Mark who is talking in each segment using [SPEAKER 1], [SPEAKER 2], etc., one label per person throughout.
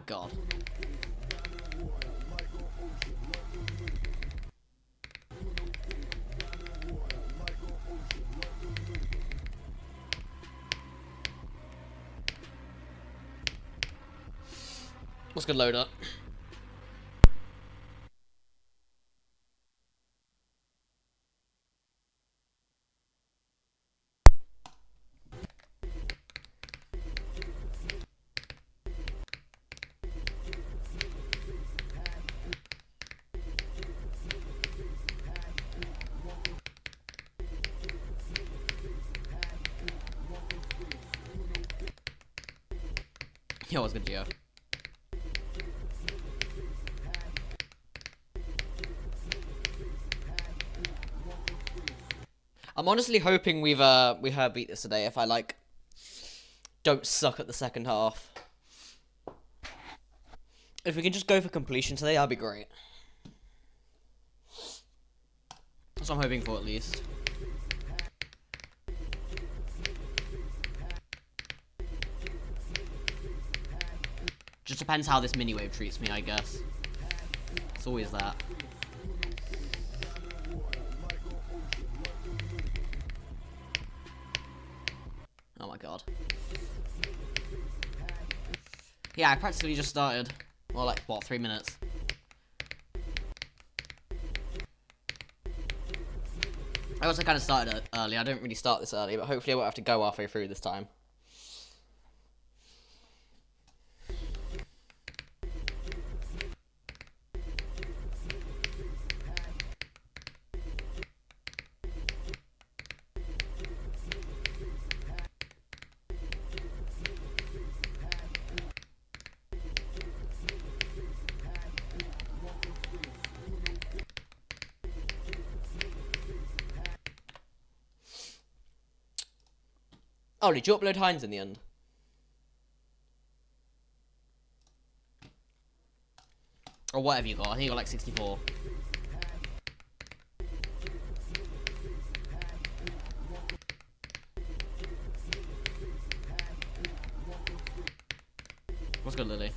[SPEAKER 1] my god. What's good, load up? Yo, what's good, Gio? I'm honestly hoping we beat this today if I like don't suck at the second half. If we can just go for completion today, that'd be great. That's what I'm hoping for at least. Just depends how this mini wave treats me, I guess. It's always that. Oh my god. Yeah, I practically just started. Well, like, what, 3 minutes? I also kind of started it early. I don't really start this early, but hopefully I won't have to go halfway through this time. Oh, did you upload Heinz in the end? Or whatever you got. I think you got like 64. What's good, Lily?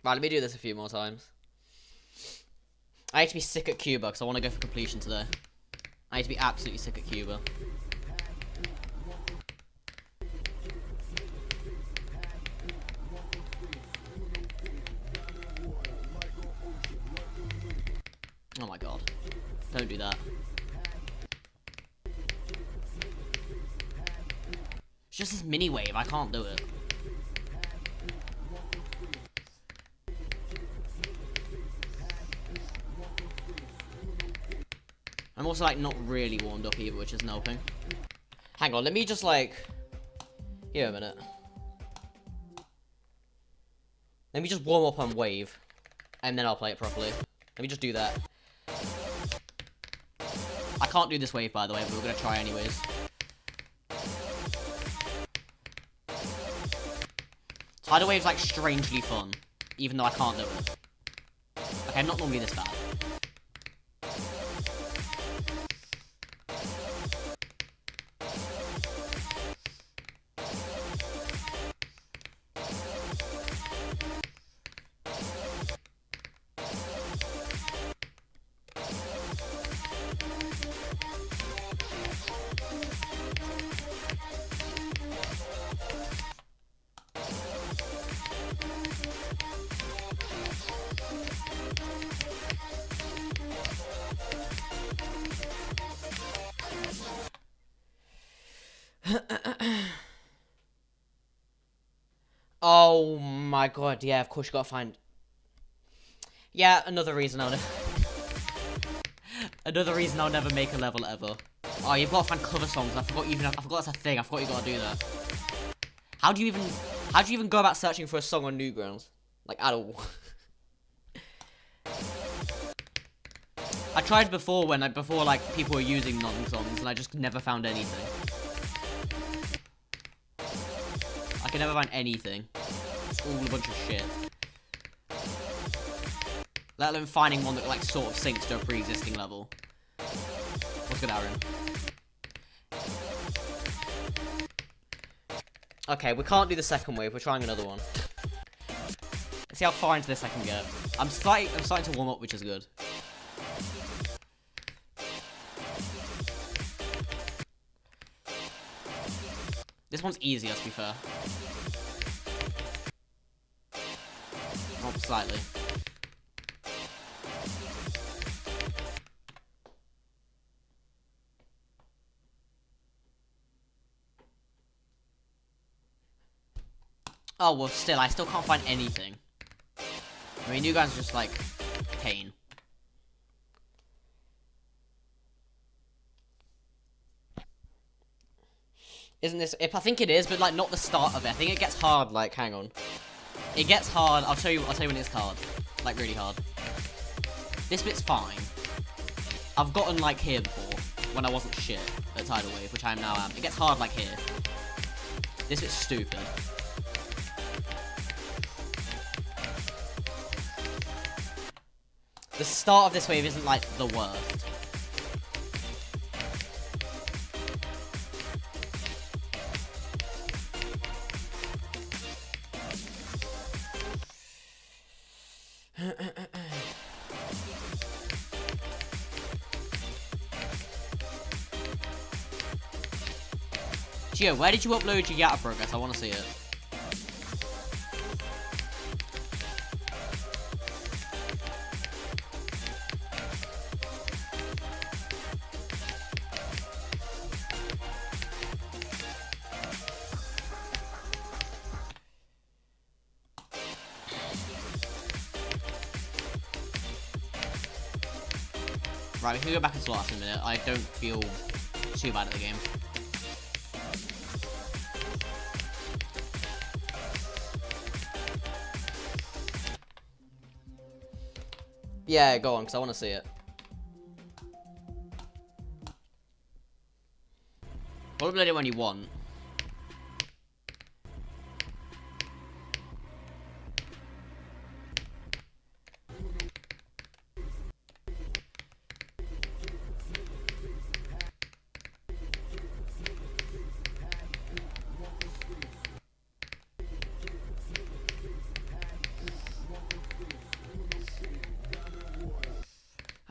[SPEAKER 1] Right, let me do this a few more times. I need to be sick at Cuba because I want to go for completion today. I need to be absolutely sick at Cuba. Oh my god. Don't do that. It's just this mini wave, I can't do it. I'm also, like, not really warmed up either, which isn't helping. Hang on, let me just, like... Here a minute. Let me just warm up on Wave. And then I'll play it properly. Let me just do that. I can't do this Wave, by the way, but we're gonna try anyways. Tidal Wave's, like, strangely fun. Even though I can't do it. Okay, I'm not normally this bad. Oh my god, yeah, of course you gotta find... Yeah, another reason I'll never make a level ever. Oh, you've gotta find cover songs. I forgot that's a thing. I forgot you gotta do that. How do you even go about searching for a song on Newgrounds? Like, at all? I tried before before like people were using non-songs and I just never found anything. I can never find anything. It's all a bunch of shit. Let alone finding one that like sort of syncs to a pre-existing level. What's good, Aaron? Okay, we can't do the second wave. We're trying another one. Let's see how far into this I can get. I'm starting to warm up, which is good. This one's easier, to be fair. Oh, slightly. Oh, well, still, I still can't find anything. I mean, you guys are just, like, pain. Isn't this... I think it is, but, like, not the start of it. I think it gets hard, like, hang on. It gets hard. I'll show you when it's hard. Like, really hard. This bit's fine. I've gotten, like, here before. When I wasn't shit at Tidal Wave, which I now am. It gets hard, like, here. This bit's stupid. The start of this wave isn't, like, the worst. Gio, where did you upload your Yata progress? I want to see it. Right, we can go back and Slaughterhouse in a minute. I don't feel too bad at the game. Yeah, go on, because I want to see it. We'll upload it when you want.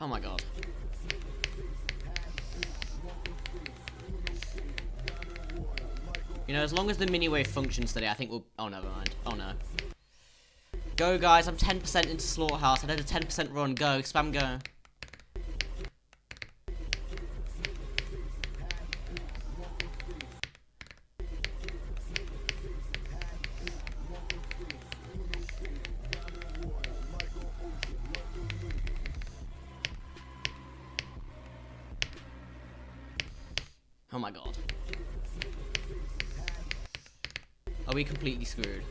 [SPEAKER 1] Oh my god. You know, as long as the mini wave functions today, I think we'll... Oh, never mind. Oh, no. Go, guys. I'm 10% into Slaughterhouse. I did a 10% run. Go. Spam go. Oh my god. Are we completely screwed?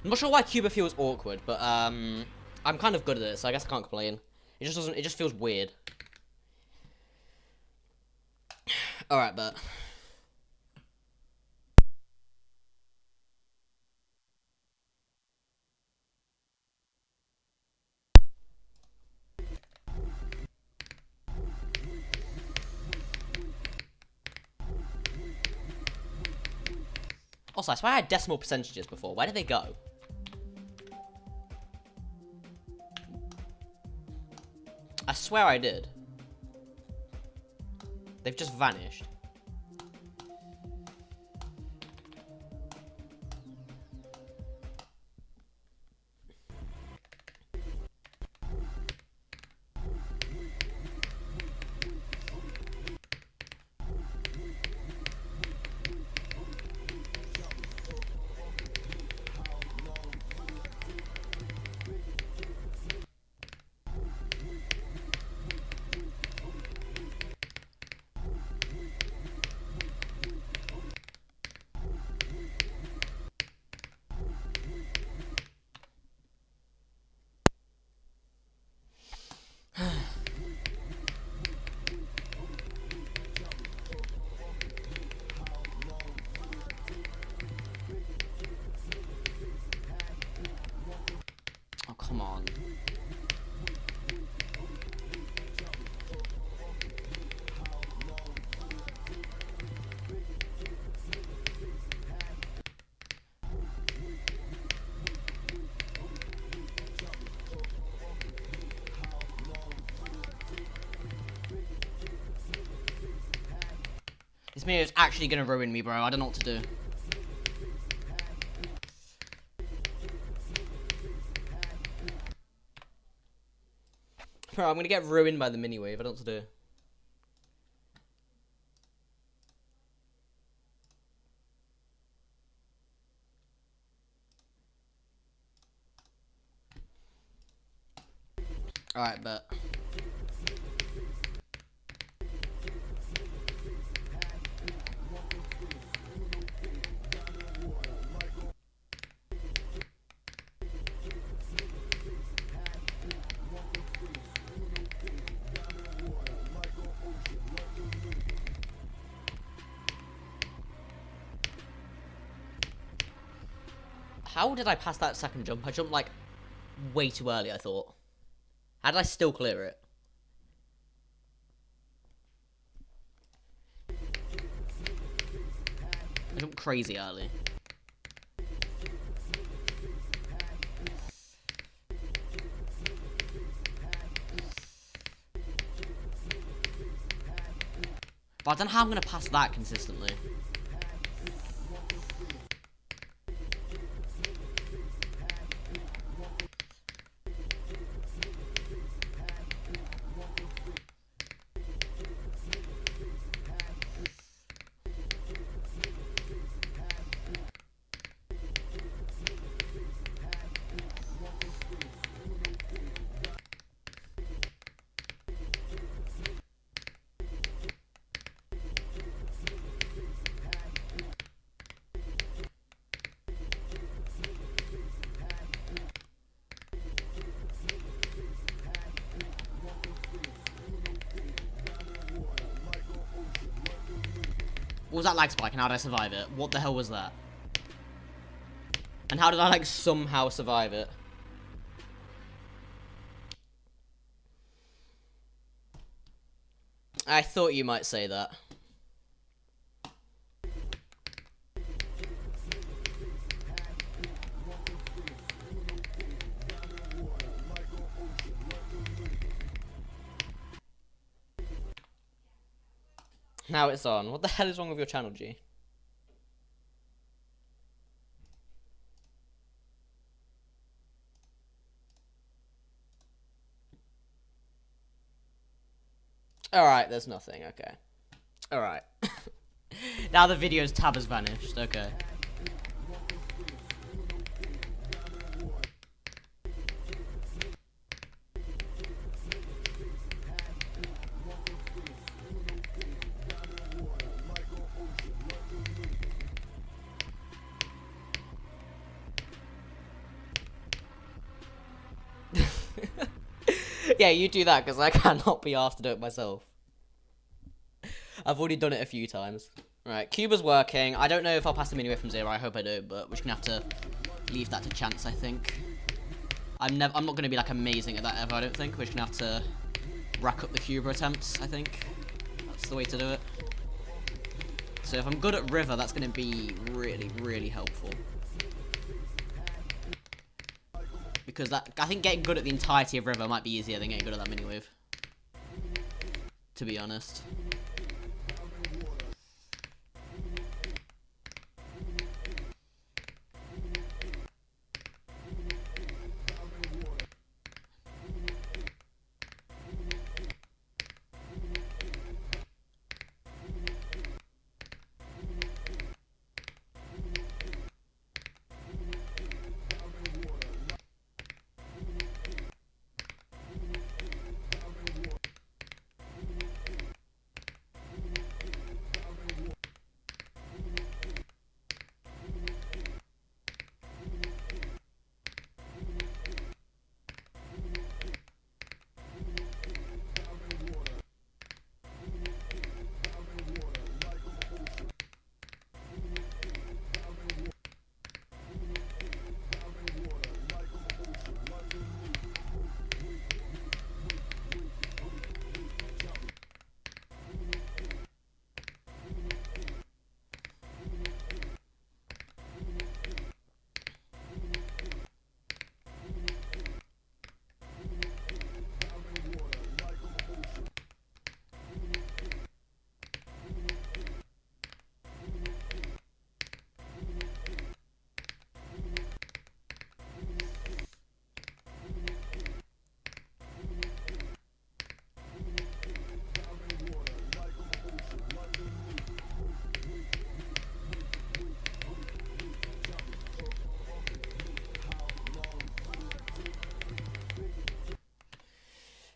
[SPEAKER 1] I'm not sure why Cuba feels awkward, but I'm kind of good at it, so I guess I can't complain. It just doesn't. It just feels weird. All right, but. Also, I swear I had decimal percentages before. Where did they go? I swear I did. They've just vanished. This mini wave's actually gonna ruin me, bro. I don't know what to do. Bro, I'm gonna get ruined by the mini wave. I don't know what to do. Alright, but how did I pass that second jump? I jumped like way too early, I thought. How did I still clear it? I jumped crazy early. But I don't know how I'm going to pass that consistently. What was that lag spike and how did I survive it? What the hell was that? And how did I like somehow survive it? I thought you might say that. Now it's on. What the hell is wrong with your channel, G? Alright, there's nothing. Okay. Alright. Now the video's tab has vanished. Okay. Yeah, you do that, because I cannot be asked to do it myself. I've already done it a few times. Right, Cuba's working. I don't know if I'll pass the mini wave from 0. I hope I do, but we're just going to have to leave that to chance, I think. I'm not going to be, like, amazing at that ever, I don't think. We're just going to have to rack up the Cuba attempts, I think. That's the way to do it. So if I'm good at River, that's going to be really, really helpful. Because that, I think getting good at the entirety of River might be easier than getting good at that mini wave. To be honest.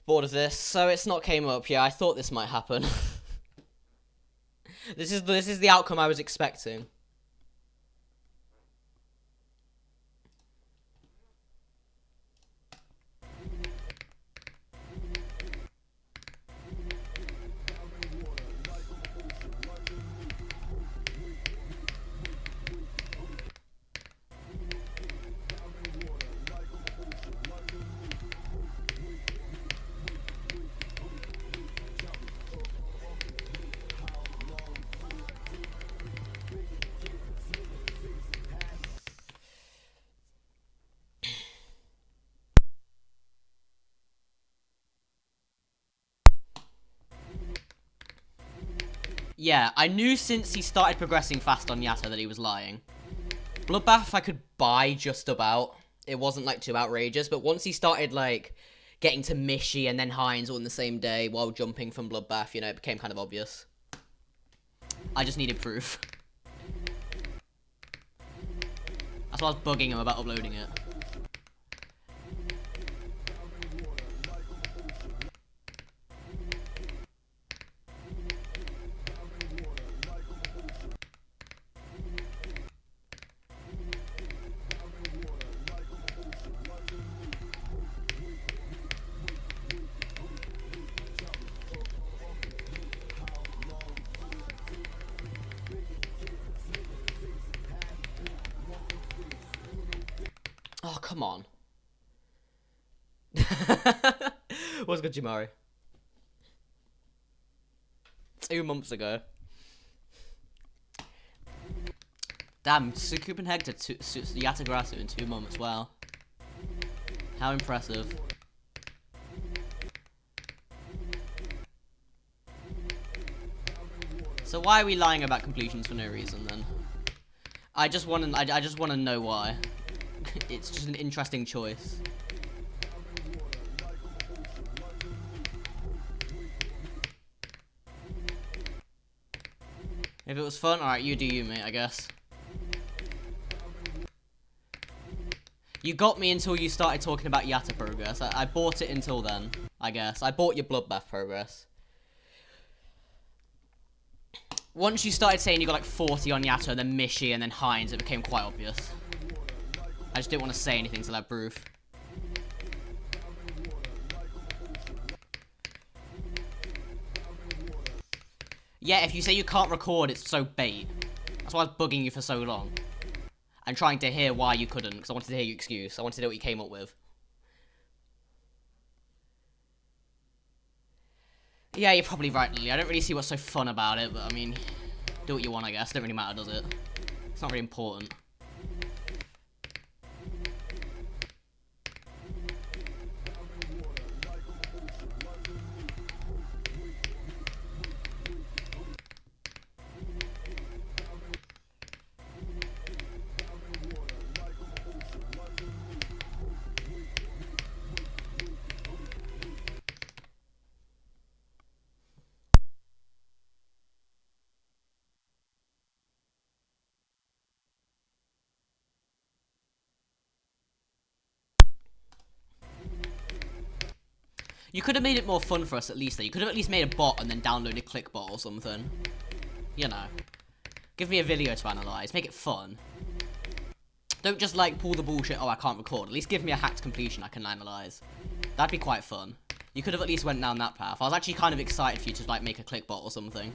[SPEAKER 1] Bored of this, so it's not came up. Yeah, I thought this might happen. This is the outcome I was expecting. Yeah, I knew since he started progressing fast on Yatta that he was lying. Bloodbath I could buy just about. It wasn't, like, too outrageous, but once he started, like, getting to Mishy and then Hines all in the same day while jumping from Bloodbath, you know, it became kind of obvious. I just needed proof. That's why I was bugging him about uploading it. Oh, come on. What's good, Jimari? 2 months ago. Damn, Copenhagen to Yatagarasu in 2 months, wow. How impressive. So why are we lying about completions for no reason then? I just want to know why. It's just an interesting choice. If it was fun, alright, you do you, mate, I guess. You got me until you started talking about Yatta progress. I bought it until then, I guess. I bought your Bloodbath progress. Once you started saying you got like 40 on Yatta, and then Mishy, and then Hines, it became quite obvious. I just didn't want to say anything to that proof. Yeah, if you say you can't record, it's so bait. That's why I was bugging you for so long. And trying to hear why you couldn't, because I wanted to hear your excuse. I wanted to know what you came up with. Yeah, you're probably right, Lily. I don't really see what's so fun about it, but I mean, do what you want, I guess. Don't really matter, does it? It's not really important. You could have made it more fun for us at least, though. You could have at least made a bot and then downloaded ClickBot or something. You know. Give me a video to analyze. Make it fun. Don't just, like, pull the bullshit, oh, I can't record. At least give me a hacked completion I can analyze. That'd be quite fun. You could have at least went down that path. I was actually kind of excited for you to, like, make a ClickBot or something.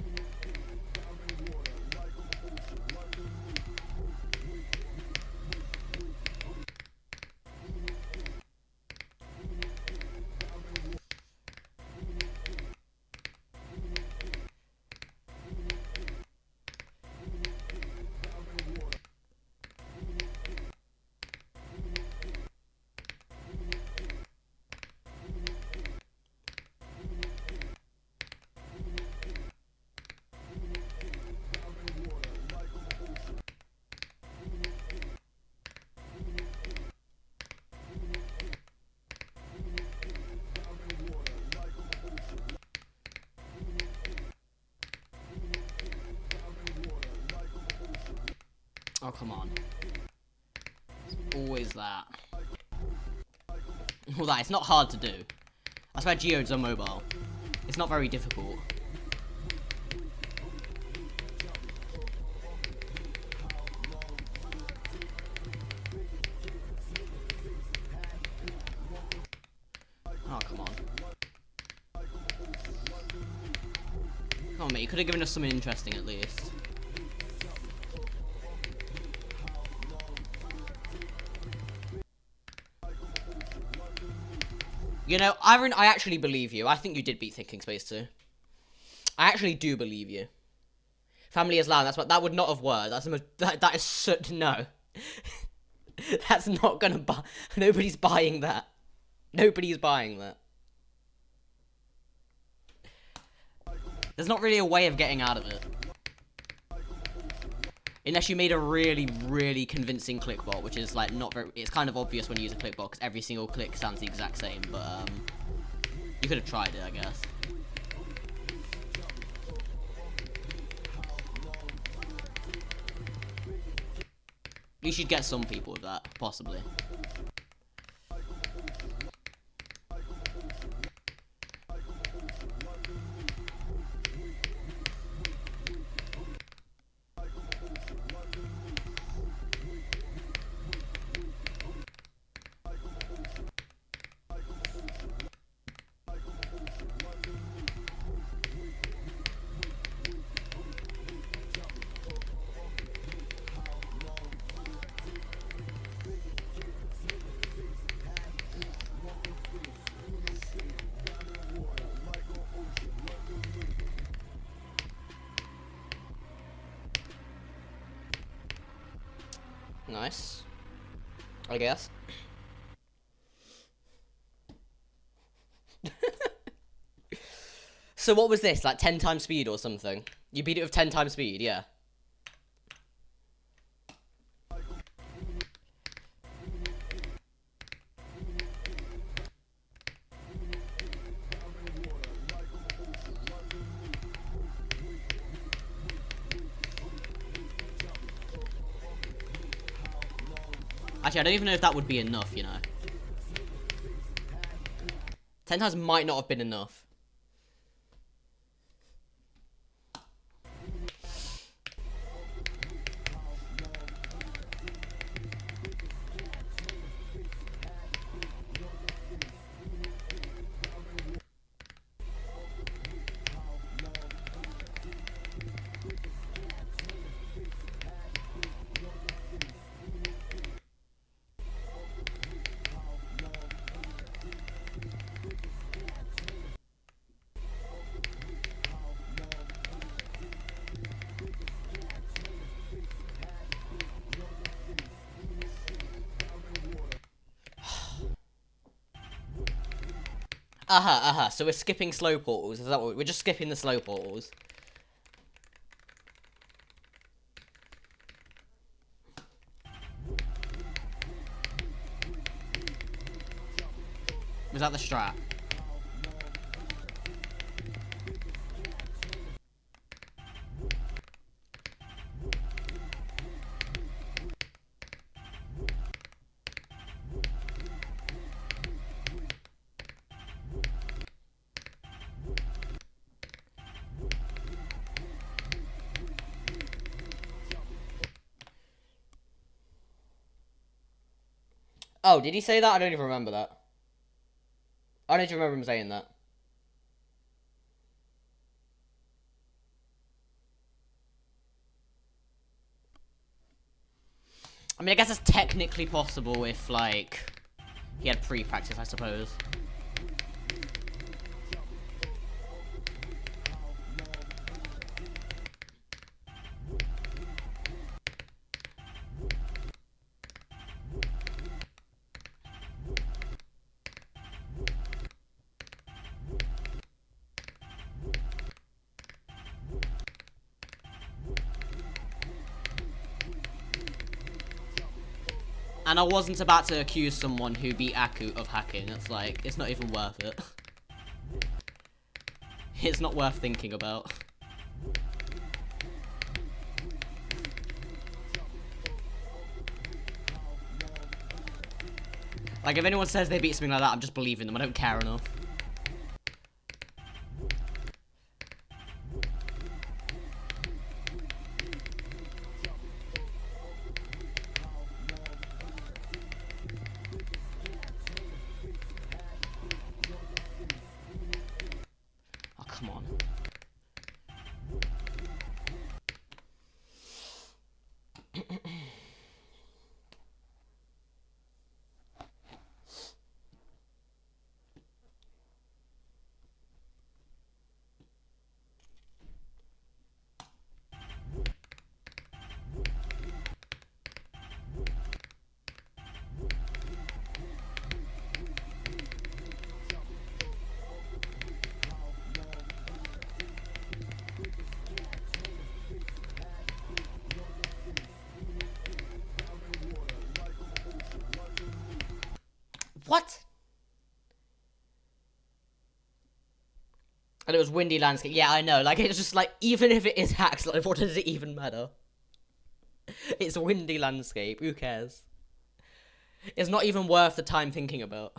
[SPEAKER 1] Oh, come on. It's always that. All that. It's not hard to do. I swear Geodes on mobile. It's not very difficult. Oh, come on. Come on, mate. You could have given us something interesting at least. You know, Iron, I actually believe you. I think you did beat Thinking Space 2. I actually do believe you. Family is loud. That's what that would not have worked. That is such no. That's not gonna buy. Nobody's buying that. Nobody's buying that. There's not really a way of getting out of it. Unless you made a really, really convincing clickbot, which is like not very. It's kind of obvious when you use a clickbot because every single click sounds the exact same. But you could have tried it, I guess. You should get some people with that, possibly. Nice. I guess. So what was this? Like 10 times speed or something? You beat it with 10 times speed, yeah. Actually, I don't even know if that would be enough, you know. 10 times might not have been enough. So we're skipping slow portals. Is that what we're just skipping the slow portals? Was that the strat? Oh, did he say that? I don't even remember that. I don't even remember him saying that. I mean, I guess it's technically possible if, like, he had pre-practice, I suppose. And I wasn't about to accuse someone who beat Aku of hacking. It's like, it's not even worth it. It's not worth thinking about. Like, if anyone says they beat something like that, I'm just believing them. I don't care enough. And it was windy landscape. Yeah, I know. Like, it's just like, even if it is hacks, like, what does it even matter? It's a windy landscape. Who cares? It's not even worth the time thinking about.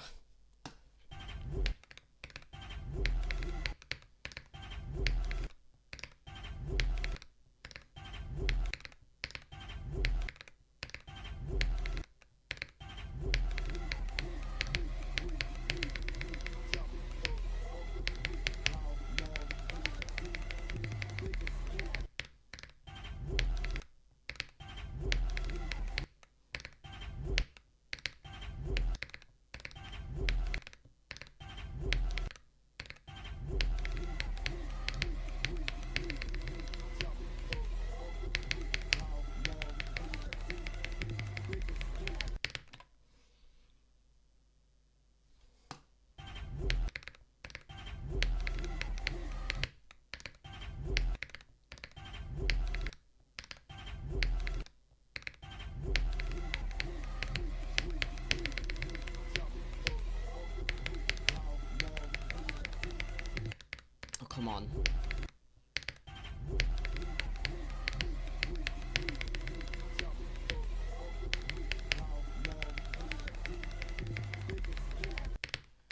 [SPEAKER 1] Come on.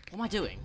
[SPEAKER 1] What am I doing?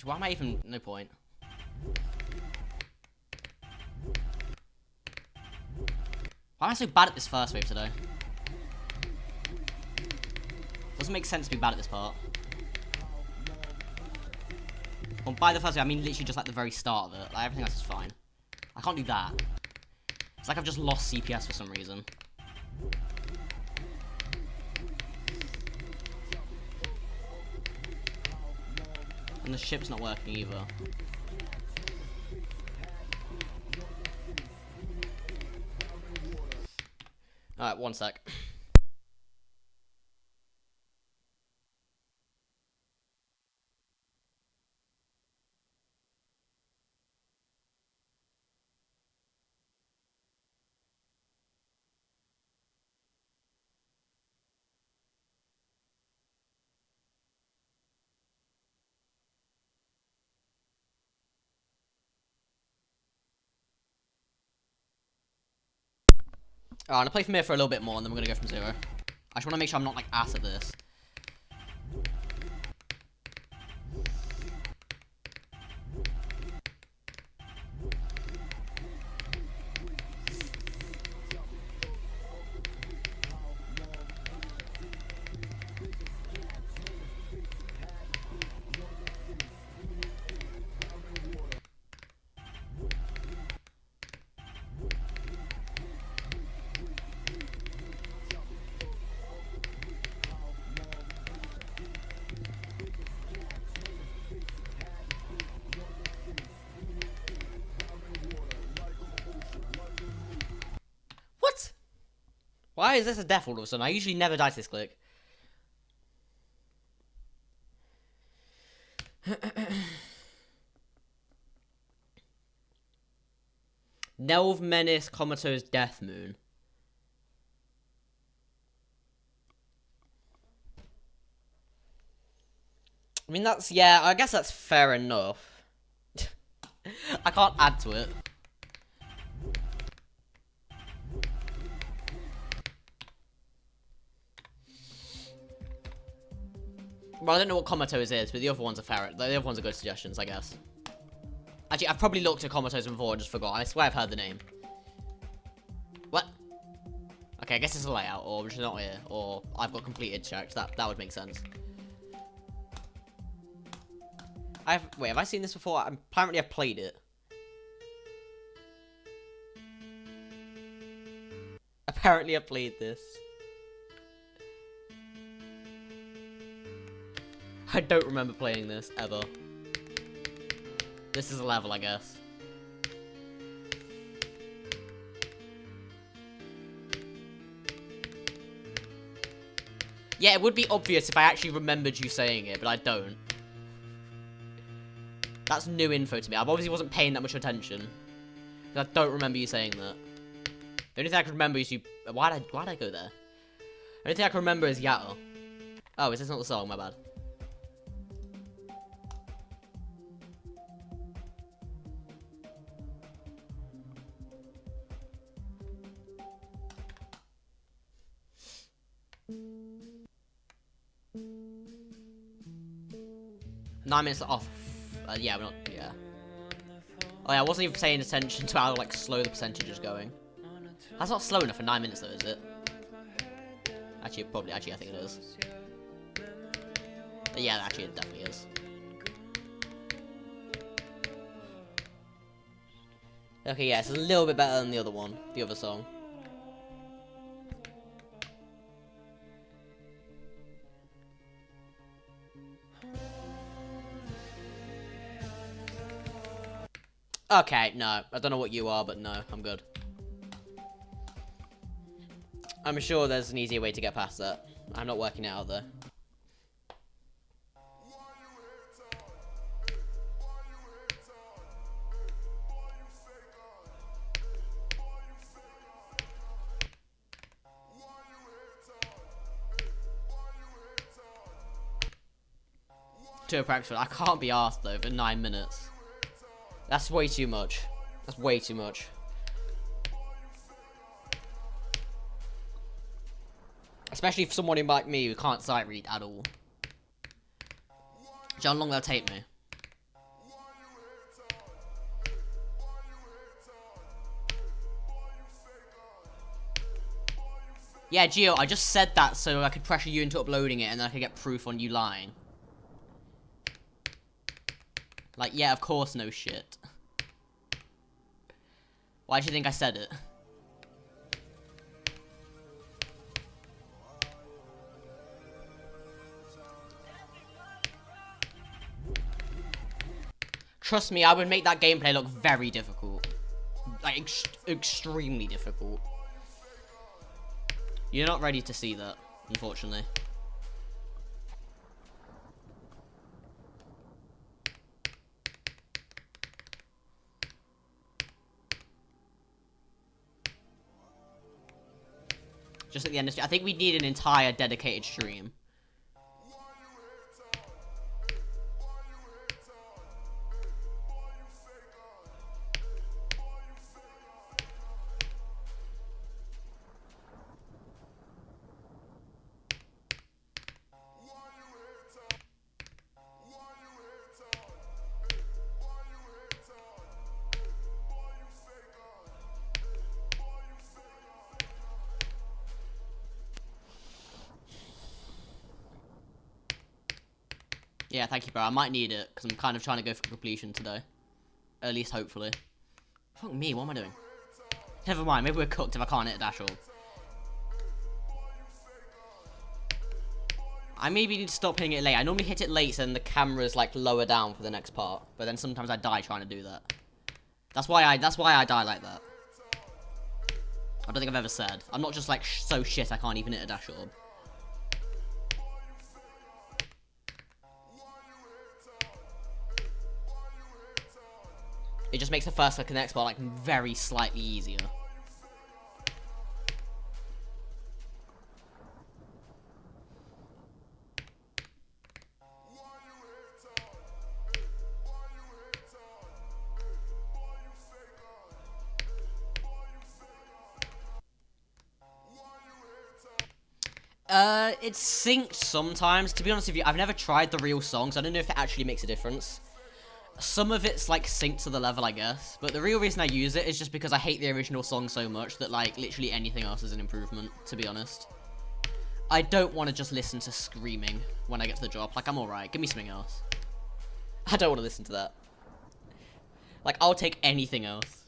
[SPEAKER 1] Why am I even... No point. Why am I so bad at this first wave today? Doesn't make sense to be bad at this part. Well, by the first wave, I mean literally just like the very start of it. Like, everything else is fine. I can't do that. It's like I've just lost CPS for some reason. And the ship's not working either. Alright, one sec. Alright, I'm gonna play from here for a little bit more, and then we're gonna go from zero. I just wanna make sure I'm not, like, ass at this. Why is this a death all of a sudden? I usually never die to this click. Nelv Menace Comatose Death Moon. I mean, that's, yeah, I guess that's fair enough. I can't add to it. Well, I don't know what Comatose is, but the other ones are fair. The other ones are good suggestions, I guess. Actually, I've probably looked at Comatose before and just forgot. I swear I've heard the name. What? Okay, I guess it's a layout, or we're just not here, or I've got completed checked. That would make sense. Wait, have I seen this before? Apparently I've played it. Apparently I played this. I don't remember playing this, ever. This is a level, I guess. Yeah, it would be obvious if I actually remembered you saying it, but I don't. That's new info to me. I obviously wasn't paying that much attention. I don't remember you saying that. The only thing I can remember is you... Why'd I go there? The only thing I can remember is Yato. Oh, is this not the song? My bad. Nine minutes off. Yeah, we're not. Yeah. Oh yeah, I wasn't even paying attention to how like slow the percentage is going. That's not slow enough for 9 minutes though, is it? Actually, probably. Actually, I think it is. Yeah, actually, it definitely is. Okay, yeah, it's a little bit better than the other one, the other song. Okay, no. I don't know what you are, but no, I'm good. I'm sure there's an easier way to get past that. I'm not working it out, though. To a practice, I can't be asked, though, for 9 minutes. That's way too much. That's way too much. Especially for someone like me who can't sight read at all. How long will that take me? Yeah, Gio, I just said that so I could pressure you into uploading it and then I could get proof on you lying. Like, yeah, of course, no shit. Why do you think I said it? Trust me, I would make that gameplay look very difficult. Like, extremely difficult. You're not ready to see that, unfortunately. Just at the end of the stream. I think we need an entire dedicated stream. Yeah, thank you, bro. I might need it, because I'm kind of trying to go for completion today. At least, hopefully. Fuck me, what am I doing? Never mind, maybe we're cooked if I can't hit a dash orb. I maybe need to stop hitting it late. I normally hit it late so then the camera's, like, lower down for the next part. But then sometimes I die trying to do that. That's why I die like that. I don't think I've ever said. I'm not just, like, so shit I can't even hit a dash orb. It just makes the first click and the next part, like, very slightly easier. It's synced sometimes. To be honest with you, I've never tried the real song, so I don't know if it actually makes a difference. Some of it's like synced to the level, I guess, but the real reason I use it is just because I hate the original song so much that like literally anything else is an improvement, to be honest. I don't want to just listen to screaming when I get to the drop. Like, I'm alright, give me something else. I don't want to listen to that. Like, I'll take anything else.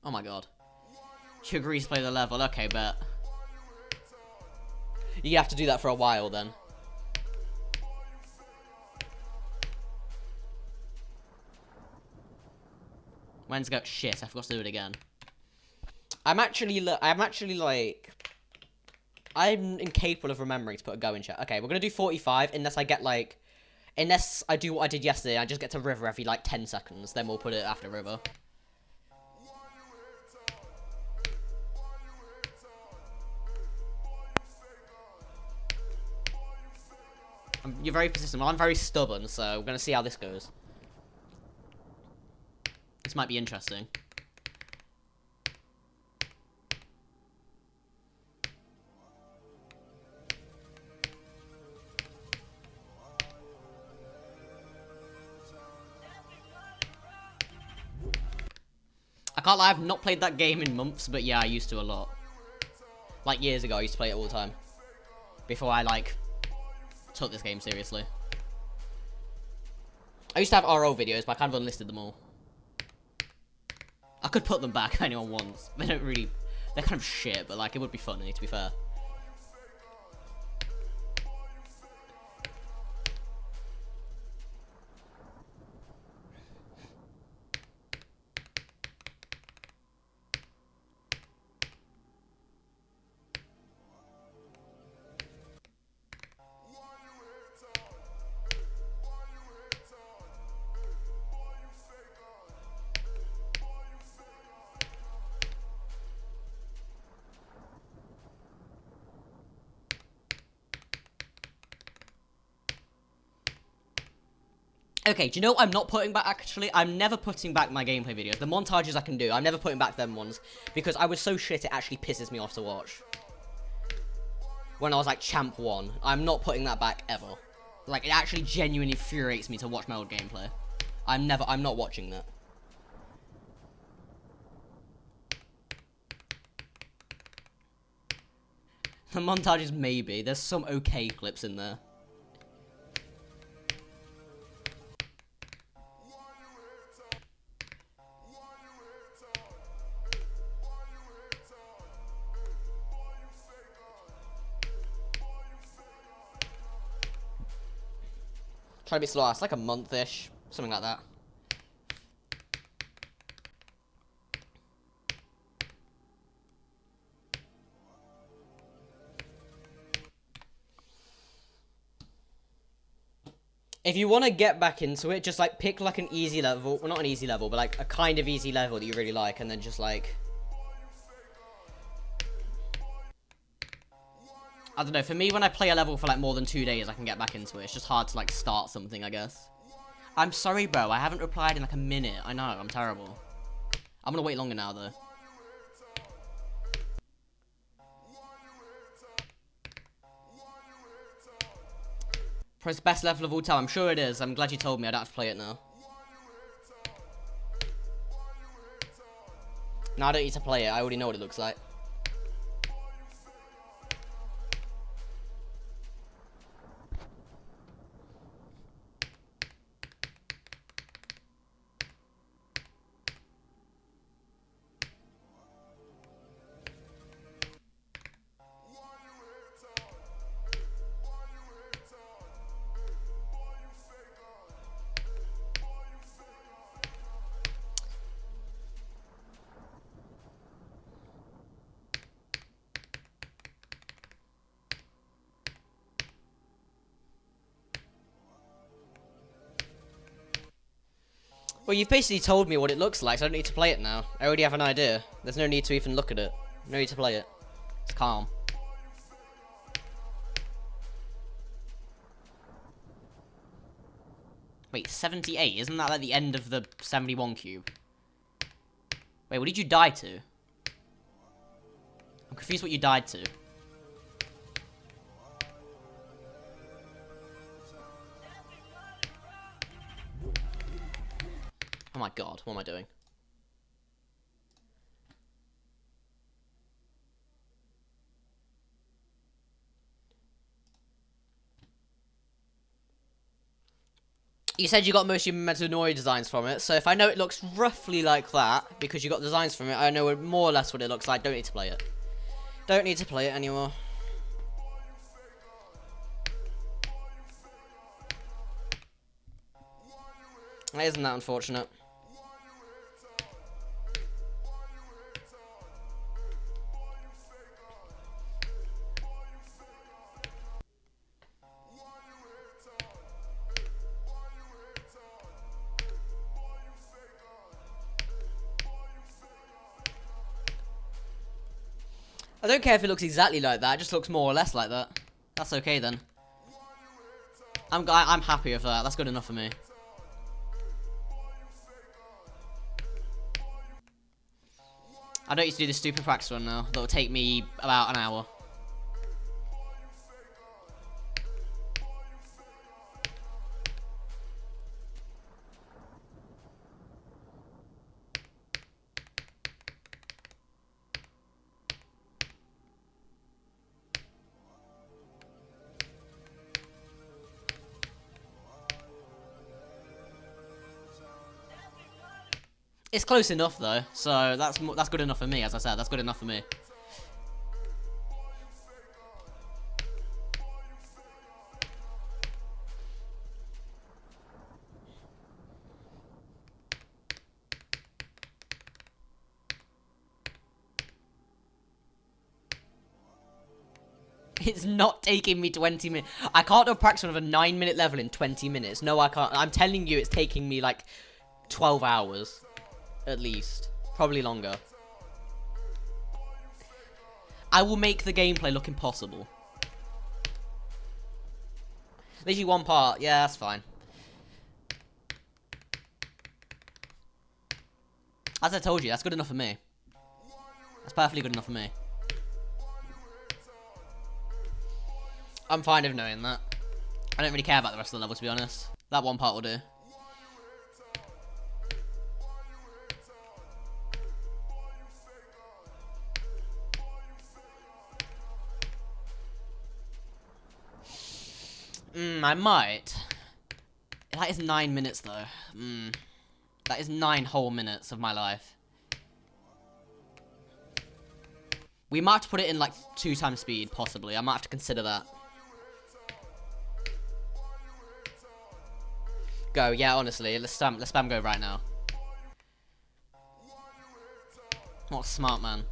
[SPEAKER 1] Oh my god. You agree to play the level? Okay, bet. You have to do that for a while then. When's go? Shit, I forgot to do it again. I'm actually like, I'm incapable of remembering to put a go in chat. Okay, we're gonna do 45 unless I get like, unless I do what I did yesterday. I just get to river every like 10 seconds. Then we'll put it after river. You're very persistent. Well, I'm very stubborn, so we're gonna see how this goes. This might be interesting. I can't lie, I've not played that game in months, but yeah, I used to a lot. Like years ago, I used to play it all the time. Before I like took this game seriously. I used to have RO videos, but I kind of unlisted them all. I could put them back if anyone wants. They don't really... They're kind of shit, but like, it would be funny, to be fair. Okay, do you know what I'm not putting back, actually? I'm never putting back my gameplay videos. The montages I can do, I'm never putting back them ones. Because I was so shit, it actually pisses me off to watch. When I was like Champ 1. I'm not putting that back ever. Like, it actually genuinely infuriates me to watch my old gameplay. I'm not watching that. The montages, maybe. There's some okay clips in there. Try to be slow, it's like a month-ish, something like that. If you want to get back into it, just like pick like an easy level, well not an easy level, but like a kind of easy level that you really like, and then just like... I don't know, for me when I play a level for like more than 2 days, I can get back into it. It's just hard to like start something, I guess. I'm sorry bro, I haven't replied in like a minute. I know, I'm terrible. I'm gonna wait longer now though. Press best level of all time, I'm sure it is. I'm glad you told me, I don't have to play it now. No, I don't need to play it, I already know what it looks like. Well, you've basically told me what it looks like, so I don't need to play it now. I already have an idea. There's no need to even look at it. No need to play it. It's calm. Wait, 78? Isn't that like the end of the 71 cube? Wait, what did you die to? I'm confused what you died to. Oh my god, what am I doing? You said you got most of your Metanoi designs from it, so if I know it looks roughly like that, because you got designs from it, I know more or less what it looks like. Don't need to play it. Don't need to play it anymore. Isn't that unfortunate? I don't care if it looks exactly like that, it just looks more or less like that. That's okay then. I'm happy with that, that's good enough for me. I don't used to do this stupid practice run now, that'll take me about an hour. It's close enough though, so that's good enough for me. As I said, that's good enough for me. It's not taking me 20 minutes. I can't do a practice run of a 9-minute level in 20 minutes. No, I can't. I'm telling you, it's taking me like 12 hours. At least. Probably longer. I will make the gameplay look impossible. Literally one part. Yeah, that's fine. As I told you, that's good enough for me. That's perfectly good enough for me. I'm fine with knowing that. I don't really care about the rest of the level, to be honest. That one part will do. I might. That is 9 minutes, though. That is 9 whole minutes of my life. We might have to put it in, like, 2 times speed, possibly. I might have to consider that. Go, yeah, honestly. Let's spam go right now. What a smart man.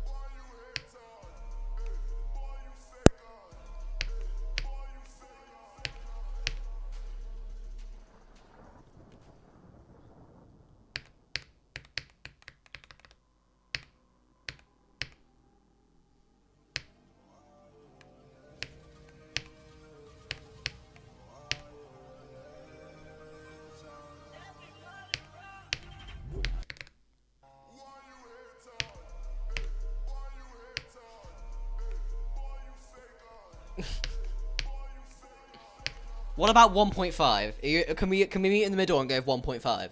[SPEAKER 1] What about 1.5? Can we meet in the middle and go 1.5?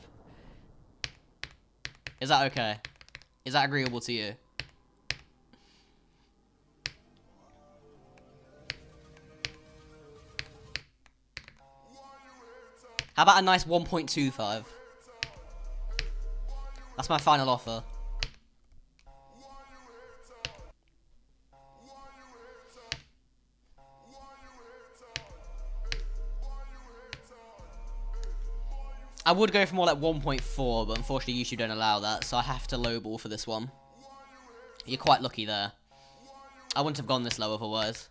[SPEAKER 1] Is that okay? Is that agreeable to you? How about a nice 1.25? That's my final offer. I would go for more like 1.4, but unfortunately YouTube don't allow that, so I have to lowball for this one. You're quite lucky there. I wouldn't have gone this low otherwise.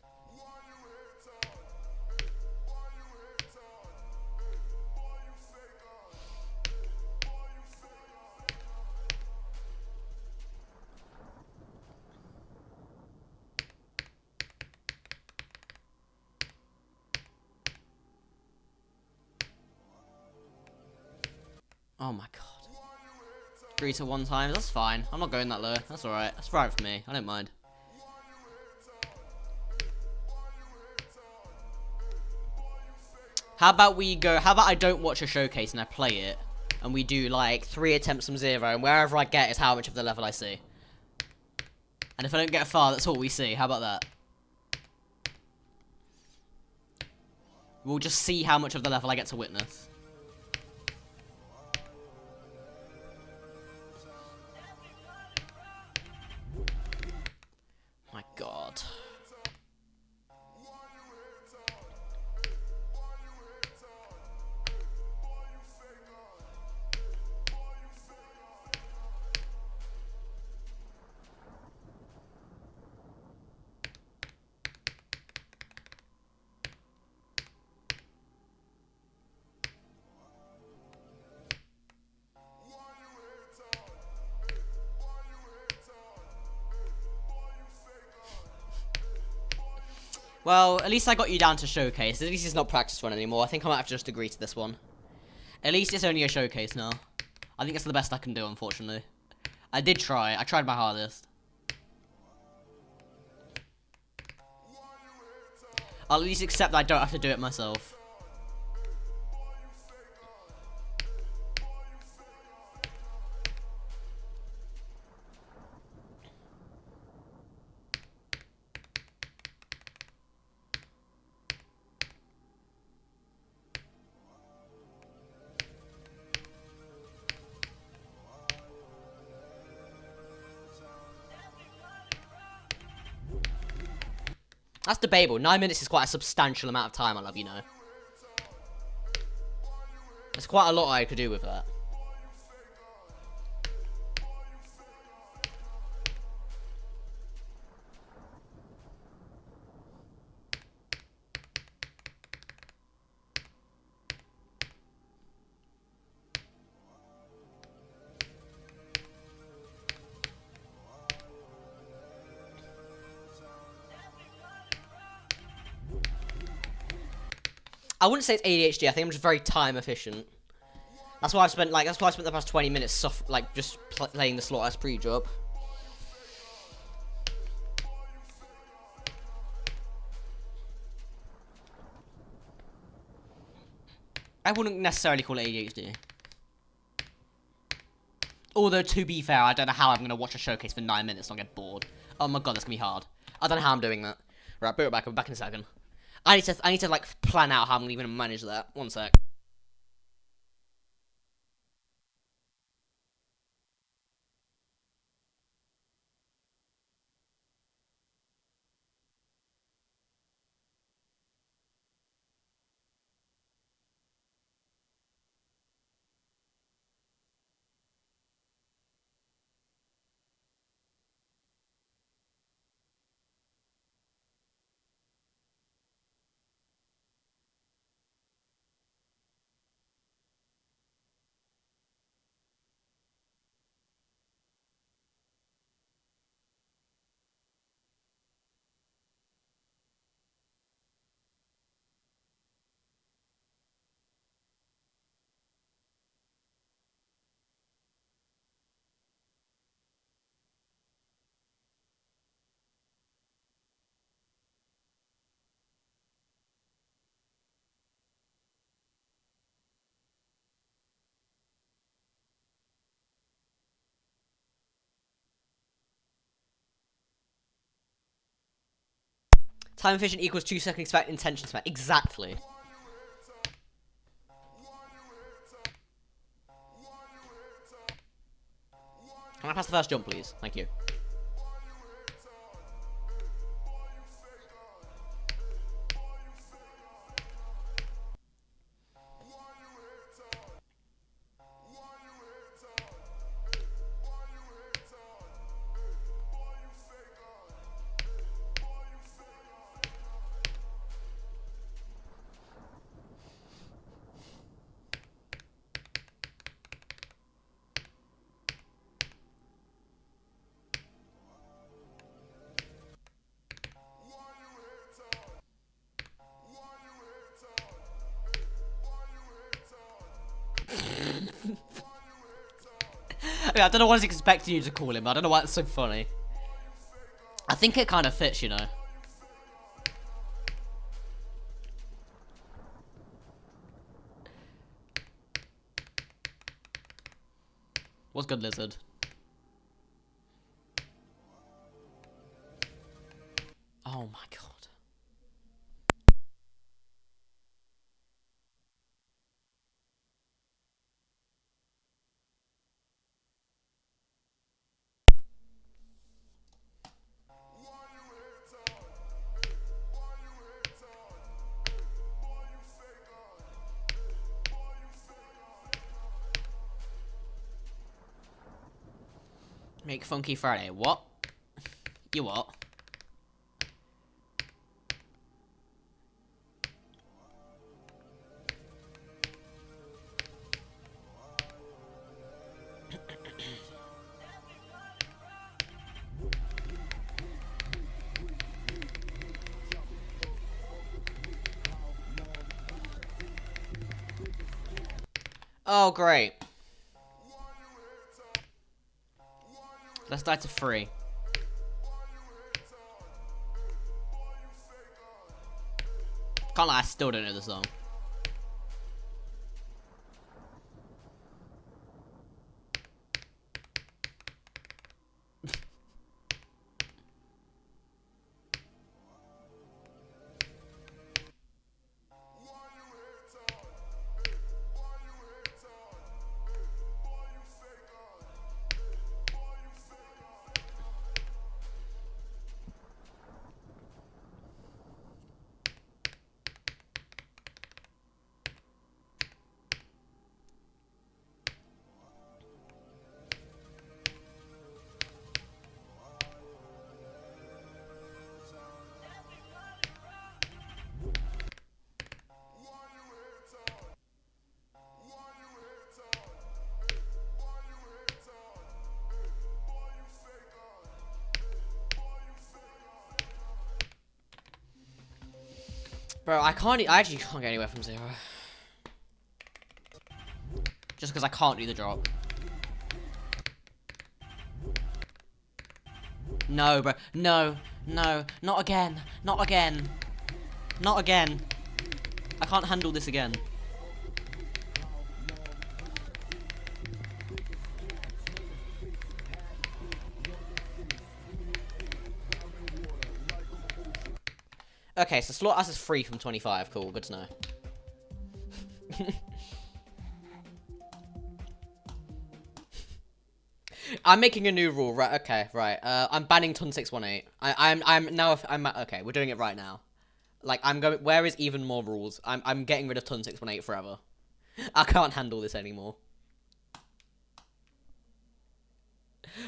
[SPEAKER 1] Oh my god. 3 to 1 times, that's fine. I'm not going that low. That's alright. That's right for me. I don't mind. How about we go? How about I don't watch a showcase and I play it, and we do like 3 attempts from 0, and wherever I get is how much of the level I see. And if I don't get far, that's all we see. How about that? We'll just see how much of the level I get to witness. My God. Well, at least I got you down to showcase. At least it's not practice run anymore. I think I might have to just agree to this one. At least it's only a showcase now. I think it's the best I can do, unfortunately. I did try. I tried my hardest. I'll at least accept that I don't have to do it myself. That's debatable. 9 minutes is quite a substantial amount of time, I love, you know. There's quite a lot I could do with that. I wouldn't say it's ADHD. I think I'm just very time efficient. That's why I've spent the past 20 minutes just playing the Slaughterhouse pre-job. I wouldn't necessarily call it ADHD. Although, to be fair, I don't know how I'm going to watch a showcase for 9 minutes and not get bored. Oh my God, that's going to be hard. I don't know how I'm doing that. Right, boot it back. I'll be back in a second. I need to like plan out how I'm even gonna manage that. One sec. Time efficient equals 2 seconds expect intention spent. Exactly. Can I pass the first jump, please? Thank you. I don't know what I was expecting you to call him. I don't know why it's so funny. I think it kind of fits, you know. What's good, Lizard? Oh my god. Make Funky Friday. What? You what? Oh, great. Let's die to 3. Can't lie, I still don't know the song. Bro, I actually can't get anywhere from 0. Just because I can't do the drop. No, bro. No. No. Not again. Not again. Not again. I can't handle this again. Okay, so Slaughterhouse is free from 25. Cool, good to know. I'm making a new rule, right? Okay, right. I'm banning Ton 618. Okay, we're doing it right now. Like, I'm going. Where is even more rules? I'm getting rid of Ton 618 forever. I can't handle this anymore.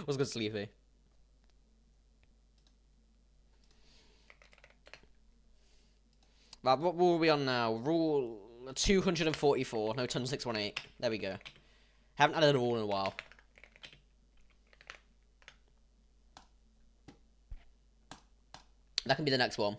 [SPEAKER 1] What's good, Sleepy? Right, what rule are we on now? Rule 244. No, Ton 618. There we go. Haven't added a rule in a while. That can be the next one.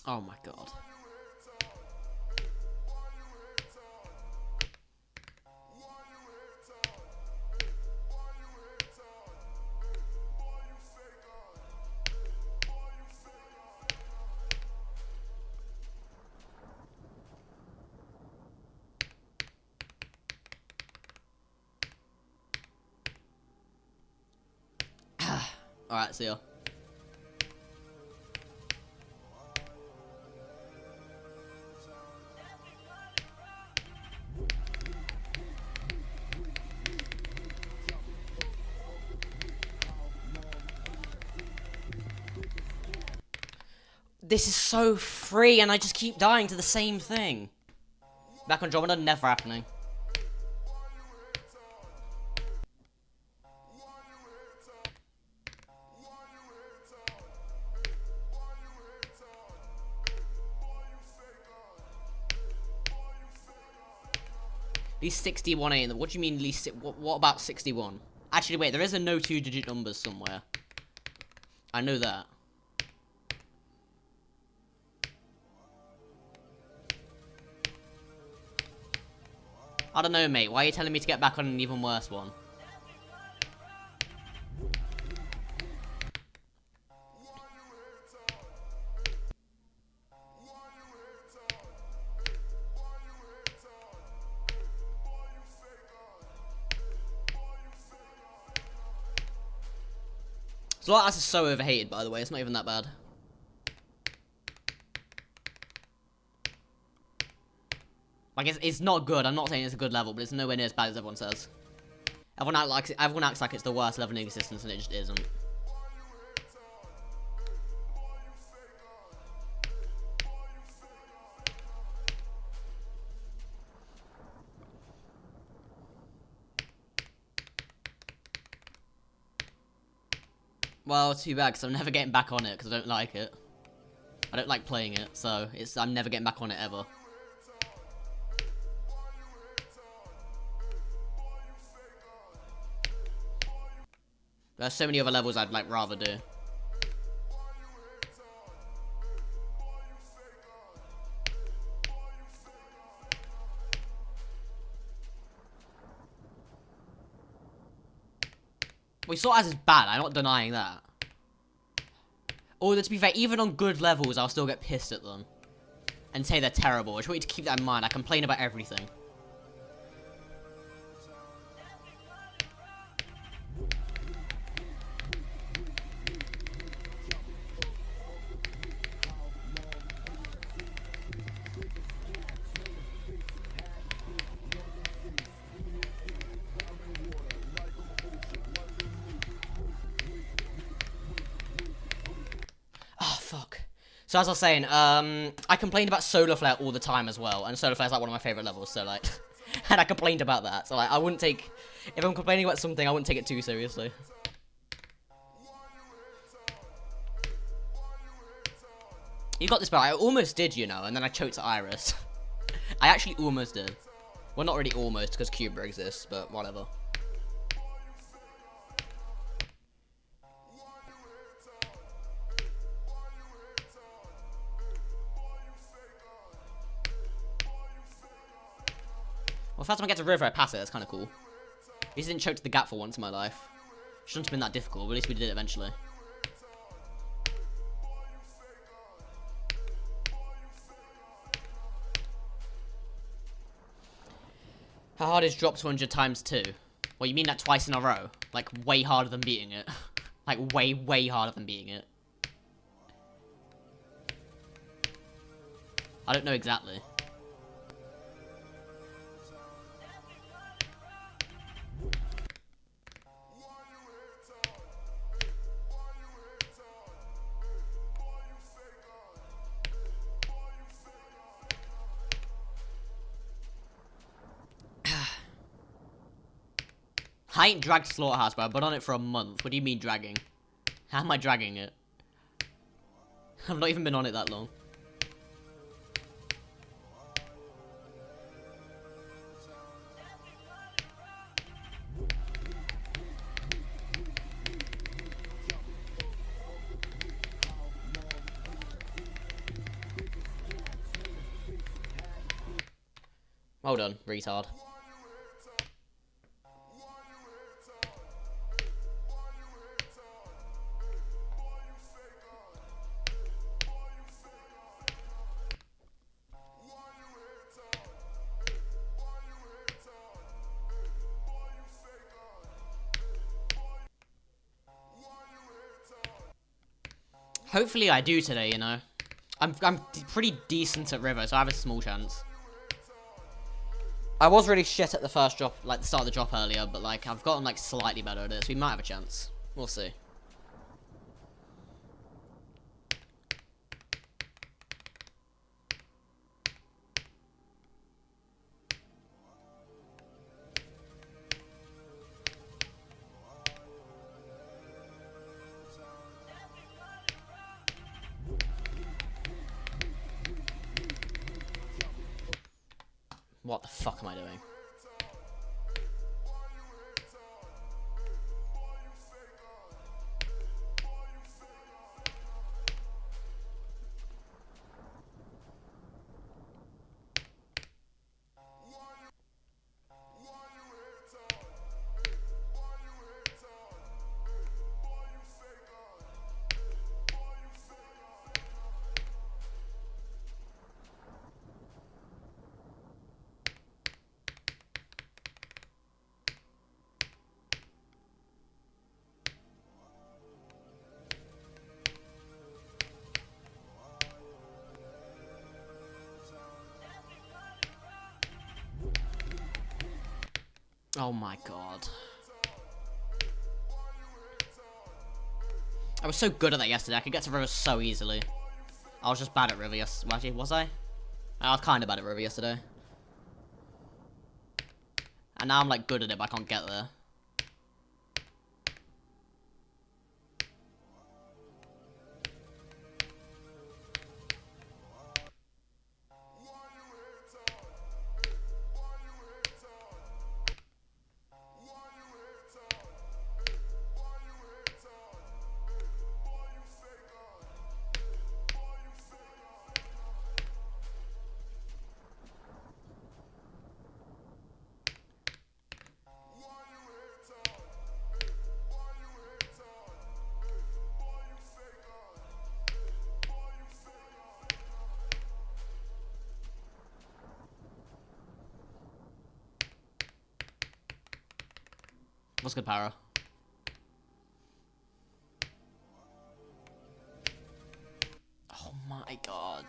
[SPEAKER 1] Oh my god. Alright, see ya. This is so free, and I just keep dying to the same thing. Back on Andromeda, never happening. Least 61 ain't. What do you mean least? What about 61? Actually, wait. There is a no two-digit numbers somewhere. I know that. I don't know, mate. Why are you telling me to get back on an even worse one? Slaughterhouse is so overhated, by the way. It's not even that bad. Like, it's not good. I'm not saying it's a good level, but it's nowhere near as bad as everyone says. Everyone acts like it's the worst level in existence, and it just isn't. Well, too bad, because I'm never getting back on it, because I don't like it. I don't like playing it, so I'm never getting back on it ever. There's so many other levels I'd like rather do. We saw as is bad, I'm not denying that. Although, to be fair, even on good levels, I'll still get pissed at them. And say they're terrible. I just want you to keep that in mind. I complain about everything. So as I was saying, I complained about Solar Flare all the time as well, and Solar Flare is like one of my favorite levels, so like, and I complained about that, so like, I wouldn't take, if I'm complaining about something, I wouldn't take it too seriously. You got this, but I almost did, you know, and then I choked to Iris. I actually almost did. Well, not really almost, because Cuba exists, but whatever. Well, first time I get to River, I pass it. That's kind of cool. At least I didn't choke to the gap for once in my life. Shouldn't have been that difficult, but at least we did it eventually. How hard is drop 200 times 2? Well, you mean that twice in a row? Like, way harder than beating it. Like, way, way harder than beating it. I don't know exactly. I ain't dragged Slaughterhouse, bro. I've been on it for a month. What do you mean dragging? How am I dragging it? I've not even been on it that long. Well done, retard. Hopefully I do today, you know. I'm pretty decent at River, so I have a small chance. I was really shit at the first drop, like the start of the drop earlier, but like I've gotten like slightly better at it, so we might have a chance. We'll see. What the fuck am I doing? Oh my god. I was so good at that yesterday. I could get to river so easily. I was just bad at river yesterday. Actually, was I? I was kind of bad at river yesterday. And now I'm like good at it, but I can't get there. What's good, Para? Oh my god.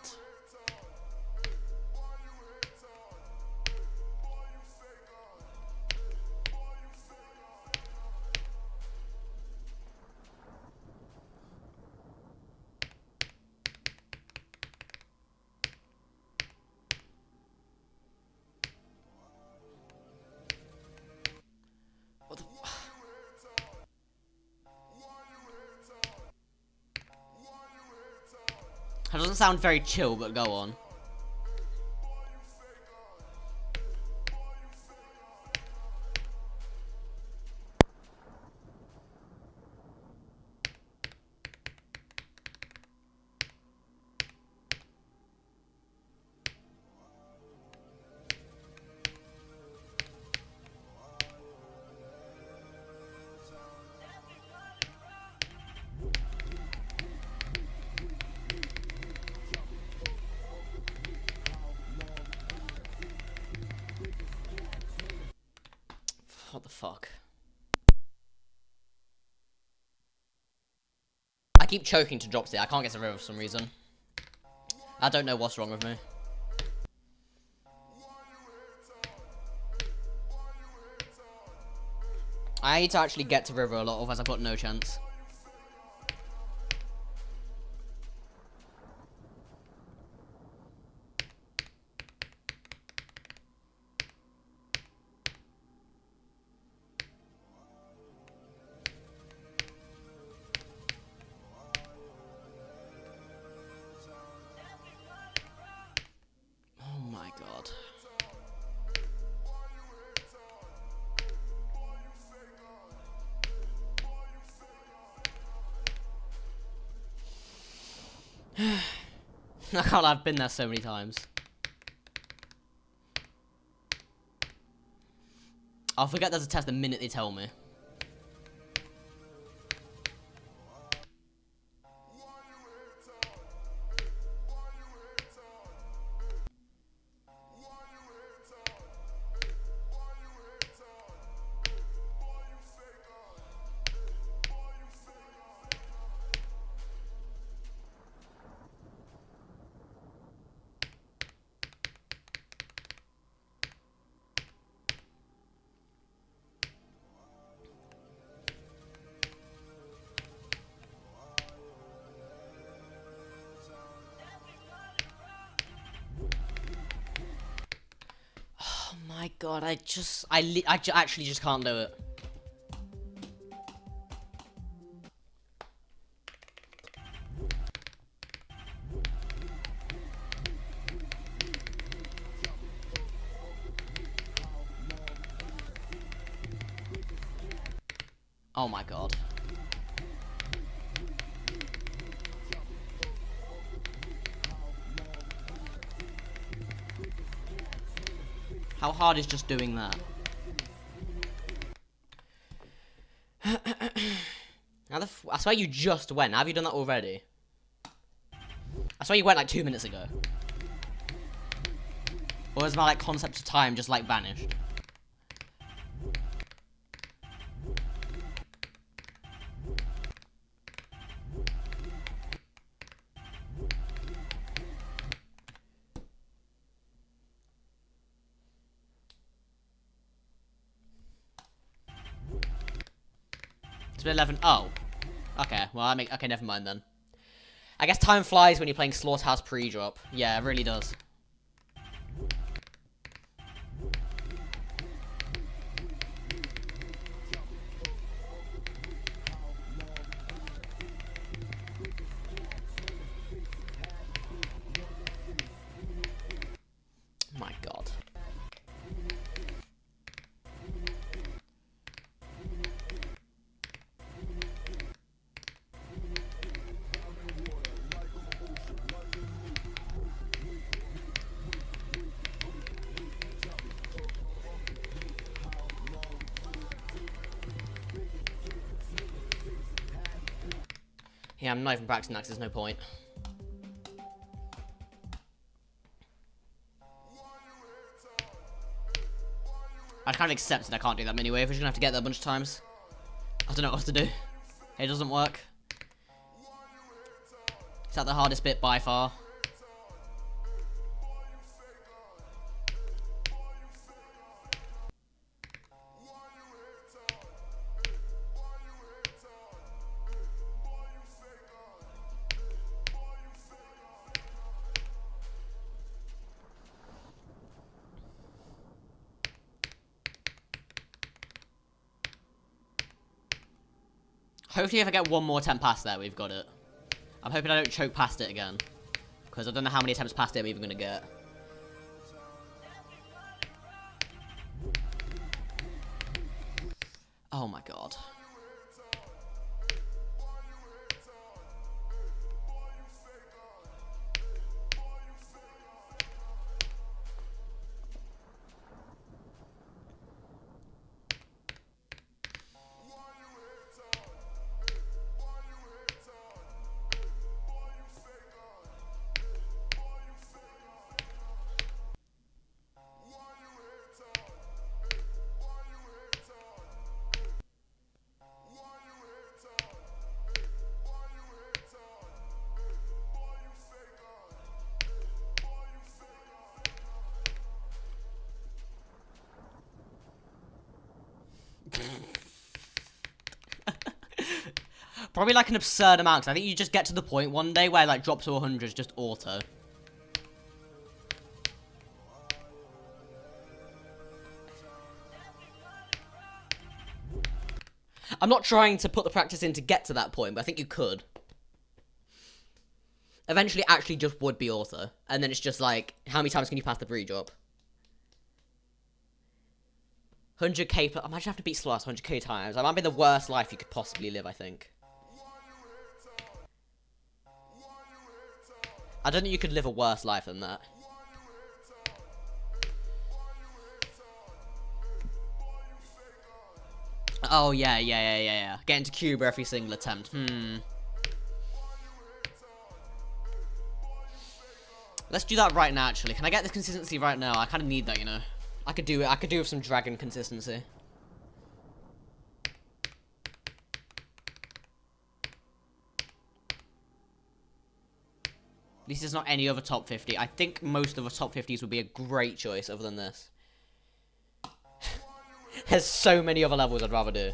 [SPEAKER 1] What the... That doesn't sound very chill, but go on. What the fuck? I keep choking to drop it. I can't get to river for some reason. I don't know what's wrong with me. I need to actually get to river a lot, otherwise I've got no chance. Oh my god. I can't, I've been there so many times. I'll forget there's a test the minute they tell me. My god, I actually just can't do it. Oh my god. How hard is just doing that? I swear you just went. Have you done that already? I swear you went like 2 minutes ago. Or is my like concept of time just like vanished? It's been 11. Oh. Okay, well, okay, never mind then. I guess time flies when you're playing Slaughterhouse pre-drop. Yeah, it really does. My God. Yeah, I'm not even practicing that because there's no point. I'd kind of accepted I can't do that many waves. We're just gonna have to get there a bunch of times. I don't know what to do. It doesn't work. Is that the hardest bit by far? Hopefully if I get one more attempt past there, we've got it. I'm hoping I don't choke past it again. Because I don't know how many attempts past it I'm even going to get. Oh my God. Probably like an absurd amount, because I think you just get to the point one day where like drop to 100 is just auto. I'm not trying to put the practice in to get to that point, but I think you could. Eventually it actually just would be auto. And then it's just like, how many times can you pass the pre-drop? 100k, imagine having to beat Slaughterhouse 100k times. That might be the worst life you could possibly live, I think. I don't think you could live a worse life than that. Oh, yeah. Getting to Cuba every single attempt. Let's do that right now, actually. Can I get this consistency right now? I kind of need that, you know. I could do it. I could do with some dragon consistency. At least there's not any other top 50. I think most of the top 50s would be a great choice other than this. There's so many other levels I'd rather do.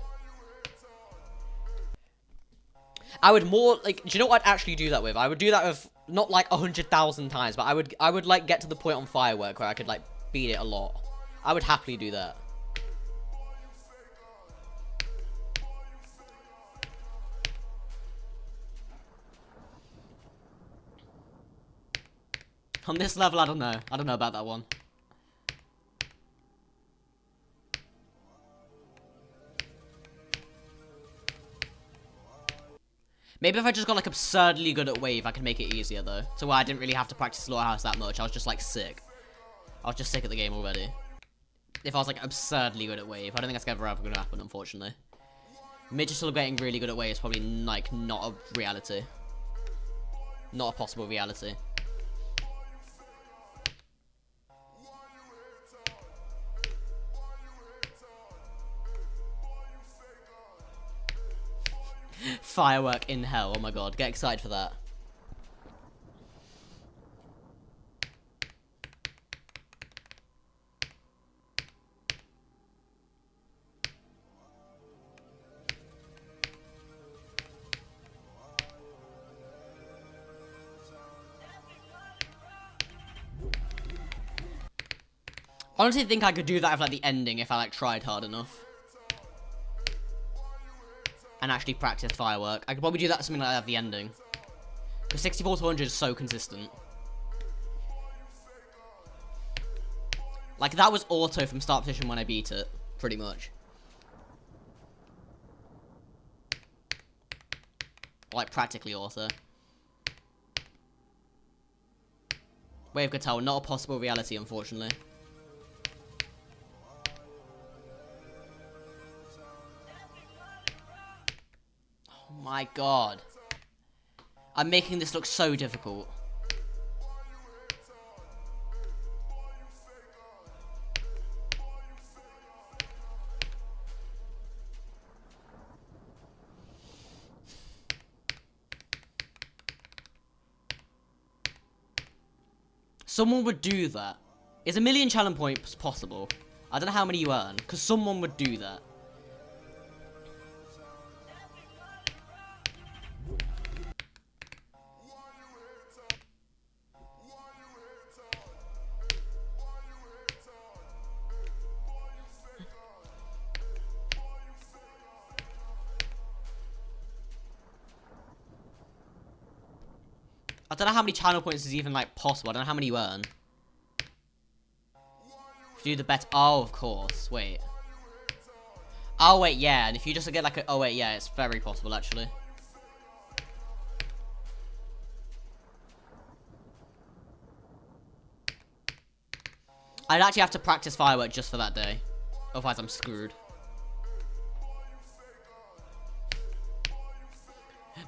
[SPEAKER 1] I would more, like, do you know what I'd actually do that with? I would do that with, not like 100,000 times, but I would like get to the point on Firework where I could like beat it a lot. I would happily do that. On this level, I don't know. I don't know about that one. Maybe if I just got like absurdly good at Wave, I could make it easier though. So where I didn't really have to practice Slaughterhouse that much. I was just like sick. I was just sick at the game already. If I was like absurdly good at Wave. I don't think that's ever going to happen, unfortunately. Midgatal getting really good at Wave is probably like not a reality. Not a possible reality. Firework in hell. Oh my god. Get excited for that. Honestly, I think I could do that with like the ending if I like tried hard enough. And actually practiced firework. I could probably do that something like that at the ending. Because 64 to 100 is so consistent. Like, that was auto from start position when I beat it. Pretty much. Like, practically auto. WiLMa, not a possible reality, unfortunately. Oh my god. I'm making this look so difficult. Someone would do that. Is 1,000,000 challenge points possible? I don't know how many you earn, because someone would do that. I don't know how many channel points is even, like, possible. I don't know how many you earn. If you do the bet. Oh, of course. Wait. Oh, wait, yeah. And if you just get, like, a... Oh, wait, yeah. It's very possible, actually. I'd actually have to practice firework just for that day. Otherwise, I'm screwed.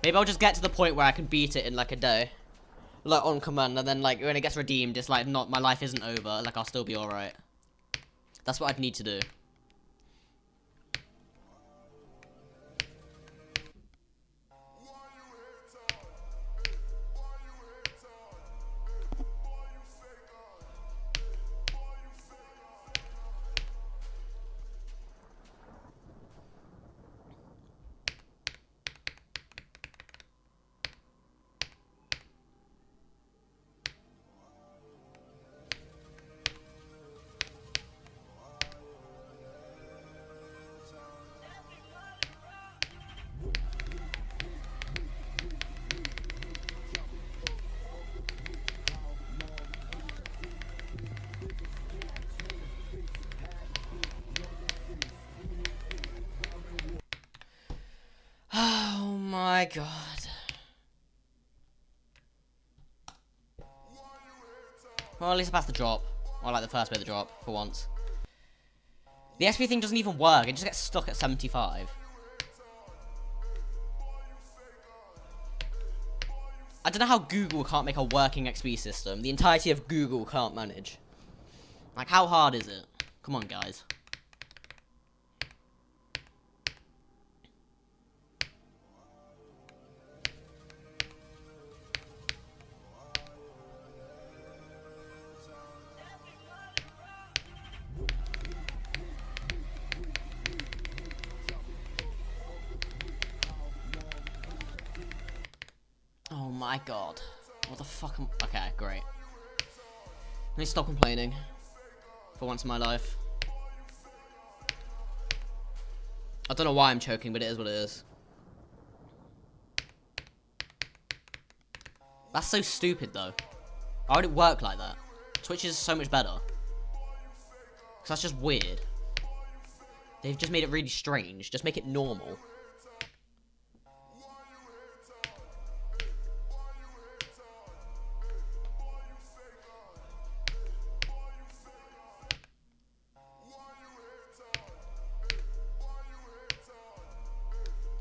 [SPEAKER 1] Maybe I'll just get to the point where I can beat it in, like, a day. Like, on command, and then, like, when it gets redeemed, it's like, not, my life isn't over, like, I'll still be alright. That's what I'd need to do. Oh my god. Well, at least I passed the drop. Or like the first bit of the drop, for once. The SP thing doesn't even work, it just gets stuck at 75. I don't know how Google can't make a working XP system. The entirety of Google can't manage. Like, how hard is it? Come on, guys. Oh my god. What the fuck am... Okay, great. Let me stop complaining. For once in my life. I don't know why I'm choking, but it is what it is. That's so stupid, though. Why would it work like that? Twitch is so much better. Because that's just weird. They've just made it really strange. Just make it normal.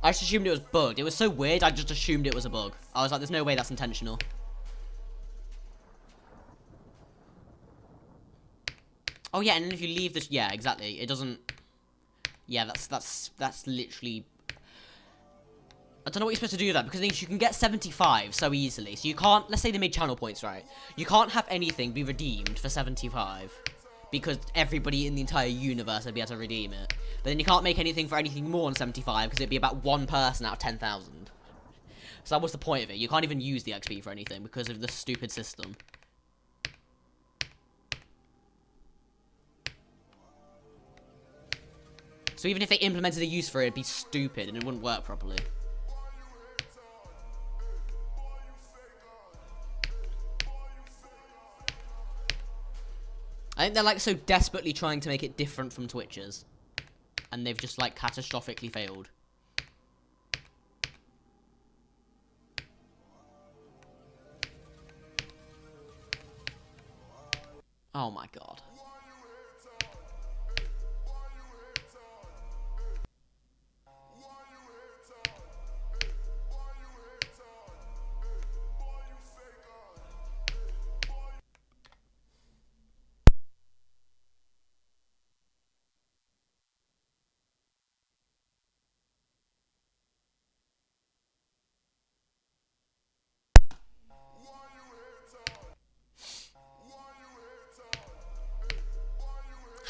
[SPEAKER 1] I just assumed it was bugged. It was so weird, I just assumed it was a bug. I was like, there's no way that's intentional. Oh yeah, and then if you leave this... Yeah, exactly. It doesn't... Yeah, that's literally... I don't know what you're supposed to do with that, because you can get 75 so easily. So you can't... Let's say they made channel points, right? You can't have anything be redeemed for 75. Because everybody in the entire universe would be able to redeem it. But then you can't make anything for anything more than 75, because it'd be about one person out of 10,000. So that was the point of it. You can't even use the XP for anything, because of the stupid system. So even if they implemented a use for it, it'd be stupid and it wouldn't work properly. I think they're like so desperately trying to make it different from Twitch's. And they've just like catastrophically failed. Oh my god.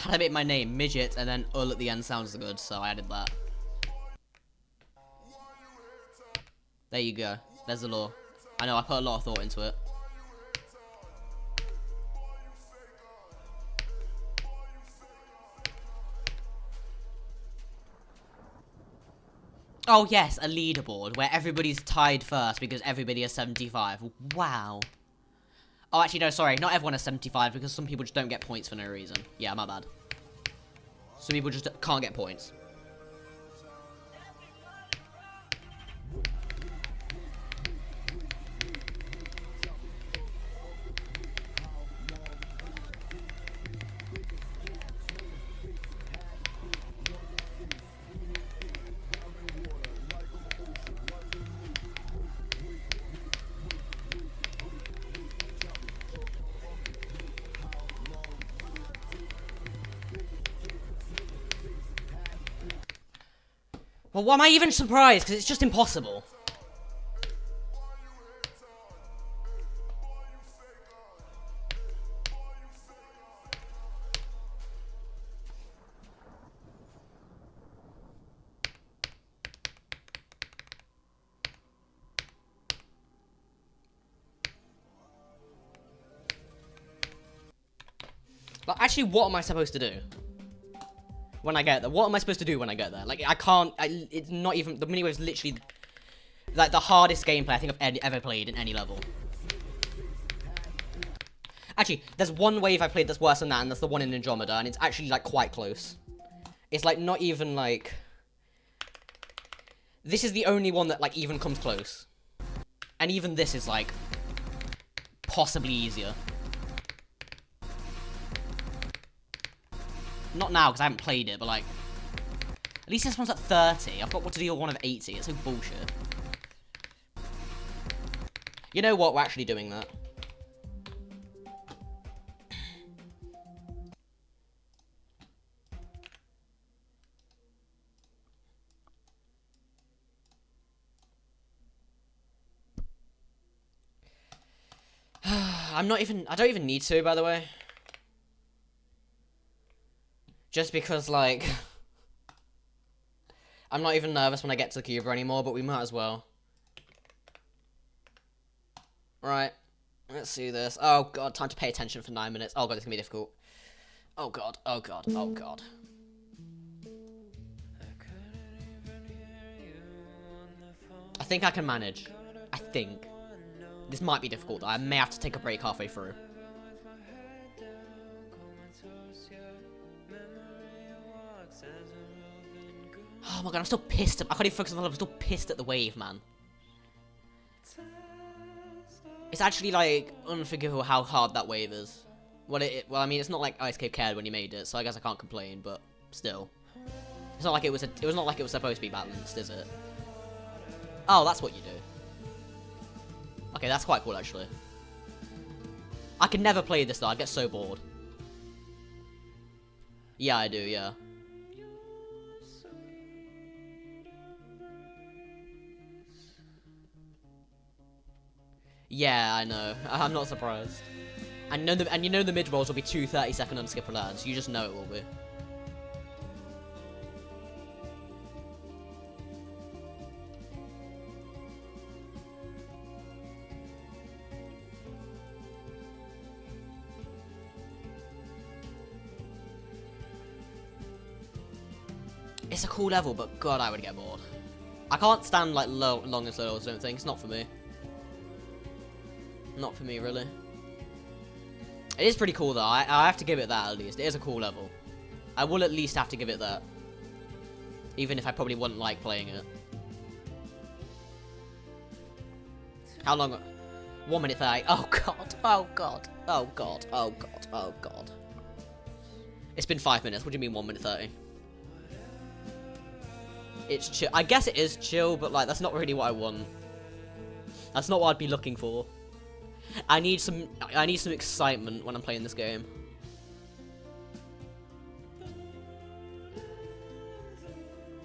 [SPEAKER 1] I made my name midget and then ul at the end sounds good, so I added that. There you go. There's the law. I know I put a lot of thought into it. Oh yes, a leaderboard where everybody's tied first because everybody has 75. Wow. Oh, actually, no, sorry. Not everyone has 75 because some people just don't get points for no reason. Yeah, my bad. Some people just can't get points. Well, why am I even surprised? Because it's just impossible. Like, actually, what am I supposed to do? When I get there, what am I supposed to do when I get there? Like, I can't. It's not even the mini wave's literally like the hardest gameplay I think I've ever played in any level. Actually, there's one wave I played that's worse than that, and that's the one in Andromeda, and it's actually like quite close. It's like not even like. This is the only one that like even comes close, and even this is like possibly easier. Not now, because I haven't played it, but, like... At least this one's at 30. I've got what to deal one of 80. It's so bullshit. You know what? We're actually doing that. I don't even need to, by the way. Just because, like, I'm not even nervous when I get to the Cuba anymore, but we might as well. Right, let's see this. Oh god, time to pay attention for 9 minutes. Oh god, this can be difficult. Oh god, oh god, oh god. I think I can manage. I think. This might be difficult, though. I may have to take a break halfway through. Oh my god, I'm still pissed. I can't even focus on the level. I'm still pissed at the wave, man. It's actually, like, unforgivable how hard that wave is. Well, I mean, it's not like Ice Cave cared when you made it, so I guess I can't complain, but still. It's not like it was not like it was supposed to be balanced, is it? Oh, that's what you do. Okay, that's quite cool, actually. I can never play this, though. I get so bored. Yeah, I do, yeah. Yeah, I know. I'm not surprised. And you know the mid rolls will be 2 30-second unskippable ads. You just know it will be. It's a cool level, but God, I would get bored. I can't stand like long and slow levels, I don't think. It's not for me. Not for me, really. It is pretty cool, though. I have to give it that, at least. It is a cool level. I will at least have to give it that. Even if I probably wouldn't like playing it. How long? 1 minute 30. Oh, God. Oh, God. Oh, God. Oh, God. Oh, God. It's been 5 minutes. What do you mean 1 minute 30? It's chill. I guess it is chill, but, like, that's not really what I want. That's not what I'd be looking for. I need some excitement when I'm playing this game.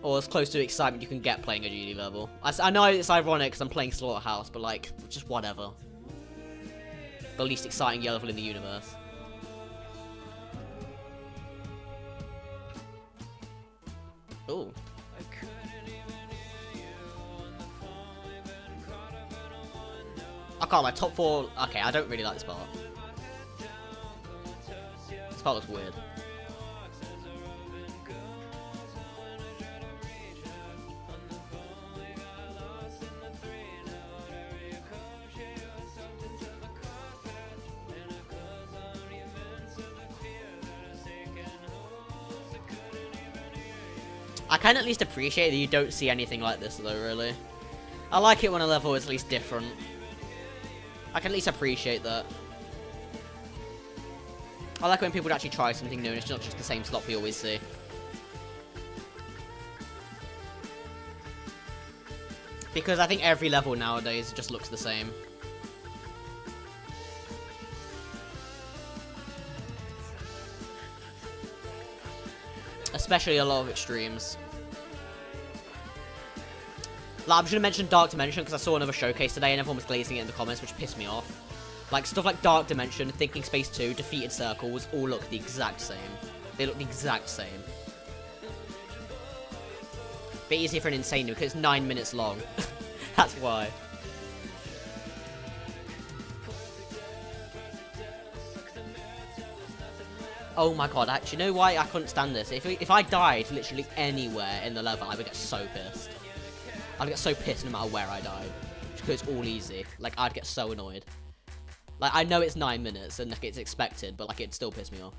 [SPEAKER 1] Or as close to excitement you can get playing a GD level. I know it's ironic because I'm playing Slaughterhouse, but like, just whatever. The least exciting level in the universe. Ooh. I can't lie, top 4... Okay, I don't really like this part. This part looks weird. I can at least appreciate that you don't see anything like this, though, really. I like it when a level is at least different. I can at least appreciate that. I like when people actually try something new and it's not just the same slop we always see. Because I think every level nowadays just looks the same. Especially a lot of extremes. Like, I'm just gonna mention Dark Dimension because I saw another showcase today and everyone was glazing it in the comments, which pissed me off. Like, stuff like Dark Dimension, Thinking Space 2, Defeated Circles, all look the exact same. They look the exact same. Bit easier for an insane because it's 9 minutes long. That's why. Oh my god, actually, you know why I couldn't stand this? If I died literally anywhere in the level, I would get so pissed. I'd get so pissed no matter where I died. Because it's all easy. Like, I'd get so annoyed. Like, I know it's 9 minutes and like, it's expected, but like, it'd still piss me off.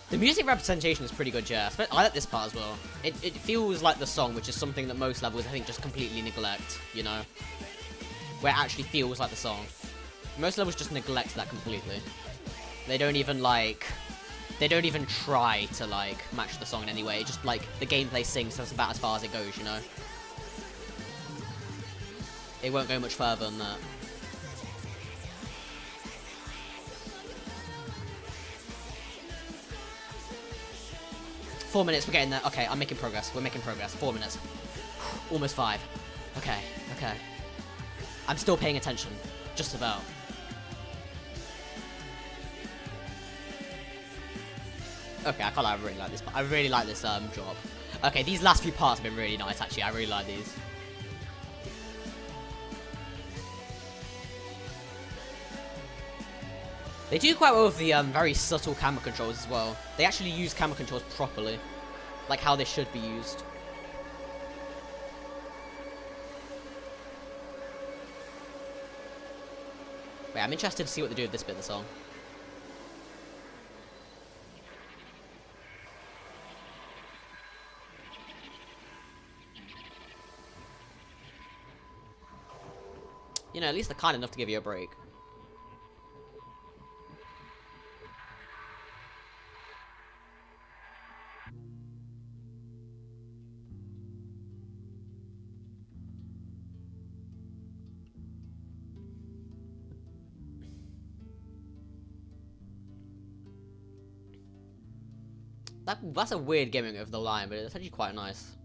[SPEAKER 1] The music representation is pretty good, yeah. I like this part as well. It feels like the song, which is something that most levels, I think, just completely neglect, you know? Where it actually feels like the song. Most levels just neglect that completely. They don't even, like... They don't even try to, like, match the song in any way. It just, like, the gameplay sings, that's about as far as it goes, you know? It won't go much further than that. Four minutes, we're getting there. Okay, I'm making progress. We're making progress. 4 minutes. Almost 5. Okay, okay. I'm still paying attention. Just about. Okay, I can't lie, I really like this. I really like this drop. Okay, these last few parts have been really nice, actually. I really like these. They do quite well with the very subtle camera controls as well. They actually use camera controls properly. Like how they should be used. Wait, I'm interested to see what they do with this bit of the song. You know, at least they're kind enough to give you a break. That's a weird gimmick of the line, but it's actually quite nice.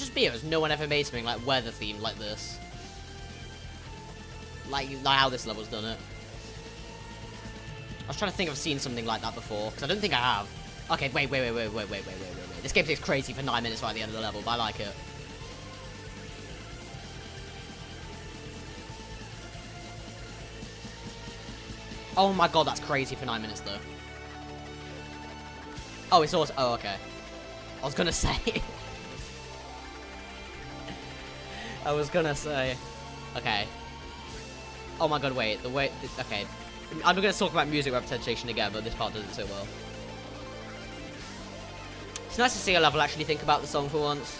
[SPEAKER 2] just be, has no one ever made something like weather themed like this? Like how this level's done it. I was trying to think if I've seen something like that before, because I don't think I have. Okay, wait. This game takes crazy for 9 minutes right at the end of the level, but I like it. Oh my god, that's crazy for 9 minutes though. Oh, it's also. Oh, okay. I was gonna say. Okay. Oh my god, wait. Okay. I'm gonna talk about music representation again, but this part does it so well. It's nice to see a level actually think about the song for once.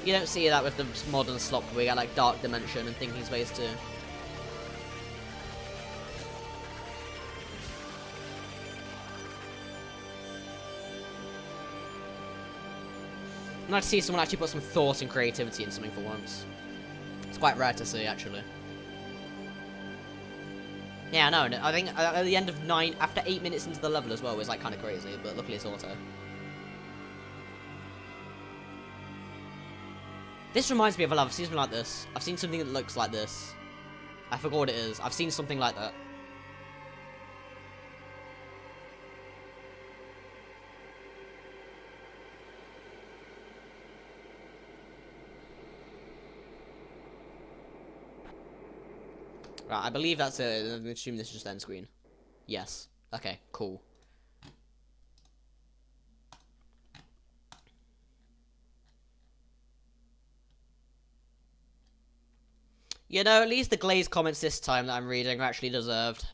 [SPEAKER 2] You don't see that with the modern slop where you get like Dark Dimension and Thinking Space too. Nice to see someone actually put some thought and creativity in something for once. It's quite rare to see, actually. Yeah, no, I think at the end of after 8 minutes into the level as well, was like kind of crazy, but luckily it's auto. This reminds me of a level. I've seen something like this. I've seen something that looks like this. I forgot what it is. I've seen something like that. Right, I believe that's it. I'm assuming this is just end screen. Yes. Okay, cool. You know, at least the glazed comments this time that I'm reading are actually deserved.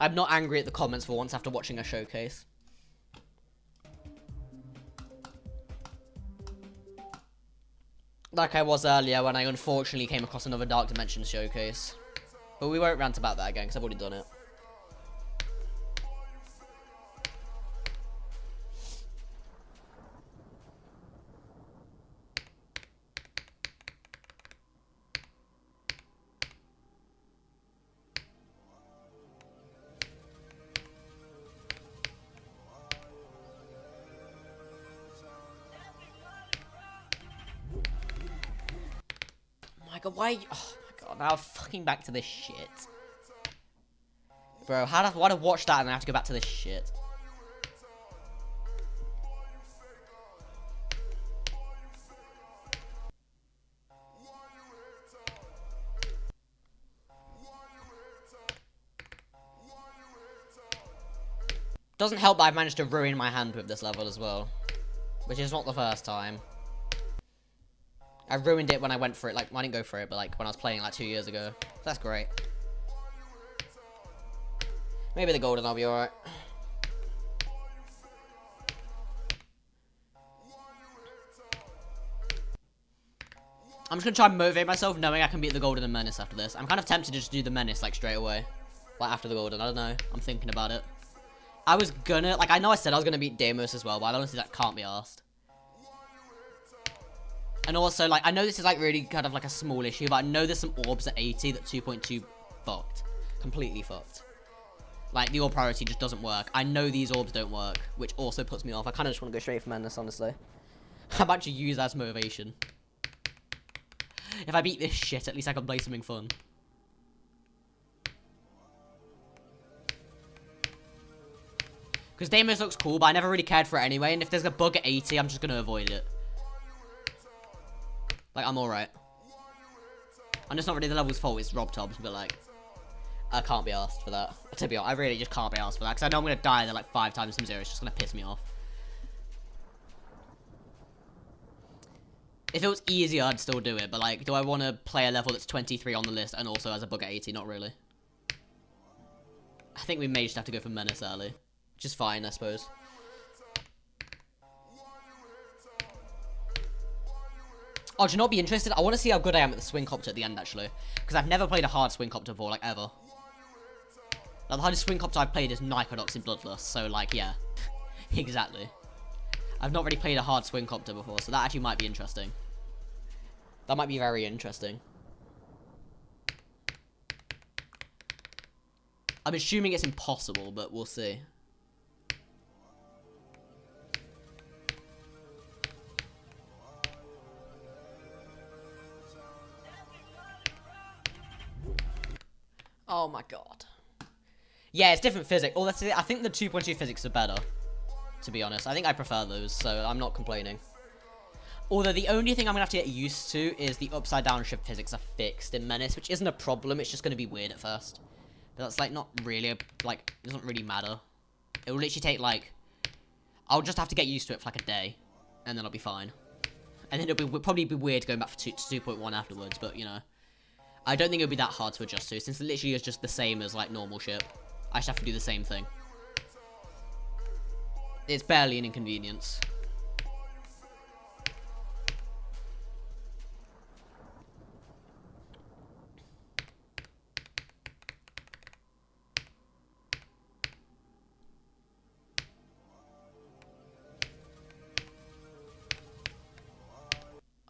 [SPEAKER 2] I'm not angry at the comments for once after watching a showcase. Like I was earlier when I unfortunately came across another Dark Dimension showcase. But we won't rant about that again, because I've already done it. Oh my god, why? Oh my god, now I'm fucking back to this shit. Bro, why do I watch that and I have to go back to this shit? Doesn't help that I've managed to ruin my hand with this level as well. Which is not the first time. I ruined it when I went for it, like, well, I didn't go for it, but like when I was playing like 2 years ago. That's great. Maybe the golden I'll be alright. I'm just gonna try and motivate myself knowing I can beat the golden and menace after this. I'm kind of tempted to just do the menace like straight away. Like after the golden, I don't know. I'm thinking about it. I was gonna, like I know I said I was gonna beat Demoness as well, but I honestly that can't be asked. And also, like, I know this is like really kind of like a small issue, but I know there's some orbs at 80 that 2.2 fucked. Completely fucked. Like, the orb priority just doesn't work. I know these orbs don't work, which also puts me off. I kind of just want to go straight for Menace, honestly. I might actually use that as motivation. If I beat this shit, at least I can play something fun. Because Demoness looks cool, but I never really cared for it anyway, and if there's a bug at 80, I'm just going to avoid it. Like, I'm alright. And it's not really the level's fault, it's Rob Tobbs, but like... I can't be asked for that. To be honest, I really just can't be asked for that, because I know I'm going to die there like 5 times from 0, it's just going to piss me off. If it was easier, I'd still do it, but like, do I want to play a level that's 23 on the list and also has a bug at 80? Not really. I think we may just have to go for Menace early. Which is fine, I suppose. Oh, do you not be interested? I want to see how good I am at the swing copter at the end, actually. Because I've never played a hard swing copter before, like, ever. Now, the hardest swing copter I've played is Nycodox in Bloodlust, so, like, yeah. Exactly. I've not really played a hard swing copter before, so that actually might be interesting. That might be very interesting. I'm assuming it's impossible, but we'll see.
[SPEAKER 1] Oh my god. Yeah, it's different physics. Oh, that's it. I think the 2.2 physics are better, to be honest. I think I prefer those, so I'm not complaining. Although the only thing I'm going to have to get used to is the upside down shift physics are fixed in Menace, which isn't a problem. It's just going to be weird at first. But that's, like, not really, like, it doesn't really matter. It will literally take, like, I'll just have to get used to it for, like, a day, and then I'll be fine. And then it'll probably be weird going back to 2.1 afterwards, but, you know. I don't think it'll be that hard to adjust to, since it literally is just the same as, like, normal ship. I just have to do the same thing. It's barely an inconvenience.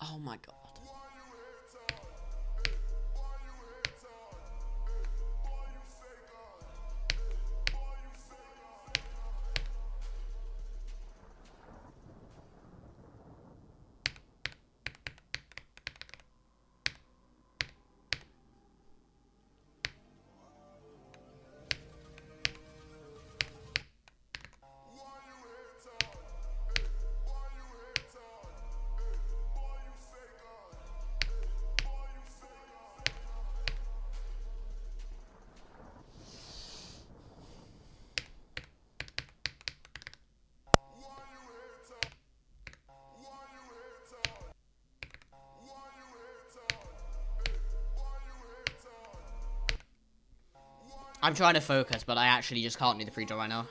[SPEAKER 1] Oh my god. I'm trying to focus, but I actually just can't do the free draw right now.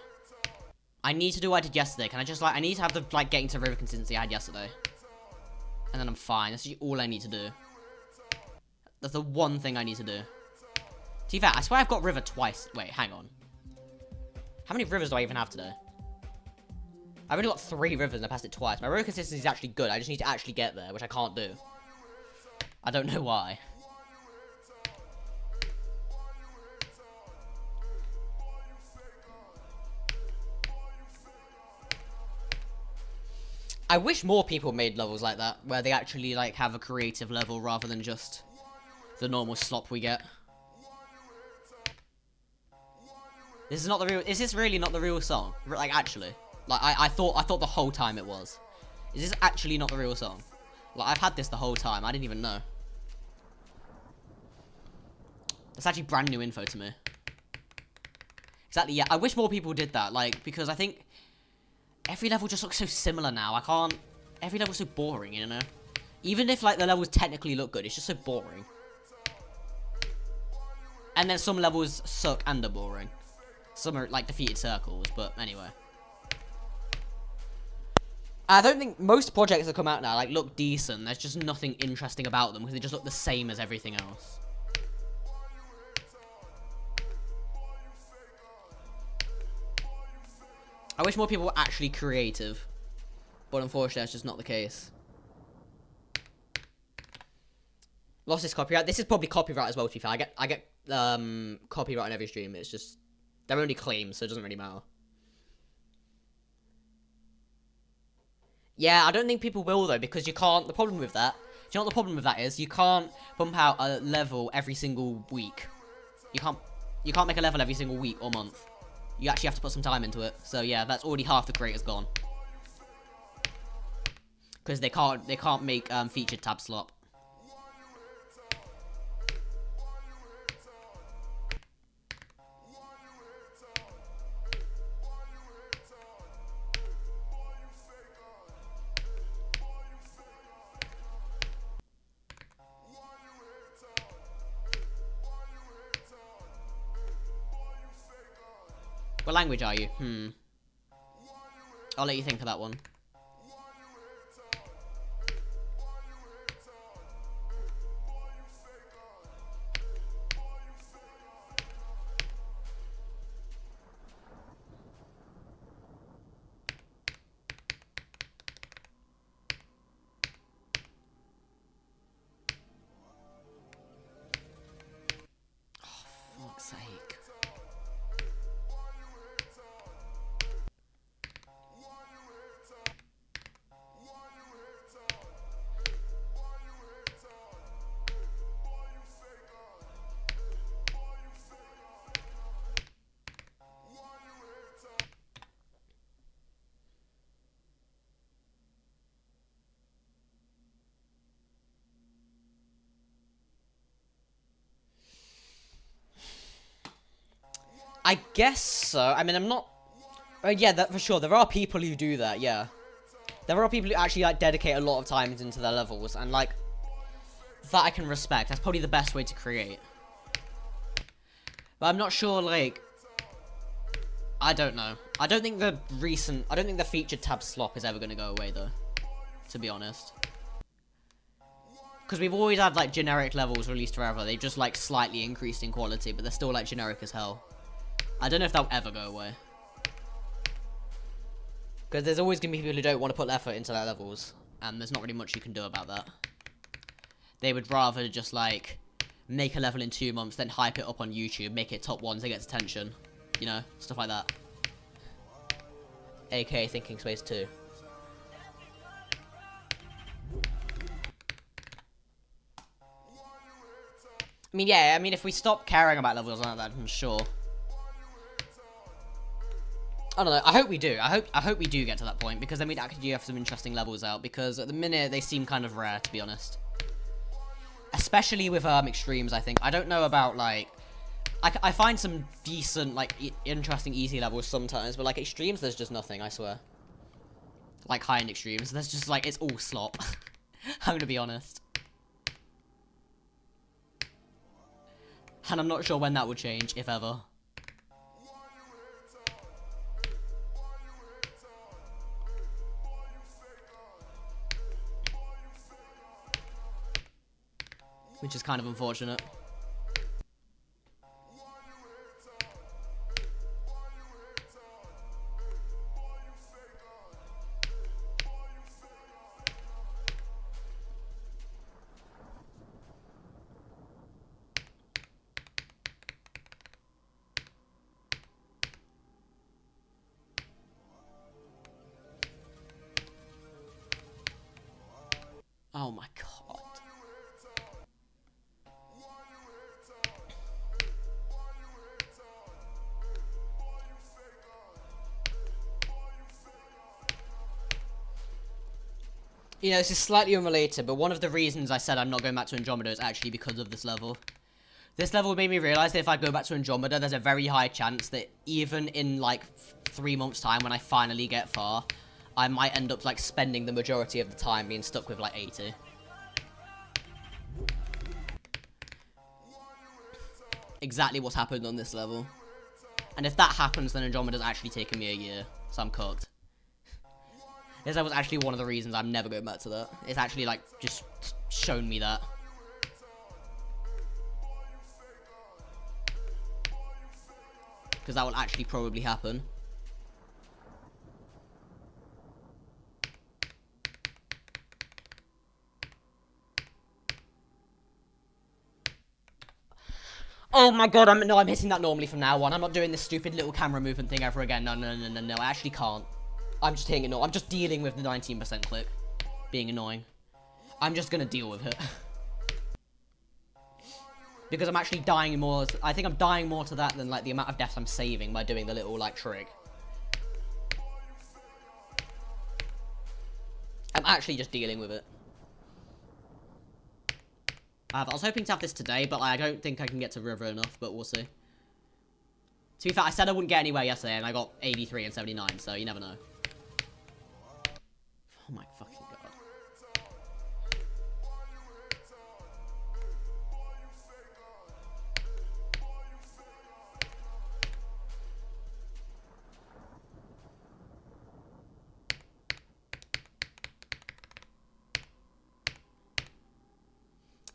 [SPEAKER 1] I need to do what I did yesterday. Can I just, like, I need to have the, like, getting to river consistency I had yesterday. And then I'm fine. That's all I need to do. That's the one thing I need to do. To be fair, I swear I've got river twice. Wait, hang on. How many rivers do I even have today? I've only got 3 rivers and I passed it twice. My river consistency is actually good. I just need to actually get there, which I can't do. I don't know why. I wish more people made levels like that, where they actually, like, have a creative level rather than just the normal slop we get. This is not the real. Is this really not the real song? Like, actually, like, I thought the whole time it was. Is this actually not the real song? Like, I've had this the whole time. I didn't even know. That's actually brand new info to me. Exactly. Yeah. I wish more people did that. Like, because I think every level just looks so similar now. I can't. Every level's so boring, you know. Even if, like, the levels technically look good, it's just so boring. And then some levels suck and are boring. Some are, like, defeated circles, but anyway. I don't think most projects that come out now, like, look decent. There's just nothing interesting about them because they just look the same as everything else. I wish more people were actually creative. But unfortunately, that's just not the case. Lost this copyright. This is probably copyright as well, to be fair. I get copyright on every stream. It's just, they're only claims, so it doesn't really matter. Yeah, I don't think people will, though, because you can't. The problem with that, do you know what the problem with that is? You can't bump out a level every single week. You can't make a level every single week or month. You actually have to put some time into it. So yeah, that's already half the creators gone. Because they can't make featured tab slop. What language are you? I'll let you think of that one. Oh, fuck's sake.
[SPEAKER 2] I guess so. I mean, I'm not... yeah, that for sure. There are people who do that, yeah. There are people who actually, like, dedicate a lot of time into their levels, and, like, that I can respect. That's probably the best way to create. But I'm not sure, like... I don't know. I don't think the featured tab slop is ever going to go away, though. To be honest. Because we've always had, like, generic levels released forever. They've just, like, slightly increased in quality, but they're still, like, generic as hell. I don't know if that'll ever go away. Because there's always going to be people who don't want to put effort into their levels. And there's not really much you can do about that. They would rather just, like, make a level in 2 months, then hype it up on YouTube, make it top 1 so it gets attention. You know, stuff like that. AKA Thinking Space 2. I mean, yeah, I mean, if we stop caring about levels like that, I'm sure. I don't know, I hope we do. I hope we do get to that point, because then we'd actually have some interesting levels out, because at the minute, they seem kind of rare, to be honest. Especially with, extremes, I think. I don't know about, like... I find some decent, like, interesting easy levels sometimes, but, like, extremes, there's just nothing, I swear. Like, high-end extremes, there's just, like, it's all slop. I'm gonna be honest. And I'm not sure when that will change, if ever. Which is kind of unfortunate. Oh my god. You know, this is slightly unrelated, but one of the reasons I said I'm not going back to Andromeda is actually because of this level. This level made me realize that if I go back to Andromeda, there's a very high chance that even in, like, 3 months' time when I finally get far, I might end up, like, spending the majority of the time being stuck with, like, 80. Exactly what's happened on this level. And if that happens, then Andromeda's actually taken me a year, so I'm cooked. This was actually one of the reasons I'm never going back to that. It's actually, like, just shown me that. Because that will actually probably happen. Oh my god, I'm hitting that normally from now on. I'm not doing this stupid little camera movement thing ever again. No, I actually can't. I'm just hitting it. I'm just dealing with the 19% click being annoying. I'm just gonna deal with it. Because I'm actually dying more. I think I'm dying more to that than, like, the amount of deaths I'm saving by doing the little, like, trick. I'm actually just dealing with it. I was hoping to have this today, but I don't think I can get to River enough, but we'll see. To be fair, I said I wouldn't get anywhere yesterday, and I got 83 and 79, so you never know. Oh my fucking god.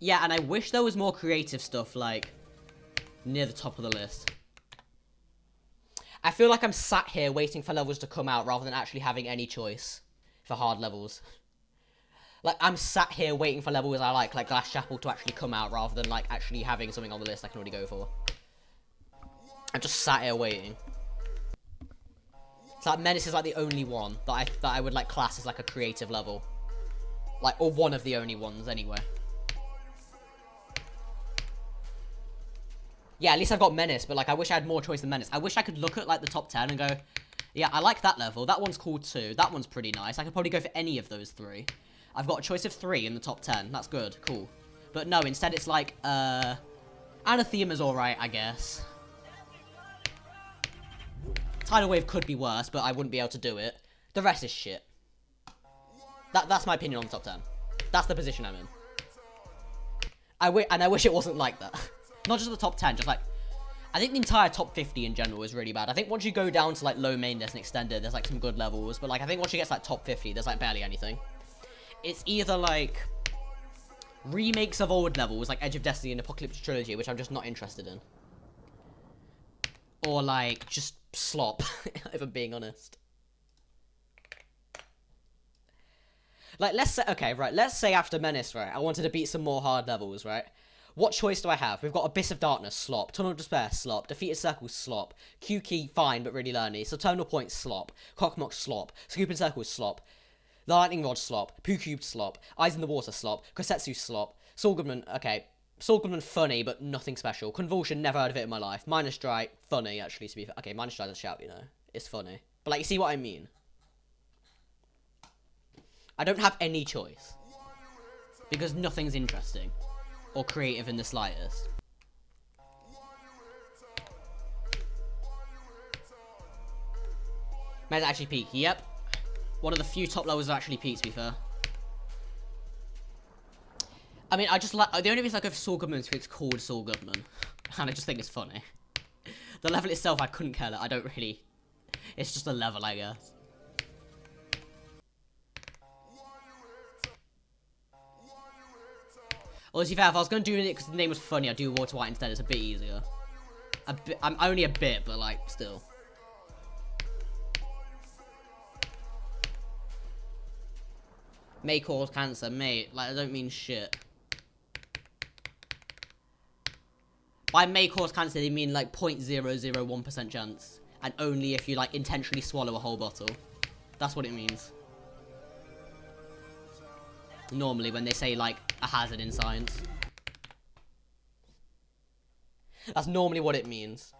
[SPEAKER 2] Yeah, and I wish there was more creative stuff, like, near the top of the list. I feel like I'm sat here waiting for levels to come out rather than actually having any choice for hard levels. Like, I'm sat here waiting for levels I like Glass Chapel to actually come out rather than, like, actually having something on the list I can already go for. I'm just sat here waiting. It's like Menace is, like, the only one that I would, like, class as, like, a creative level. Like, or one of the only ones, anyway. Yeah, at least I've got Menace, but, like, I wish I had more choice than Menace. I wish I could look at, like, the top 10 and go, yeah, I like that level. That one's cool, too. That one's pretty nice. I could probably go for any of those 3. I've got a choice of 3 in the top 10. That's good. Cool. But no, instead it's like, Anathema's alright, I guess. Tidal Wave could be worse, but I wouldn't be able to do it. The rest is shit. That's my opinion on the top 10. That's the position I'm in. And I wish it wasn't like that. Not just the top 10, just like... I think the entire top 50 in general is really bad. I think once you go down to, like, low mainness and extended, there's, like, some good levels. But, like, I think once you get to, like, top 50, there's, like, barely anything. It's either, like... remakes of old levels, like Edge of Destiny and Apocalypse Trilogy, which I'm just not interested in. Or, like, just slop, if I'm being honest. Like, let's say, okay, right, let's say after Menace, right, I wanted to beat some more hard levels, right? What choice do I have? We've got Abyss of Darkness, slop. Tunnel of Despair, slop. Defeated Circles, slop. Q Key, fine, but really learny. Subterminal Point, slop. Cockmock, slop. Scooping Circles, slop. The Lightning Rod, slop. Poo Cube, slop. Eyes in the Water, slop. Kosetsu, slop. Soul Goodman, okay. Soul Goodman, funny, but nothing special. Convulsion, never heard of it in my life. Minus Dry, funny, actually, to be fair. Okay, Minus Dry's a shout, you know. It's funny. But, like, you see what I mean? I don't have any choice. Because nothing's interesting. Or creative in the slightest. May actually peak. Yep. One of the few top levels that actually peaks, to be fair. I mean, I just like... The only reason I go for Saul Goodman is because it's called Saul Goodman. And I just think it's funny. The level itself, I couldn't care that. I don't really... It's just a level, I guess. Or to be fair, if I was going to do it because the name was funny, I'd do Water White instead. It's a bit easier. I'm only a bit, but, like, still. May cause cancer, mate. Like, I don't mean shit. By may cause cancer, they mean, like, 0.001% chance. And only if you, like, intentionally swallow a whole bottle. That's what it means. Normally, when they say, like, a hazard in science. That's normally what it means.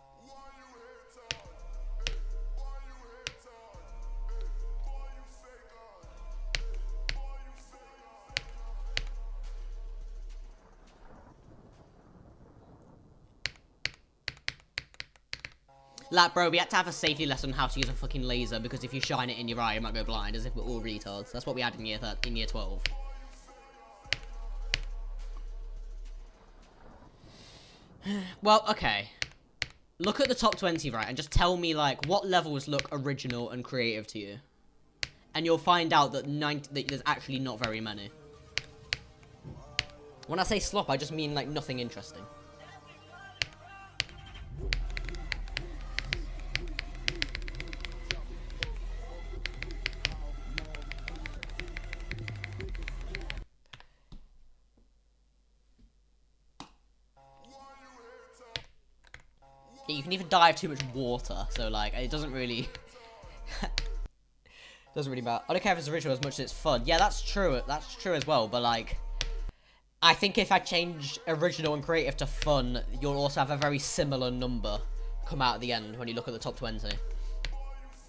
[SPEAKER 2] Like, bro, we had to have a safety lesson on how to use a fucking laser, because if you shine it in your eye, you might go blind, as if we're all retards. That's what we had in year 12. Well, okay. Look at the top 20, right, and just tell me, like, what levels look original and creative to you. And you'll find out that, that there's actually not very many. When I say slop, I just mean, like, nothing interesting. Yeah, you can even die of too much water, so, like, it doesn't really... doesn't really matter. I don't care if it's original as much as it's fun. Yeah, that's true. That's true as well, but, like... I think if I change original and creative to fun, you'll also have a very similar number come out at the end when you look at the top 20.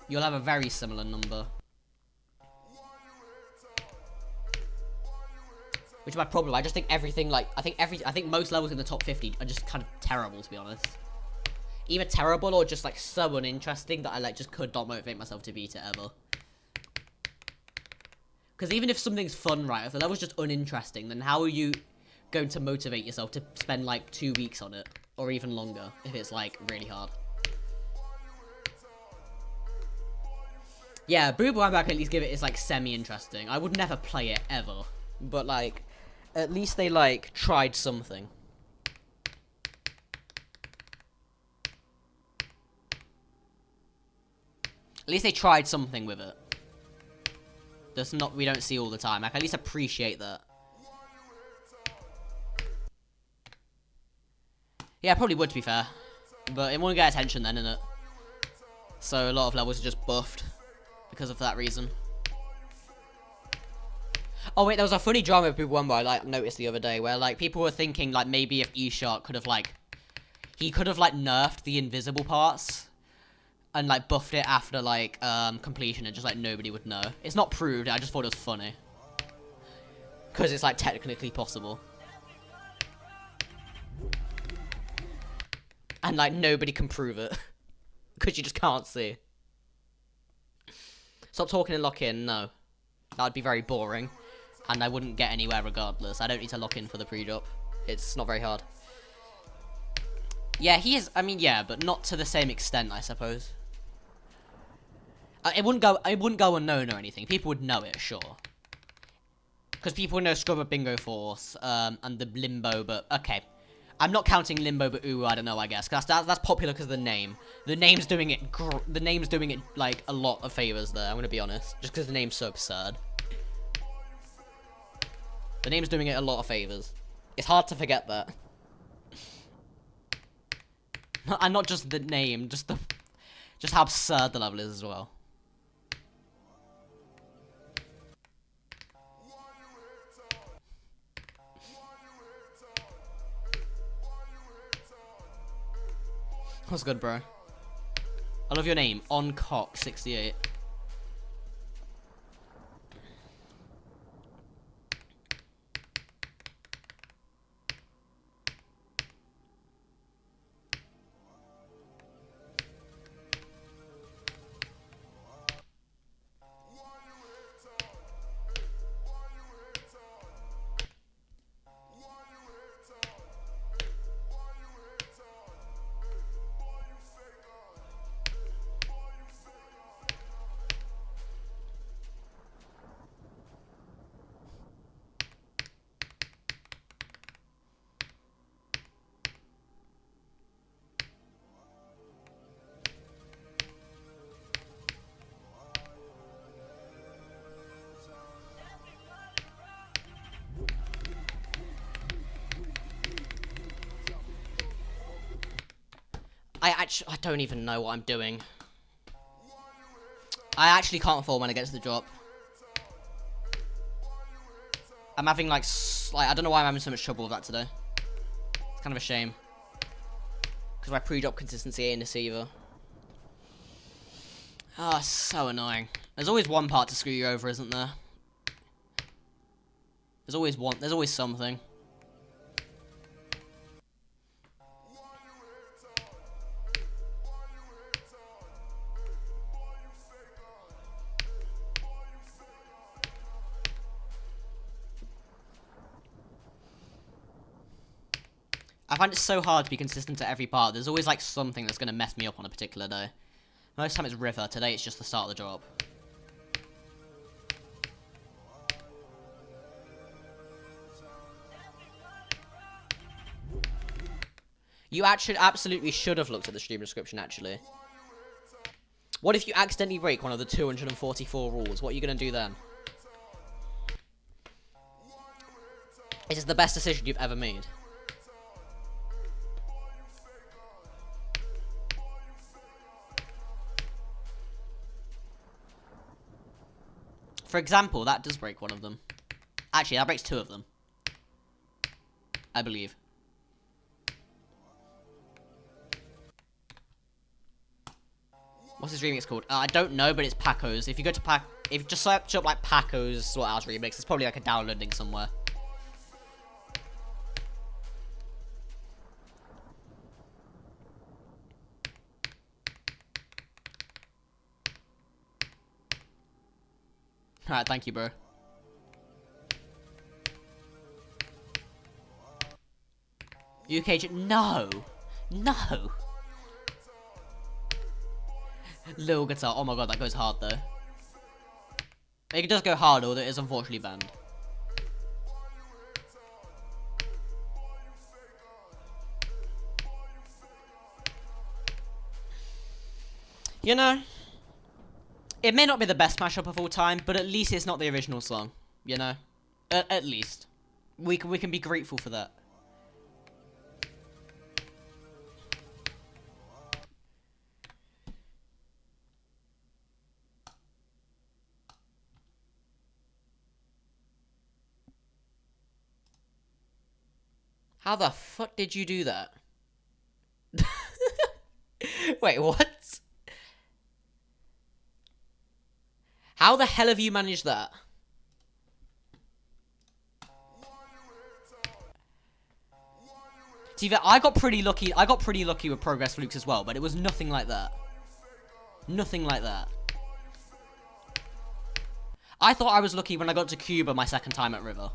[SPEAKER 2] You'll have a very similar number. Which is my problem. I just think everything, like... I think most levels in the top 50 are just kind of terrible, to be honest. Either terrible or just, like, so uninteresting that I, like, just could not motivate myself to beat it ever. Because even if something's fun, right, if the level's just uninteresting, then how are you going to motivate yourself to spend, like, 2 weeks on it? Or even longer, if it's, like, really hard. Yeah, Boomerang Back at least give it is, like, semi-interesting. I would never play it, ever. But, like, at least they, like, tried something. At least they tried something with it. That's not, we don't see all the time. I can at least appreciate that. Yeah, I probably would, to be fair. But it won't get attention then, innit? So a lot of levels are just buffed. Because of that reason. Oh wait, there was a funny drama with people I, like, noticed the other day. Where, like, people were thinking, like, maybe if E-Shark could have, like... He could have, like, nerfed the invisible parts. And, like, buffed it after, like, completion, and just, like, nobody would know. It's not proved, I just thought it was funny. Because it's, like, technically possible. And, like, nobody can prove it. Because you just can't see. Stop talking and lock in. No. That would be very boring. And I wouldn't get anywhere regardless. I don't need to lock in for the pre-drop. It's not very hard. Yeah, he is. I mean, yeah, but not to the same extent, I suppose. It wouldn't go unknown or anything. People would know it, sure. Because people know Scrubber Bingo Force, and the Limbo, but okay. I'm not counting Limbo, but ooh, I don't know, I guess. Cause that's popular because of the name. The name's doing it, like, a lot of favors there, I'm gonna be honest. Just because the name's so absurd. The name's doing it a lot of favors. It's hard to forget that. And not just the name, just how absurd the level is as well. What's good, bro? I love your name, OnCock68. I don't even know what I'm doing. I actually can't fall when I get to the drop. I'm having like I don't know why I'm having so much trouble with that today. It's kind of a shame. Because my pre-drop consistency ain't this either. Oh, so annoying. There's always one part to screw you over, isn't there? There's always something. I find it so hard to be consistent at every part. There's always like something that's going to mess me up on a particular day. Most of the time it's River. Today it's just the start of the drop. You actually absolutely should have looked at the stream description, actually. What if you accidentally break one of the 244 rules? What are you going to do then? Is this the best decision you've ever made? For example, that does break one of them. Actually, that breaks two of them. I believe. What's his remix called? I don't know, but it's Paco's. If you go to if you just search up like Paco's Slaughterhouse remix, it's probably like a download link somewhere. Alright, thank you, bro. UK, no! No! Lil'Gatal, oh my god, that goes hard though. It does go hard, although it is unfortunately banned. You know, it may not be the best mashup of all time, but at least it's not the original song, you know? At least. We can be grateful for that. How the fuck did you do that? Wait, what? How the hell have you managed that? See, I got pretty lucky. I got pretty lucky with progress flukes as well, but it was nothing like that. Nothing like that.
[SPEAKER 1] I thought I was lucky when I got to Cuba my second time at River.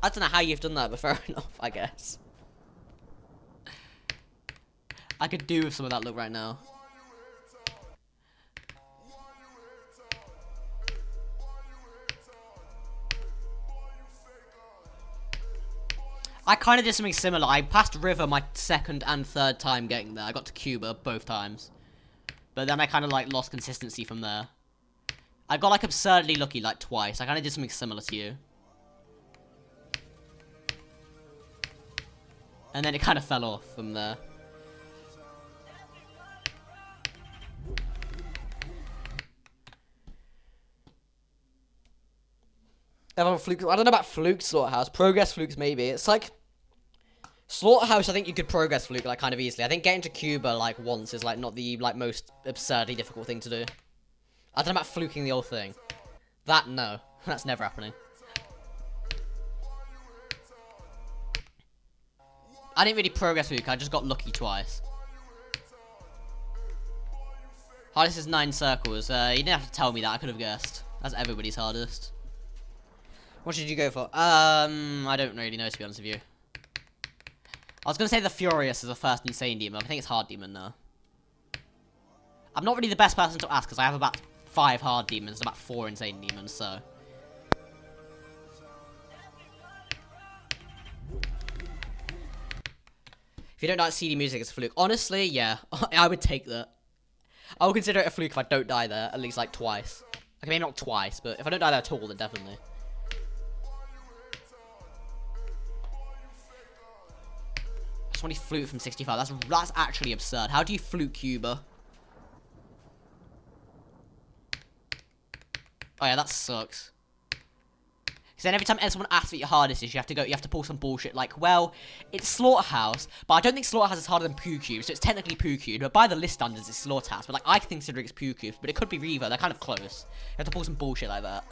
[SPEAKER 1] I don't know how you've done that, but fair enough, I guess. I could do with some of that look right now. I kind of did something similar. I passed River my second and third time getting there. I got to Cuba both times. But then I kind of, like, lost consistency from there. I got, like, absurdly lucky, like, twice. I kind of did something similar to you. And then it kind of fell off from there. I don't know about Fluke Slaughterhouse. Progress Flukes, maybe. It's like... Slaughterhouse, I think you could progress Fluke, like, kind of easily. I think getting to Cuba, like, once is, like, not the, like, most absurdly difficult thing to do. I don't know about fluking the whole thing. That, no. That's never happening. I didn't really progress Fluke, I just got lucky twice. Hardest is 9 circles. You didn't have to tell me that, I could have guessed. That's everybody's hardest. What should you go for? I don't really know, to be honest with you. I was going to say the Furious is the first Insane Demon. I think it's Hard Demon now. I'm not really the best person to ask, because I have about 5 Hard Demons and about 4 Insane Demons, so... If you don't like CD music, it's a fluke. Honestly, yeah, I would take that. I would consider it a fluke if I don't die there, at least, like, twice. Okay, maybe not twice, but if I don't die there at all, then definitely. 20 flute from 65. That's actually absurd. How do you flute Cuba? Oh yeah, that sucks. Because then every time someone asks what your hardest is, you have to pull some bullshit like, well, it's Slaughterhouse, but I don't think Slaughterhouse is harder than Poo Cube, so it's technically Poo Cube, but by the list standards it's Slaughterhouse, but like I consider it's Poo Cube, but it could be Reaver, they're kind of close. You have to pull some bullshit like that.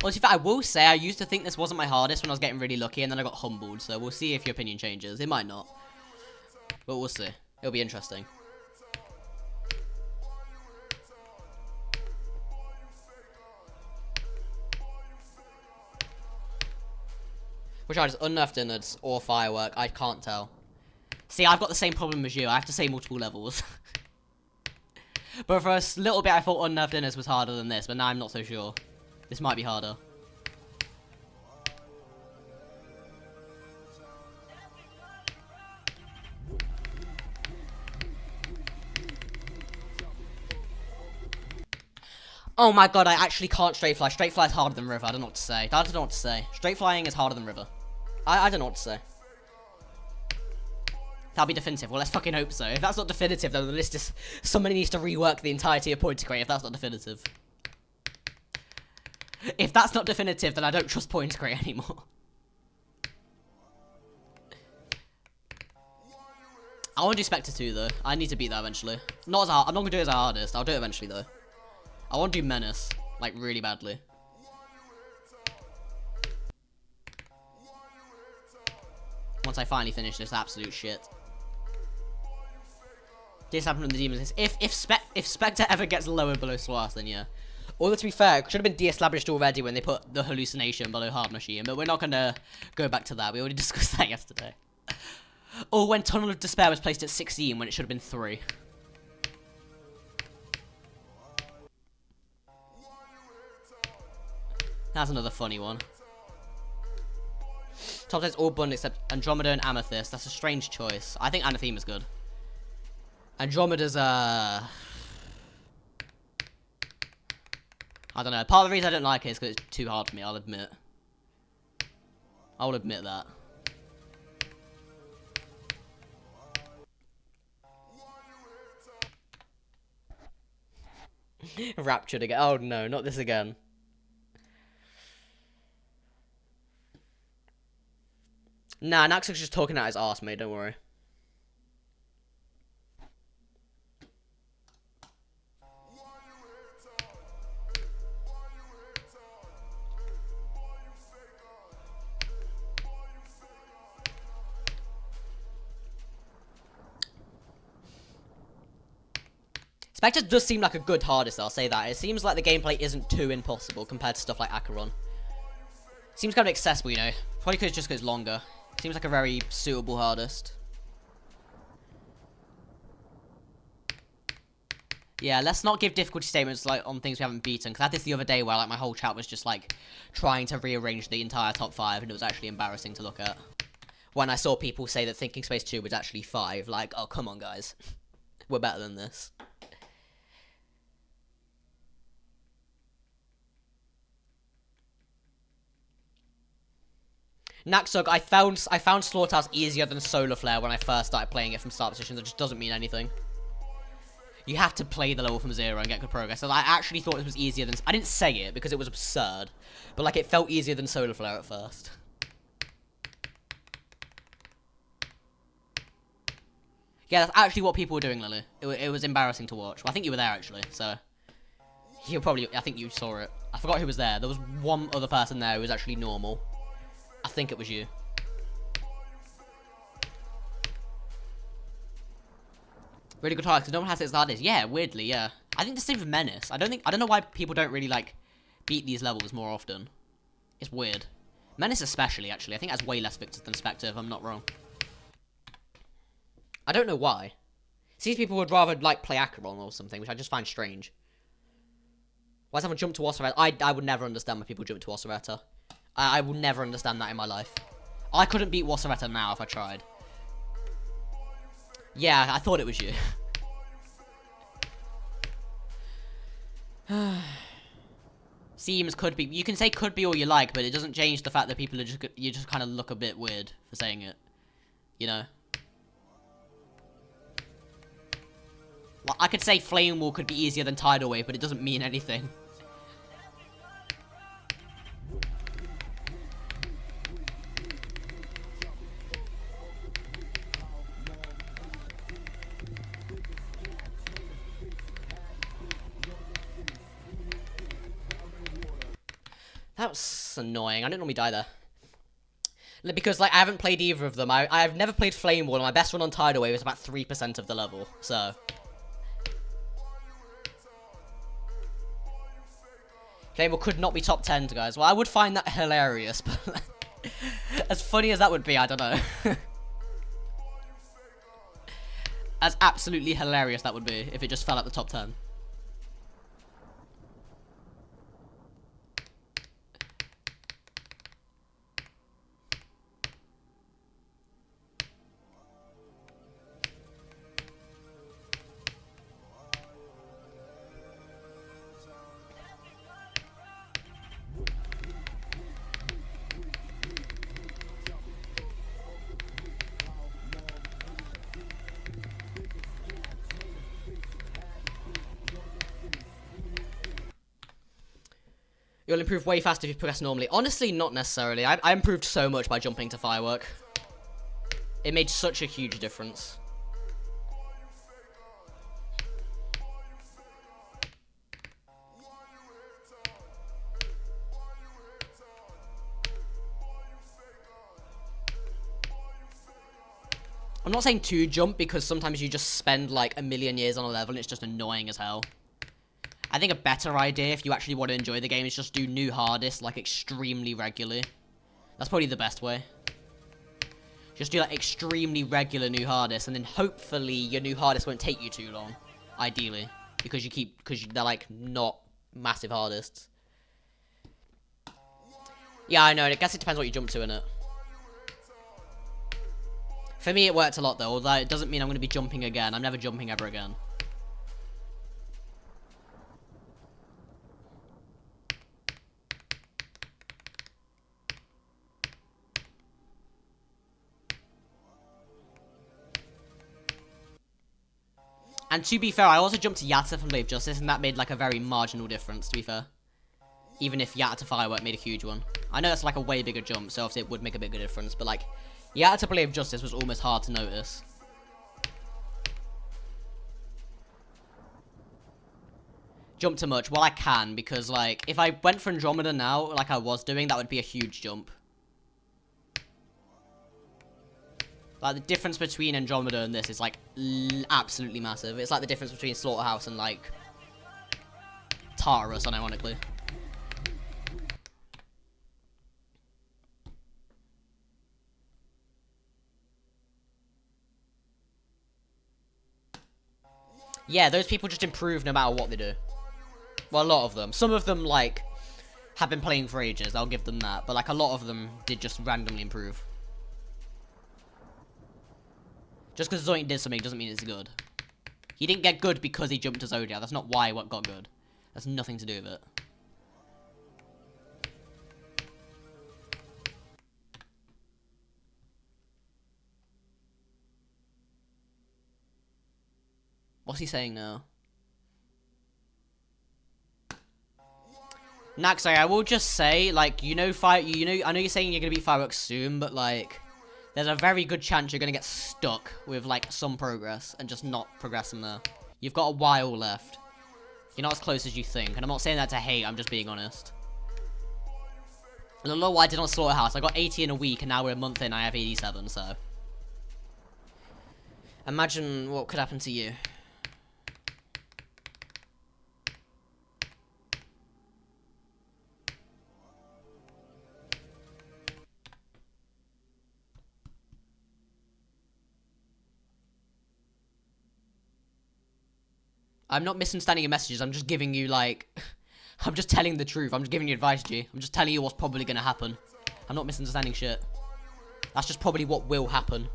[SPEAKER 1] Well, to be fair, I will say I used to think this wasn't my hardest when I was getting really lucky, and then I got humbled, so we'll see if your opinion changes. It might not. But we'll see. It'll be interesting. Which are just unnerfed innards or firework? I can't tell. See, I've got the same problem as you. I have to say multiple levels. But for a little bit, I thought unnerfed innards was harder than this, but now I'm not so sure. This might be harder. Oh my god, I actually can't straight fly. Straight fly is harder than River. I don't know what to say. I don't know what to say. Straight flying is harder than River. I don't know what to say. That'll be definitive. Well, let's fucking hope so. If that's not definitive, then the list is... Somebody needs to rework the entirety of Point Crate if that's not definitive. If that's not definitive, then I don't trust Point Crate anymore. I want to do Spectre 2, though. I need to beat that eventually. Not as hard. I'm not going to do it as the hardest. I'll do it eventually, though. I want to do Menace. Like, really badly. Once I finally finish this absolute shit. This happened from the demons. If Spectre ever gets lowered below Slaughterhouse, then yeah. Although, to be fair, it should have been de-established already when they put the hallucination below Hard Machine, but we're not going to go back to that. We already discussed that yesterday. Or when Tunnel of Despair was placed at 16 when it should have been 3. That's another funny one. Top 10's all bundled except Andromeda and Amethyst. That's a strange choice. I think Anathema's good. Andromeda's, I don't know. Part of the reason I don't like it is because it's too hard for me, I'll admit. I'll admit that. Raptured again. Oh no, not this again. Nah, Naxx's just talking out his arse, mate, don't worry.
[SPEAKER 2] Spectre does seem like a good hardest, I'll say that. It seems like the gameplay isn't too impossible compared to stuff like Acheron. Seems kind of accessible, you know. Probably because it just goes longer. Seems like a very suitable hardest. Yeah, let's not give difficulty statements like on things we haven't beaten, because I had this the other day where like my whole chat was just like trying to rearrange the entire top 5, and it was actually embarrassing to look at. When I saw people say that Thinking Space 2 was actually 5, like, oh come on guys, we're better than this. Naxug, I found Slaughterhouse easier than Solar Flare when I first started playing it from start positions. It just doesn't mean anything. You have to play the level from 0 and get good progress. So I actually thought it was easier than... I didn't say it because it was absurd. But, like, it felt easier than Solar Flare at first. Yeah, that's actually what people were doing, Lily. It was embarrassing to watch. Well, I think you were there, actually, so... You probably... I think you saw it. I forgot who was there. There was one other person there who was actually normal. I think it was you. Really good hard, because no one has it as hard as. Yeah, weirdly, yeah. I think the same with Menace. I don't know why people don't really, like, beat these levels more often. It's weird. Menace especially, actually. I think it has way less victors than Spectre, if I'm not wrong. I don't know why. Seems people would rather, like, play Acheron or something, which I just find strange. Why does someone jump to Osereta? I would never understand why people jump to Osereta. I will never understand that in my life. I couldn't beat Osereta now if I tried. Yeah, I thought it was you. Seems could be. You can say could be all you like, but it doesn't change the fact that people are just... You just kind of look a bit weird for saying it. You know? Well, I could say Flame Wall could be easier than Tidal Wave, but it doesn't mean anything. That was annoying. I didn't normally die there. Because, like, I haven't played either of them. I've never played Flame Wall, and my best run on Tidal Wave is about 3% of the level, so... Flame Wall could not be top 10, guys. Well, I would find that hilarious, but... as funny as that would be, I don't know. As absolutely hilarious that would be, if it just fell at the top 10. You'll improve way faster if you progress normally. Honestly, not necessarily. I improved so much by jumping to Firework. It made such a huge difference. I'm not saying to jump, because sometimes you just spend like a million years on a level and it's just annoying as hell. I think a better idea, if you actually want to enjoy the game, is just do new hardest, like, extremely regularly. That's probably the best way. Just do, like, extremely regular new hardest, and then hopefully your new hardest won't take you too long. Ideally. Because they're, like, not massive hardests. Yeah, I know. I guess it depends what you jump to, innit? For me, it worked a lot, though, although it doesn't mean I'm going to be jumping again. I'm never jumping ever again. And to be fair, I also jumped to Yatta from Blade of Justice, and that made, like, a very marginal difference, to be fair. Even if Yatta to Firework made a huge one. I know that's, like, a way bigger jump, so obviously it would make a bigger difference, but, like, Yatta to Blade of Justice was almost hard to notice. Jump to much? Well, I can, because, like, if I went for Andromeda now, like I was doing, that would be a huge jump. Like, the difference between Andromeda and this is, like, absolutely massive. It's like the difference between Slaughterhouse and, like, Tartarus, unironically. Yeah, those people just improve no matter what they do. Well, a lot of them. Some of them, like, have been playing for ages. I'll give them that. But, like, a lot of them did just randomly improve. Just because Zoink did something doesn't mean it's good. He didn't get good because he jumped to Zodiac. That's not why what got good. That's nothing to do with it. What's he saying now? Naxai, I will just say, like, I know you're saying you're gonna beat Fireworks soon, but, like, there's a very good chance you're gonna get stuck with, like, some progress and just not progress from there. You've got a while left. You're not as close as you think, and I'm not saying that to hate, I'm just being honest. I don't know what I did on Slaughterhouse. I got 80 in a week, and now we're a month in, I have 87, so. Imagine what could happen to you. I'm not misunderstanding your messages, I'm just giving you, like... I'm just telling the truth, I'm just giving you advice, G. I'm just telling you what's probably gonna happen. I'm not misunderstanding shit. That's just probably what will happen.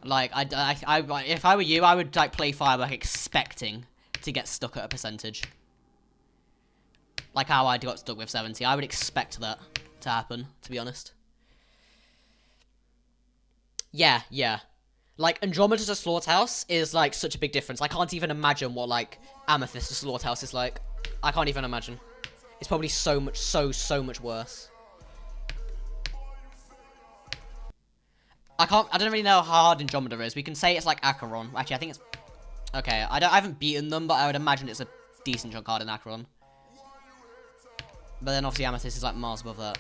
[SPEAKER 2] Like, if I were you, I would, like, play Firework expecting to get stuck at a percentage. Like how I got stuck with 70. I would expect that to happen, to be honest. Yeah. Like, Andromeda to Slaughterhouse is, like, such a big difference. I can't even imagine what, like, Amethyst to Slaughterhouse is like. I can't even imagine. It's probably so much worse. I don't really know how hard Andromeda is. We can say it's like Acheron. Actually, I think it's... Okay, I haven't beaten them, but I would imagine it's a decent chunk harder than Acheron. But then, obviously, Amethyst is, like, miles above that.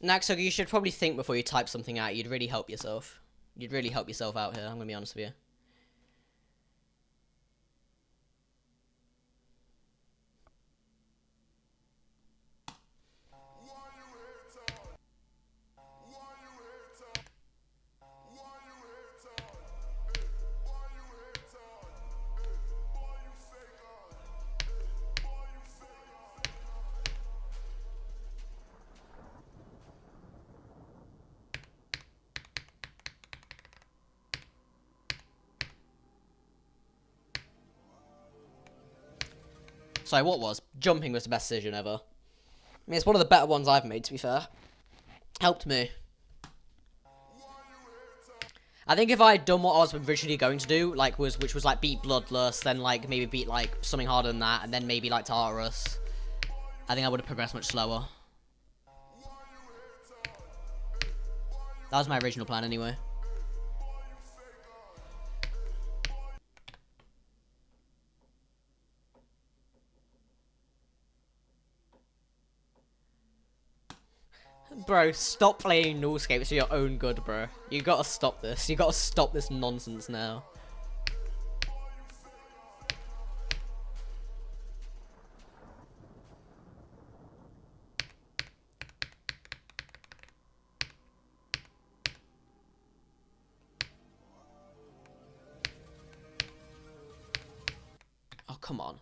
[SPEAKER 2] Naxog, you should probably think before you type something out. You'd really help yourself. You'd really help yourself out here, I'm gonna be honest with you. Sorry, what was? Jumping was the best decision ever. I mean, it's one of the better ones I've made, to be fair. Helped me. I think if I had done what I was originally going to do, like, which was, like, beat Bloodlust, then, like, maybe beat, like, something harder than that, and then maybe, like, Tartarus, I think I would have progressed much slower. That was my original plan, anyway. Bro, stop playing Nullscape for your own good, bro. You gotta stop this. You gotta stop this nonsense now. Oh, come on.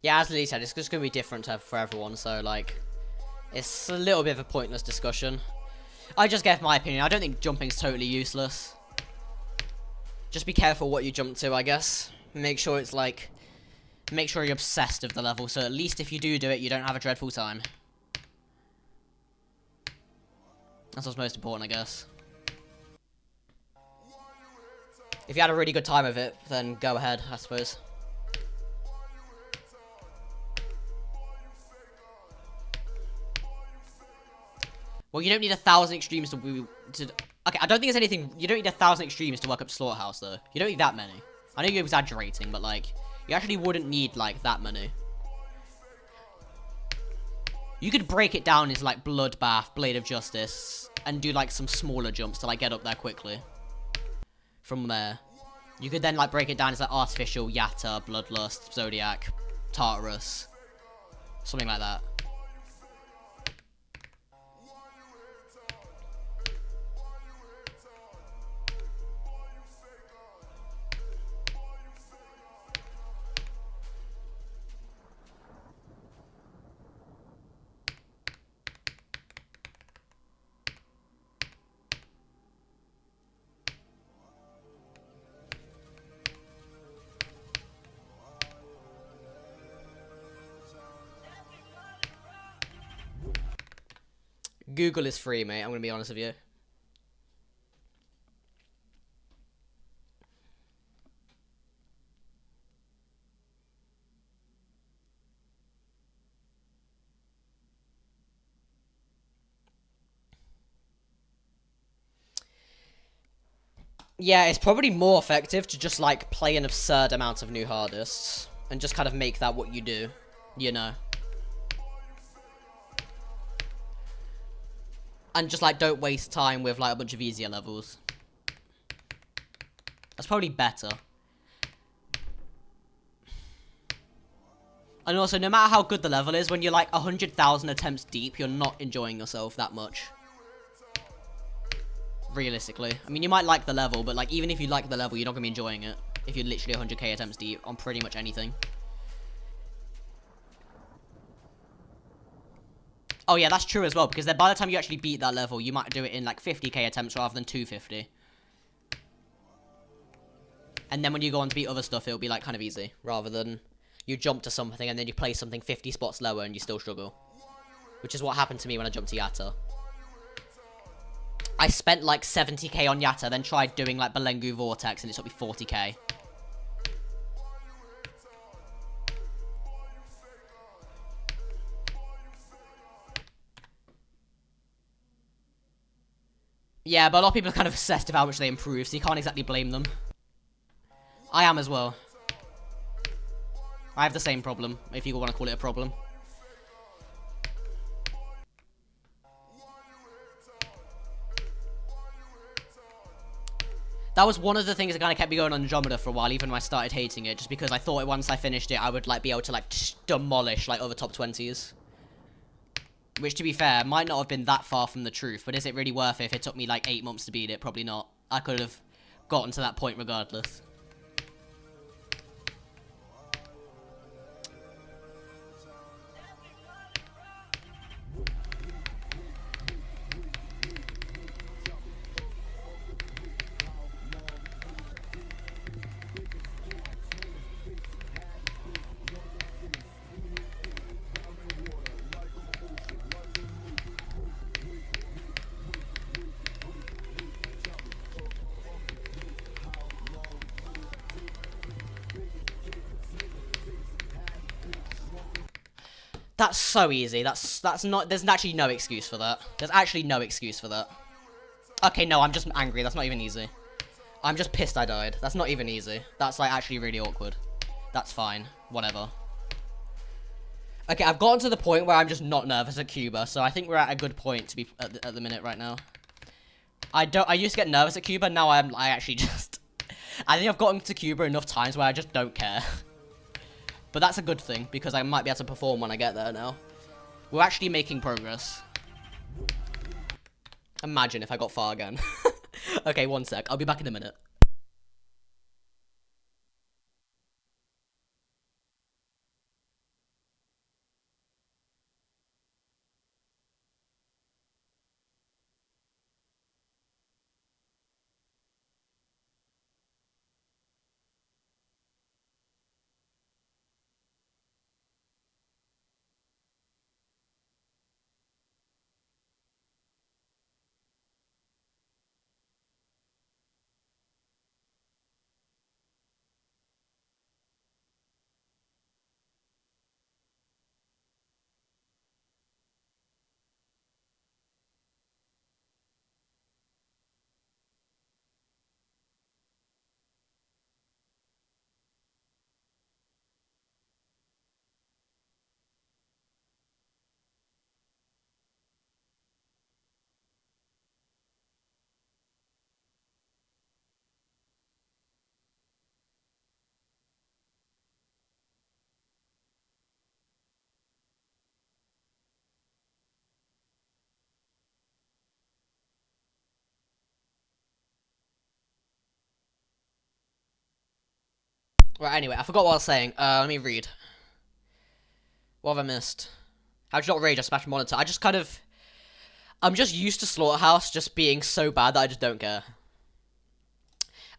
[SPEAKER 1] Yeah, as Lily said, it's just going to be different for everyone, so, like, it's a little bit of a pointless discussion. I just gave my opinion. I don't think jumping's totally useless. Just be careful what you jump to, I guess. Make sure it's, like, make sure you're obsessed with the level, so at least if you do it, you don't have a dreadful time. That's what's most important, I guess. If you had a really good time with it, then go ahead, I suppose. Well, you don't need 1,000 extremes to... Okay, I don't think there's anything... You don't need 1,000 extremes to work up Slaughterhouse, though. You don't need that many. I know you're exaggerating, but, like, you actually wouldn't need, like, that many. You could break it down into, like, Bloodbath, Blade of Justice, and do, like, some smaller jumps to, like, get up there quickly. From there. You could then, like, break it down into, like, Artificial, Yatta, Bloodlust, Zodiac, Tartarus. Something like that. Google is free, mate. I'm gonna be honest with you. Yeah, it's probably more effective to just, like, play an absurd amount of new hardists. And just kind of make that what you do. You know. And just, like, don't waste time with, like, a bunch of easier levels. That's probably better. And also, no matter how good the level is, when you're, like, 100,000 attempts deep, you're not enjoying yourself that much. Realistically. I mean, you might like the level, but, like, even if you like the level, you're not going to be enjoying it. If you're literally 100k attempts deep on pretty much anything. Oh yeah, that's true as well, because then by the time you actually beat that level, you might do it in like 50k attempts rather than 250. And then when you go on to beat other stuff, it'll be like kind of easy, rather than you jump to something and then you play something 50 spots lower and you still struggle. Which is what happened to me when I jumped to Yatta. I spent like 70k on Yatta, then tried doing like Balengu Vortex and it took me 40k. Yeah, but a lot of people are kind of obsessed with how much they improve, so you can't exactly blame them. I am as well. I have the same problem, if you want to call it a problem. That was one of the things that kind of kept me going on Andromeda for a while, even when I started hating it, just because I thought once I finished it, I would like be able to like demolish like other top 20s. Which, to be fair, might not have been that far from the truth, but is it really worth it if it took me like 8 months to beat it? Probably not. I could have gotten to that point regardless. That's so easy. That's not... There's actually no excuse for that. There's actually no excuse for that. Okay, no, I'm just angry. That's not even easy. I'm just pissed I died. That's not even easy. That's, like, actually really awkward. That's fine. Whatever. Okay, I've gotten to the point where I'm just not nervous at Cuba, so I think we're at a good point to be at the minute right now. I used to get nervous at Cuba, now I actually just... I think I've gotten to Cuba enough times where I just don't care. But that's a good thing, because I might be able to perform when I get there now. We're actually making progress. Imagine if I got far again. Okay, one sec. I'll be back in a minute. Right, anyway, I forgot what I was saying. Let me read. What have I missed? How'd you not rage? I smashed my monitor. I'm just used to Slaughterhouse just being so bad that I just don't care.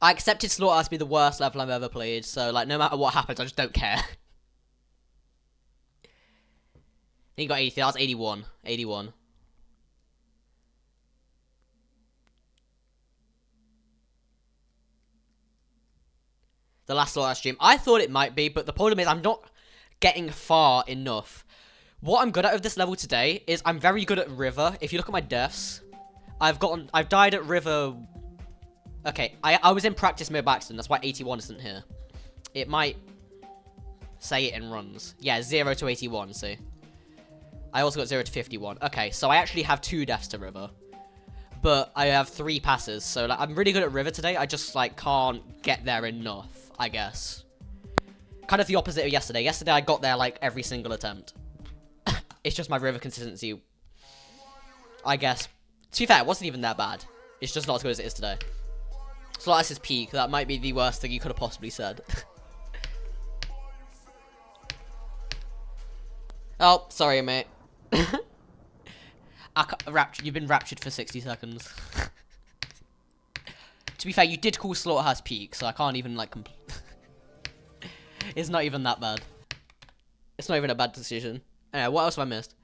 [SPEAKER 1] I accepted Slaughterhouse to be the worst level I've ever played, so, like, no matter what happens, I just don't care. He got 83. That was 81. 81. The last Slaughterhouse stream. I thought it might be, but the problem is I'm not getting far enough. What I'm good at with this level today is I'm very good at River. If you look at my deaths, I've died at River. Okay, I was in practice mode by accident. That's why 81 isn't here. It might say it in runs. Yeah, 0 to 81, see. I also got 0 to 51. Okay, so I actually have 2 deaths to River. But I have 3 passes, so like, I'm really good at River today. I just like can't get there enough, I guess. Kind of the opposite of yesterday. Yesterday I got there like every single attempt. It's just my River consistency, I guess. To be fair, it wasn't even that bad. It's just not as good as it is today. So that's his peak. That might be the worst thing you could have possibly said. Oh, sorry, mate. You've been raptured for 60 seconds. To be fair, you did call Slaughterhouse peak, so I can't even, like, It's not even that bad. It's not even a bad decision. Anyway, what else have I missed?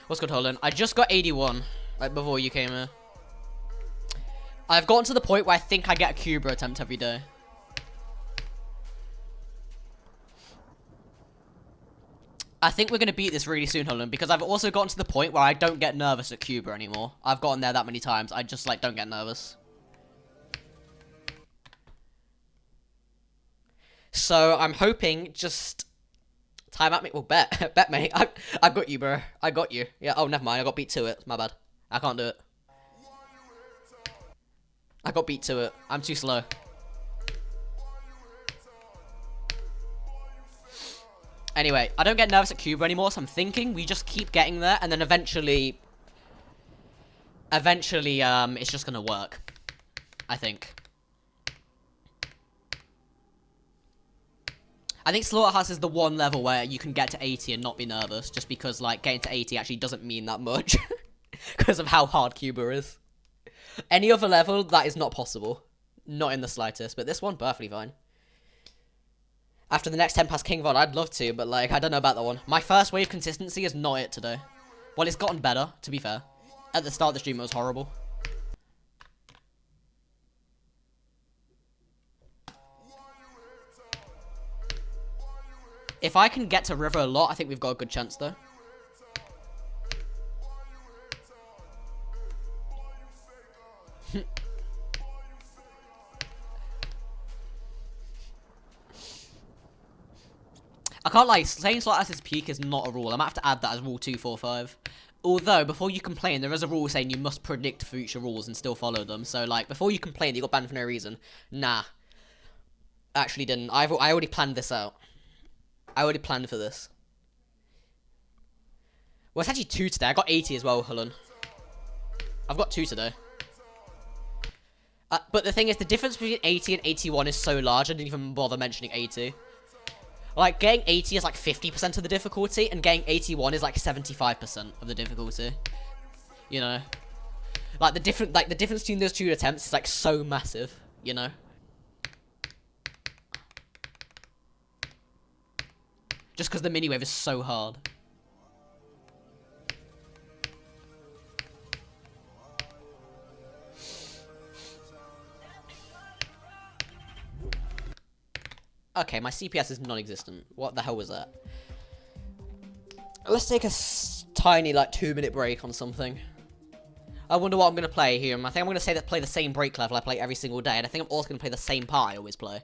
[SPEAKER 1] What's good, Holland? I just got 81, like, before you came here. I've gotten to the point where I think I get a Cuba attempt every day. I think we're going to beat this really soon, Holland, because I've also gotten to the point where I don't get nervous at Cuba anymore. I've gotten there that many times, I just, like, don't get nervous. So, I'm hoping just... Time at me. Well, bet. Bet, mate. I got you, bro. I got you. Yeah, oh, never mind. I got beat to it. My bad. I can't do it. I got beat to it. I'm too slow. Anyway, I don't get nervous at Cuba anymore, so I'm thinking we just keep getting there, and then eventually, it's just gonna work. I think. I think Slaughterhouse is the one level where you can get to 80 and not be nervous, just because, like, getting to 80 actually doesn't mean that much. Because of how hard Cuba is. Any other level, that is not possible. Not in the slightest, but this one, perfectly fine. After the next 10 past King Von, I'd love to, but, like, I don't know about that one. My first wave consistency is not it today. Well, it's gotten better, to be fair. At the start of the stream, it was horrible. If I can get to River a lot, I think we've got a good chance, though. I can't lie, saying Slaughterhouse's peak is not a rule. I'm gonna have to add that as rule 245. Although, before you complain, there is a rule saying you must predict future rules and still follow them. So, like, before you complain that you got banned for no reason, nah. Actually didn't. I already planned this out. I already planned for this. Well, it's actually 2 today. I got 80 as well, Hulun. I've got 2 today. But the thing is, the difference between 80 and 81 is so large, I didn't even bother mentioning 80. Like, getting 80 is like 50% of the difficulty, and getting 81 is like 75% of the difficulty. You know? Like, the difference between those 2 attempts is like so massive, you know? Just because the mini-wave is so hard. Okay, my CPS is non-existent. What the hell was that? Let's take a tiny, like, 2-minute break on something. I wonder what I'm going to play here. I think I'm going to say that play the same break level I play every single day. And I think I'm also going to play the same part I always play.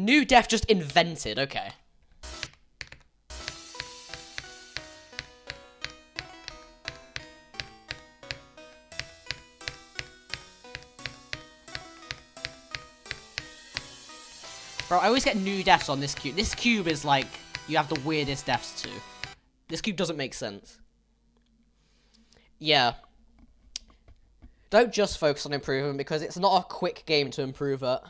[SPEAKER 2] New def just invented, okay. Bro, I always get new defs on this cube. This cube is like, you have the weirdest defs too. This cube doesn't make sense. Yeah. Don't just focus on improvement because it's not a quick game to improve at.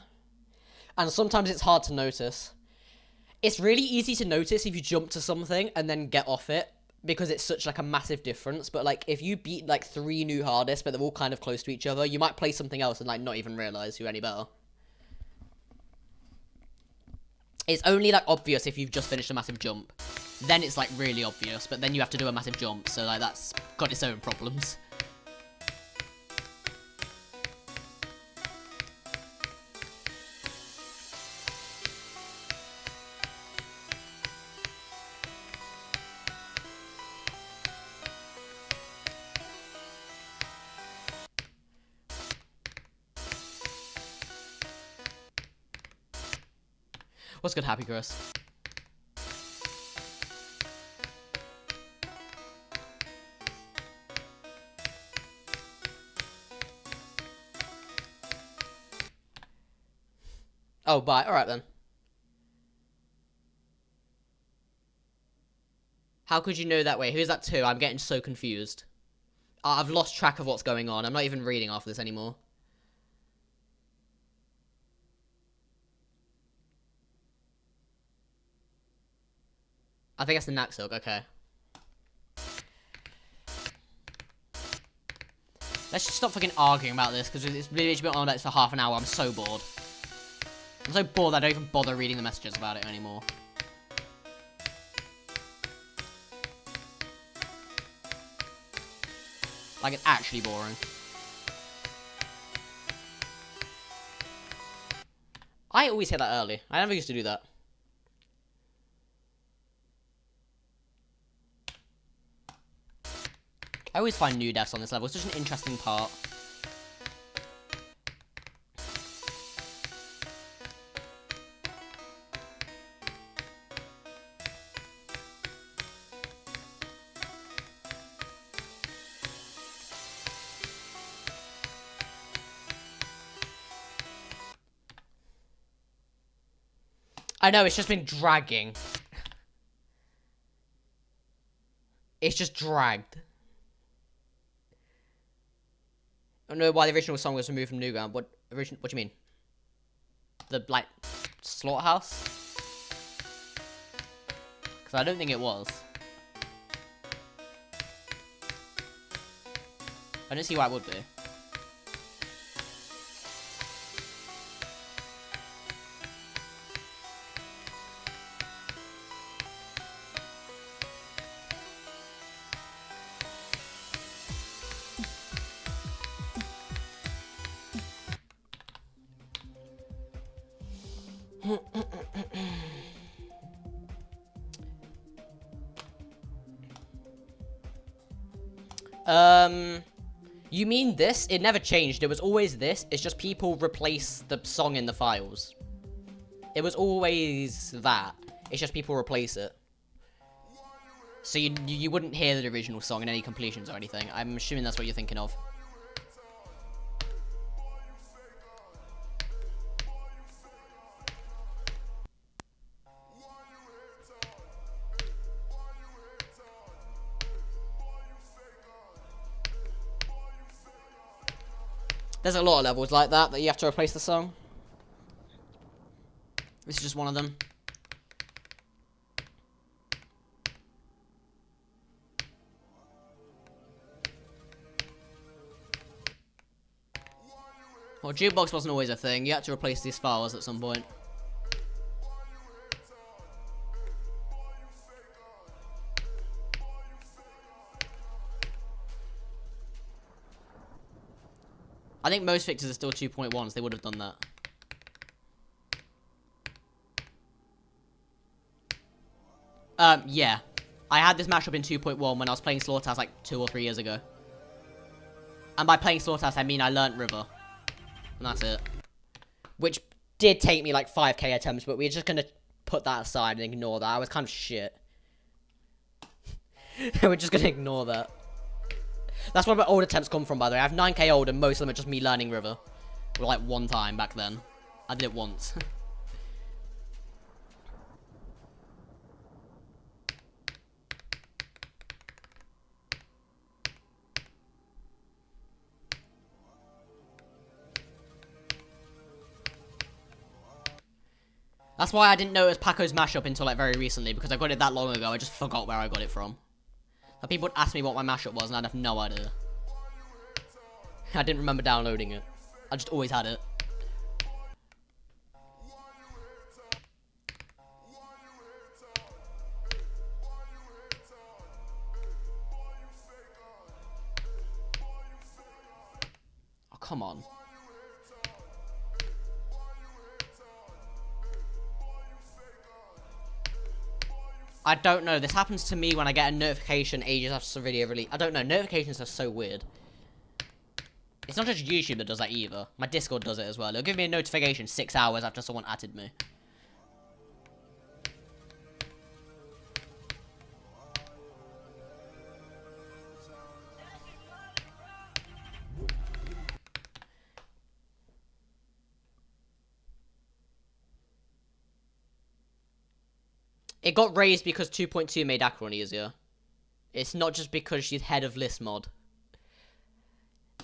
[SPEAKER 2] And sometimes it's hard to notice. It's really easy to notice if you jump to something and then get off it because it's such like a massive difference. But like if you beat like 3 new hardest but they're all kind of close to each other, you might play something else and like not even realize you're any better. It's only like obvious if you've just finished a massive jump. Then it's like really obvious, but then you have to do a massive jump, so like that's got its own problems. What's good, Happy Chris? Oh, bye. Alright then. How could you know that way? Who's that to? I'm getting so confused. I've lost track of what's going on. I'm not even reading after this anymore. I think that's the Naxilk, okay. Let's just stop fucking arguing about this, because it's literally been on about this for half an hour. I'm so bored. I'm so bored that I don't even bother reading the messages about it anymore. Like, it's actually boring. I always hit that early. I never used to do that. I always find new devs on this level. It's such an interesting part. I know, it's just been dragging. It's just dragged. I don't know why the original song was removed from Newground. What do you mean? The, like, Slaughterhouse? Because I don't think it was. I don't see why it would be. You mean this? It never changed. It was always this. It's just people replace the song in the files. It was always that. It's just people replace it. So you wouldn't hear the original song in any completions or anything. I'm assuming that's what you're thinking of. There's a lot of levels like that you have to replace the song. This is just one of them. Well, jukebox wasn't always a thing. You had to replace these files at some point. I think most fixes are still 2.1s. They would have done that. Yeah. I had this mashup in 2.1 when I was playing Slaughterhouse like 2 or 3 years ago. And by playing Slaughterhouse, I mean I learnt River. And that's it. Which did take me like 5k attempts, but we're just gonna put that aside and ignore that. I was kind of shit. We're just gonna ignore that. That's where my old attempts come from, by the way. I have 9k old, and most of them are just me learning River. Or like one time back then. I did it once. That's why I didn't know it was Paco's mashup until like very recently, because I got it that long ago. I just forgot where I got it from. Like, people would ask me what my mashup was, and I'd have no idea. I didn't remember downloading it. I just always had it. Oh, come on. I don't know. This happens to me when I get a notification ages after the video release. I don't know. Notifications are so weird. It's not just YouTube that does that either. My Discord does it as well. It'll give me a notification 6 hours after someone added me. It got raised because 2.2 made Acheron easier. It's not just because she's head of list mod.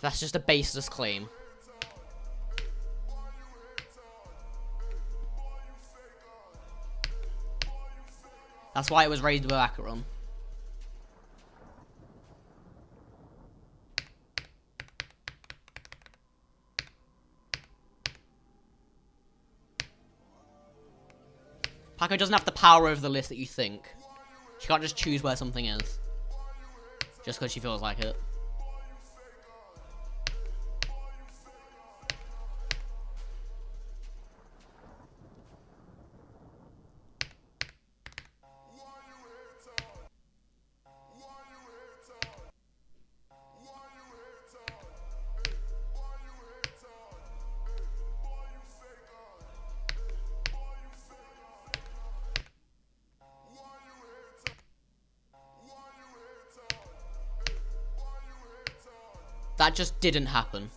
[SPEAKER 2] That's just a baseless claim. That's why it was raised with Acheron. Paco doesn't have the power over the list that you think. She can't just choose where something is. Just because she feels like it. That just didn't happen.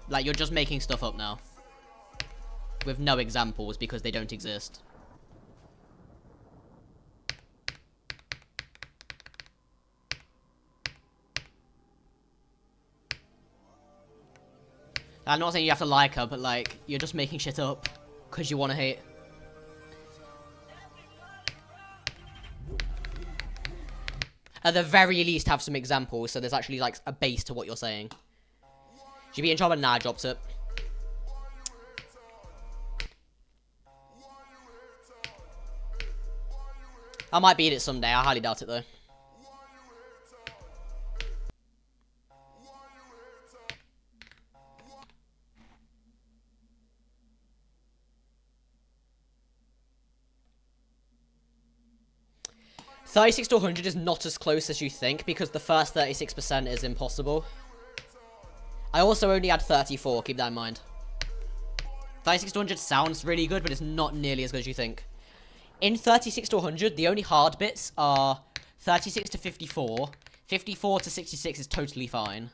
[SPEAKER 2] Like, you're just making stuff up now. With no examples because they don't exist. I'm not saying you have to like her, but like, you're just making shit up because you want to hate. At the very least, have some examples, so there's actually, like, a base to what you're saying. She'd be in trouble, nah, drops it. I might beat it someday, I highly doubt it, though. $36 to 100 is not as close as you think, because the first 36% is impossible. I also only had 34, keep that in mind. 36 to 100 sounds really good, but it's not nearly as good as you think. In 36 to 100, the only hard bits are 36 to 54. 54 to 66 is totally fine.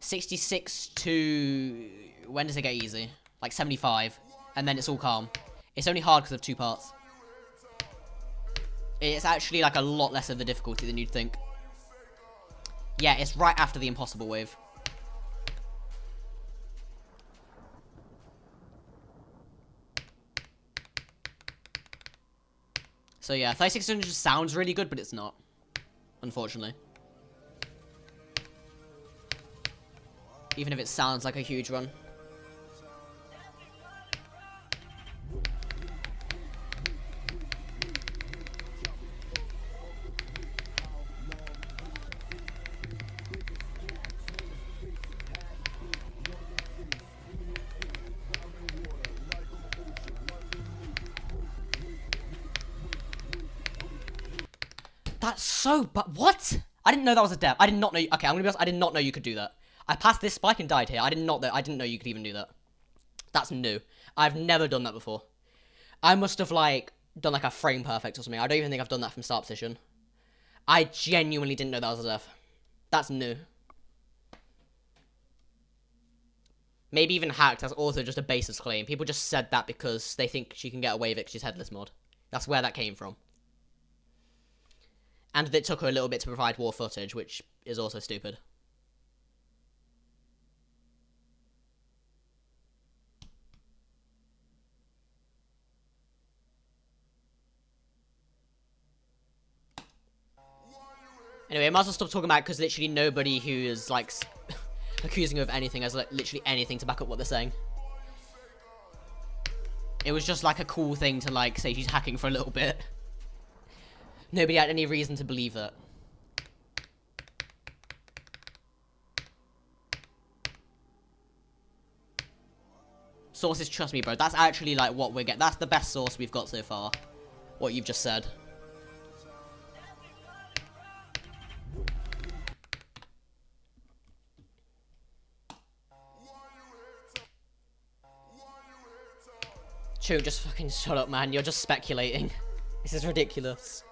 [SPEAKER 2] 66 to... when does it get easy? Like 75. And then it's all calm. It's only hard because of 2 parts. It's actually like a lot less of a difficulty than you'd think. Yeah, it's right after the impossible wave. So yeah, 3600 sounds really good, but it's not. Unfortunately. Even if it sounds like a huge run. That's so, but what? I didn't know that was a dev. I did not know. Okay, I'm gonna be honest. I did not know you could do that. I passed this spike and died here. I didn't know you could even do that. That's new. I've never done that before. I must have, like, done, like, a frame perfect or something. I don't even think I've done that from start position. I genuinely didn't know that was a death. That's new. Maybe even hacked. That's also just a baseless claim. People just said that because they think she can get away with it because she's headless mod. That's where that came from. And it took her a little bit to provide war footage, which is also stupid. Anyway, I might as well stop talking about it because literally nobody who is, like, accusing her of anything has, like, literally anything to back up what they're saying. It was just, like, a cool thing to, like, say she's hacking for a little bit. Nobody had any reason to believe that. Sources, trust me, bro. That's actually, like, what we're getting. That's the best source we've got so far. What you've just said. True, just fucking shut up, man. You're just speculating. This is ridiculous.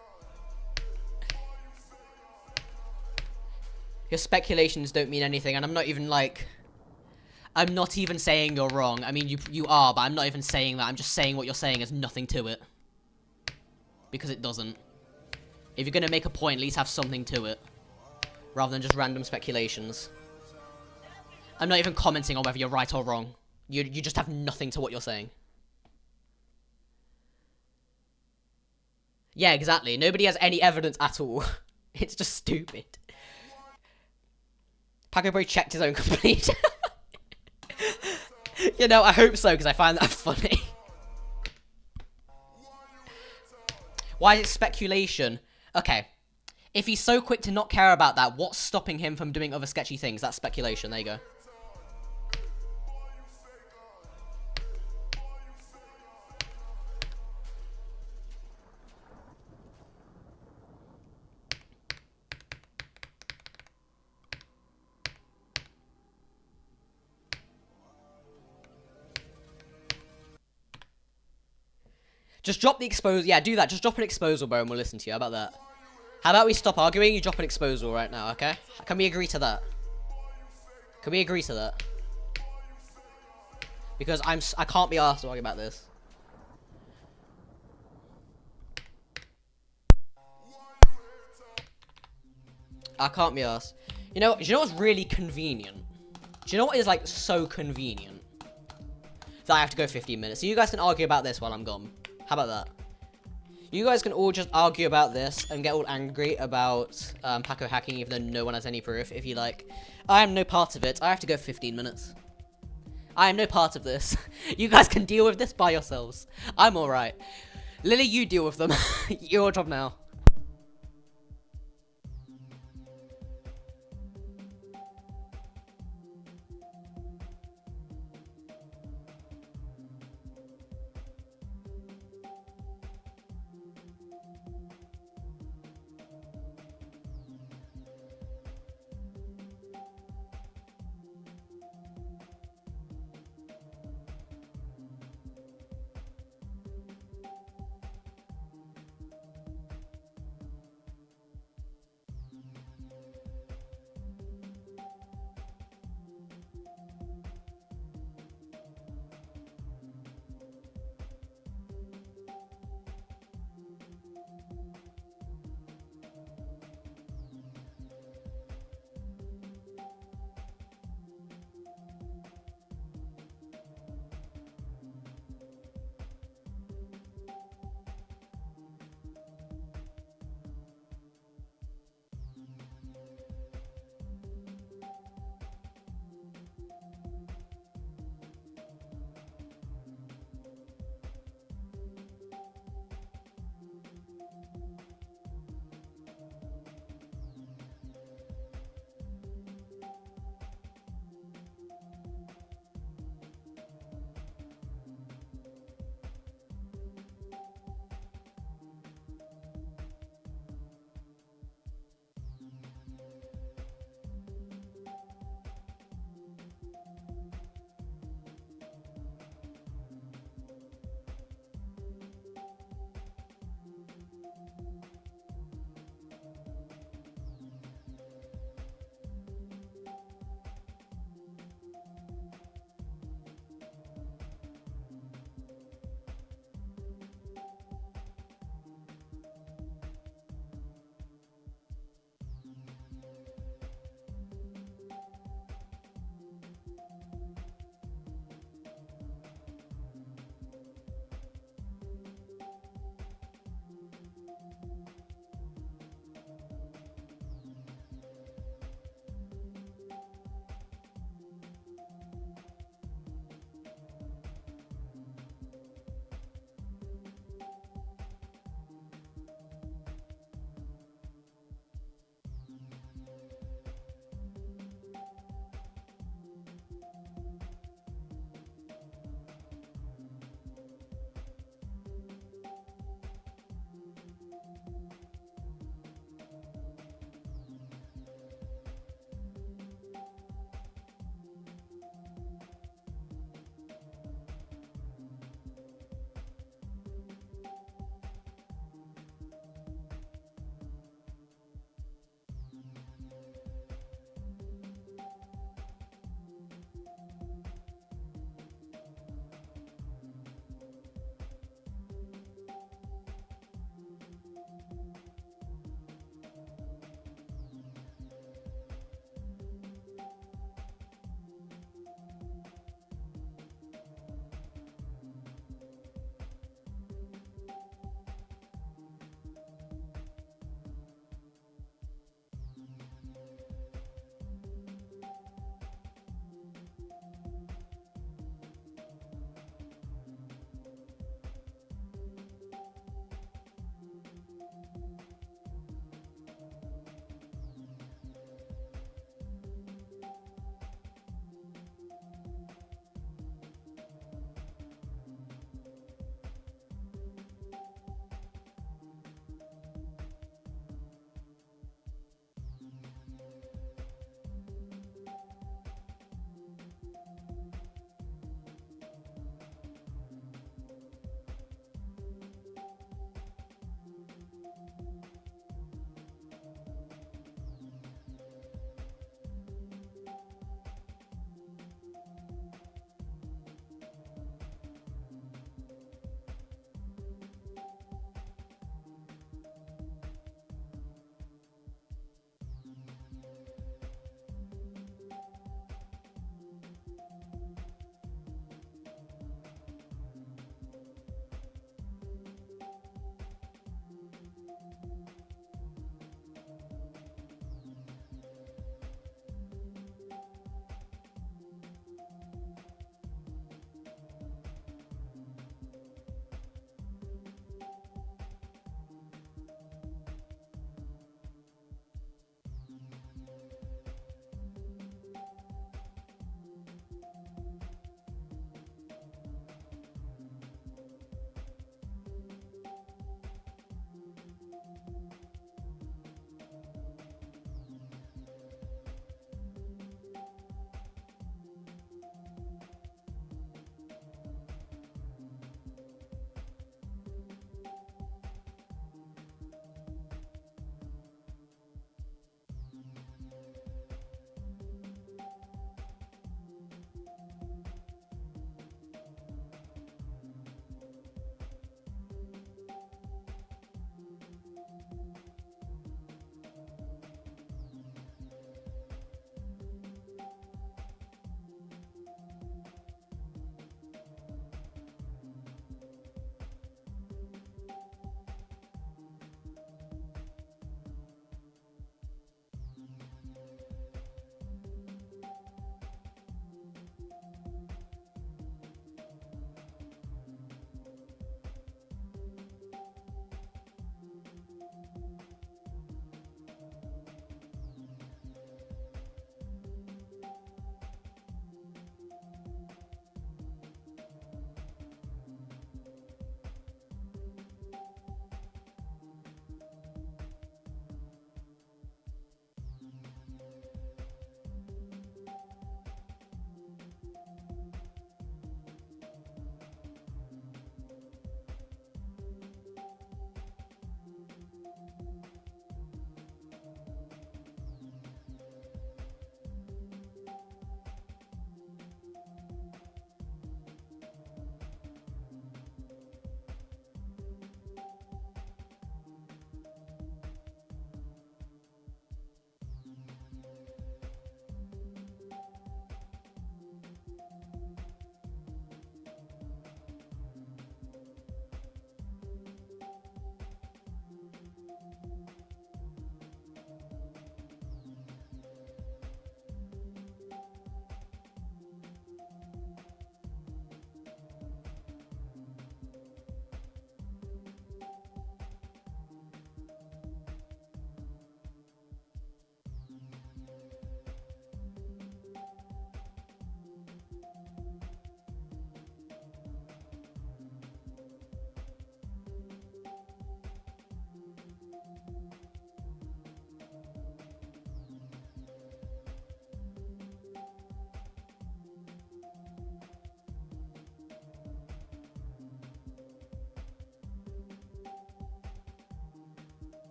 [SPEAKER 2] Your speculations don't mean anything, and I'm not even, like... I'm not even saying you're wrong. I mean, you are, but I'm not even saying that. I'm just saying what you're saying has nothing to it. Because it doesn't. If you're gonna make a point, at least have something to it. Rather than just random speculations. I'm not even commenting on whether you're right or wrong. You just have nothing to what you're saying. Yeah, exactly. Nobody has any evidence at all. It's just stupid. Paco Bro checked his own complete. You know, I hope so, because I find that funny. Why is it speculation? Okay. If he's so quick to not care about that, what's stopping him from doing other sketchy things? That's speculation. There you go. Just drop the exposure. Yeah, do that. Just drop an exposure, bro, and we'll listen to you. How about that? How about we stop arguing? You drop an exposure right now, okay? Can we agree to that? Can we agree to that? Because I can't be asked to argue about this. I can't be asked. You know what's really convenient? Do you know what is, like, so convenient? That I have to go 15 minutes. So you guys can argue about this while I'm gone. How about that? You guys can all just argue about this and get all angry about Paco hacking even though no one has any proof if you like. I am no part of it. I have to go 15 minutes. I am no part of this. You guys can deal with this by yourselves. I'm alright. Lily, you deal with them. Your job now.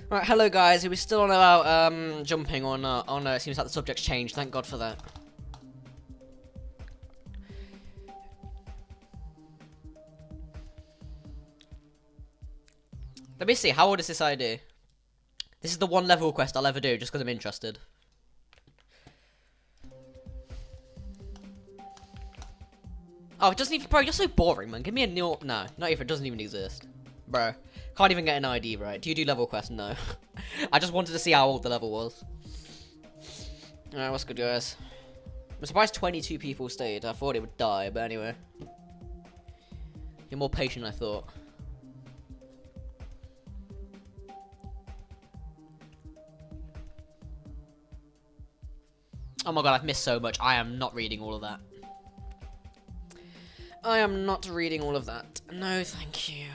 [SPEAKER 1] Right, hello guys. Are we still on about jumping or not? Oh no, it seems like the subject's changed. Thank God for that. Let me see. How old is this ID? This is the one level quest I'll ever do, just because I'm interested. Oh, it doesn't even, bro. You're so boring, man. Give me a new. No, not even. It doesn't even exist, bro. Can't even get an ID right. Do you do level quest? No. I just wanted to see how old the level was. Alright, what's good, guys? I'm surprised 22 people stayed. I thought it would die, but anyway. You're more patient than I thought. Oh my god, I've missed so much. I am not reading all of that. I am not reading all of that. No, thank you.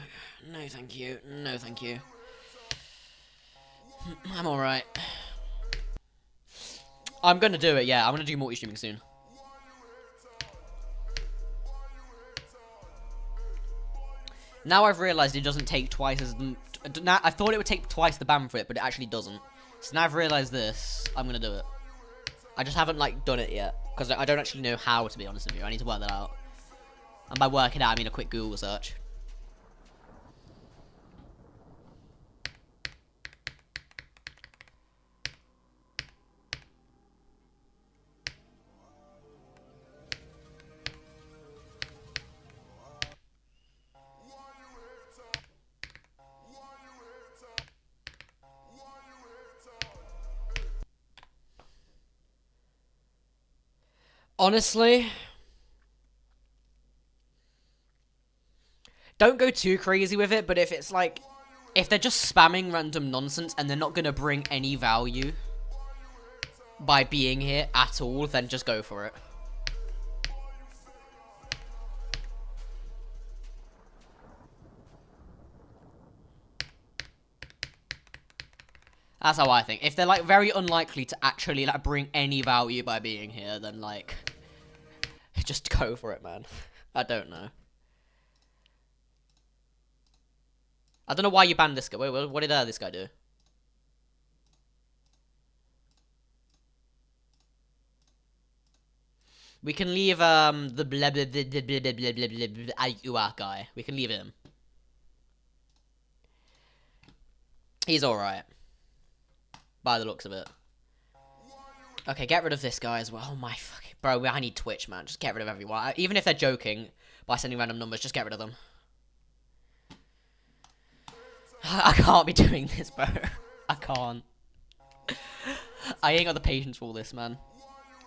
[SPEAKER 1] No, thank you. No, thank you. I'm alright. I'm gonna do it, yeah. I'm gonna do multi-streaming soon. Now I've realised it doesn't take twice as... Now, I thought it would take twice the ban for it, but it actually doesn't. So now I've realised this, I'm gonna do it. I just haven't, like, done it yet. Because I don't actually know how, to be honest with you. I need to work that out. And by working out, I mean a quick Google search. Honestly, don't go too crazy with it, but if it's like, if they're just spamming random nonsense and they're not going to bring any value by being here at all, then just go for it. That's how I think. If they're like very unlikely to actually like bring any value by being here, then like, just go for it, man. I don't know. I don't know why you banned this guy. Wait, what did this guy do? We can leave the blah blah blah blah blah blah blah blah guy. We can leave him. He's alright. By the looks of it. Okay, get rid of this guy as well. Oh my fucking... Bro, I need Twitch, man. Just get rid of everyone. Even if they're joking by sending random numbers, just get rid of them. I can't be doing this, bro. I can't. I ain't got the patience for all this, man.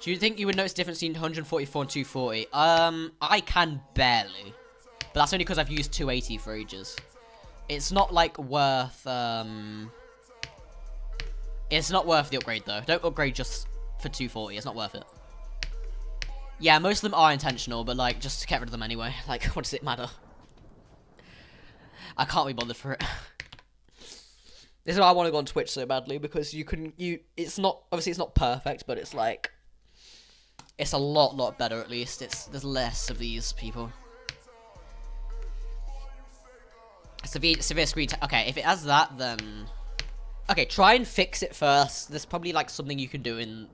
[SPEAKER 1] Do you think you would notice the difference between 144 and 240? I can barely. But that's only because I've used 280 for ages. It's not, like, worth, It's not worth the upgrade, though. Don't upgrade just for 240. It's not worth it. Yeah, most of them are intentional, but, like, just get rid of them anyway. Like, what does it matter? I can't be bothered for it. This is why I want to go on Twitch so badly, because it's not, obviously it's not perfect, but it's, like, it's a lot better, at least. There's less of these people. Severe screen okay, if it has that, then... Okay, try and fix it first. There's probably, like, something you can do in...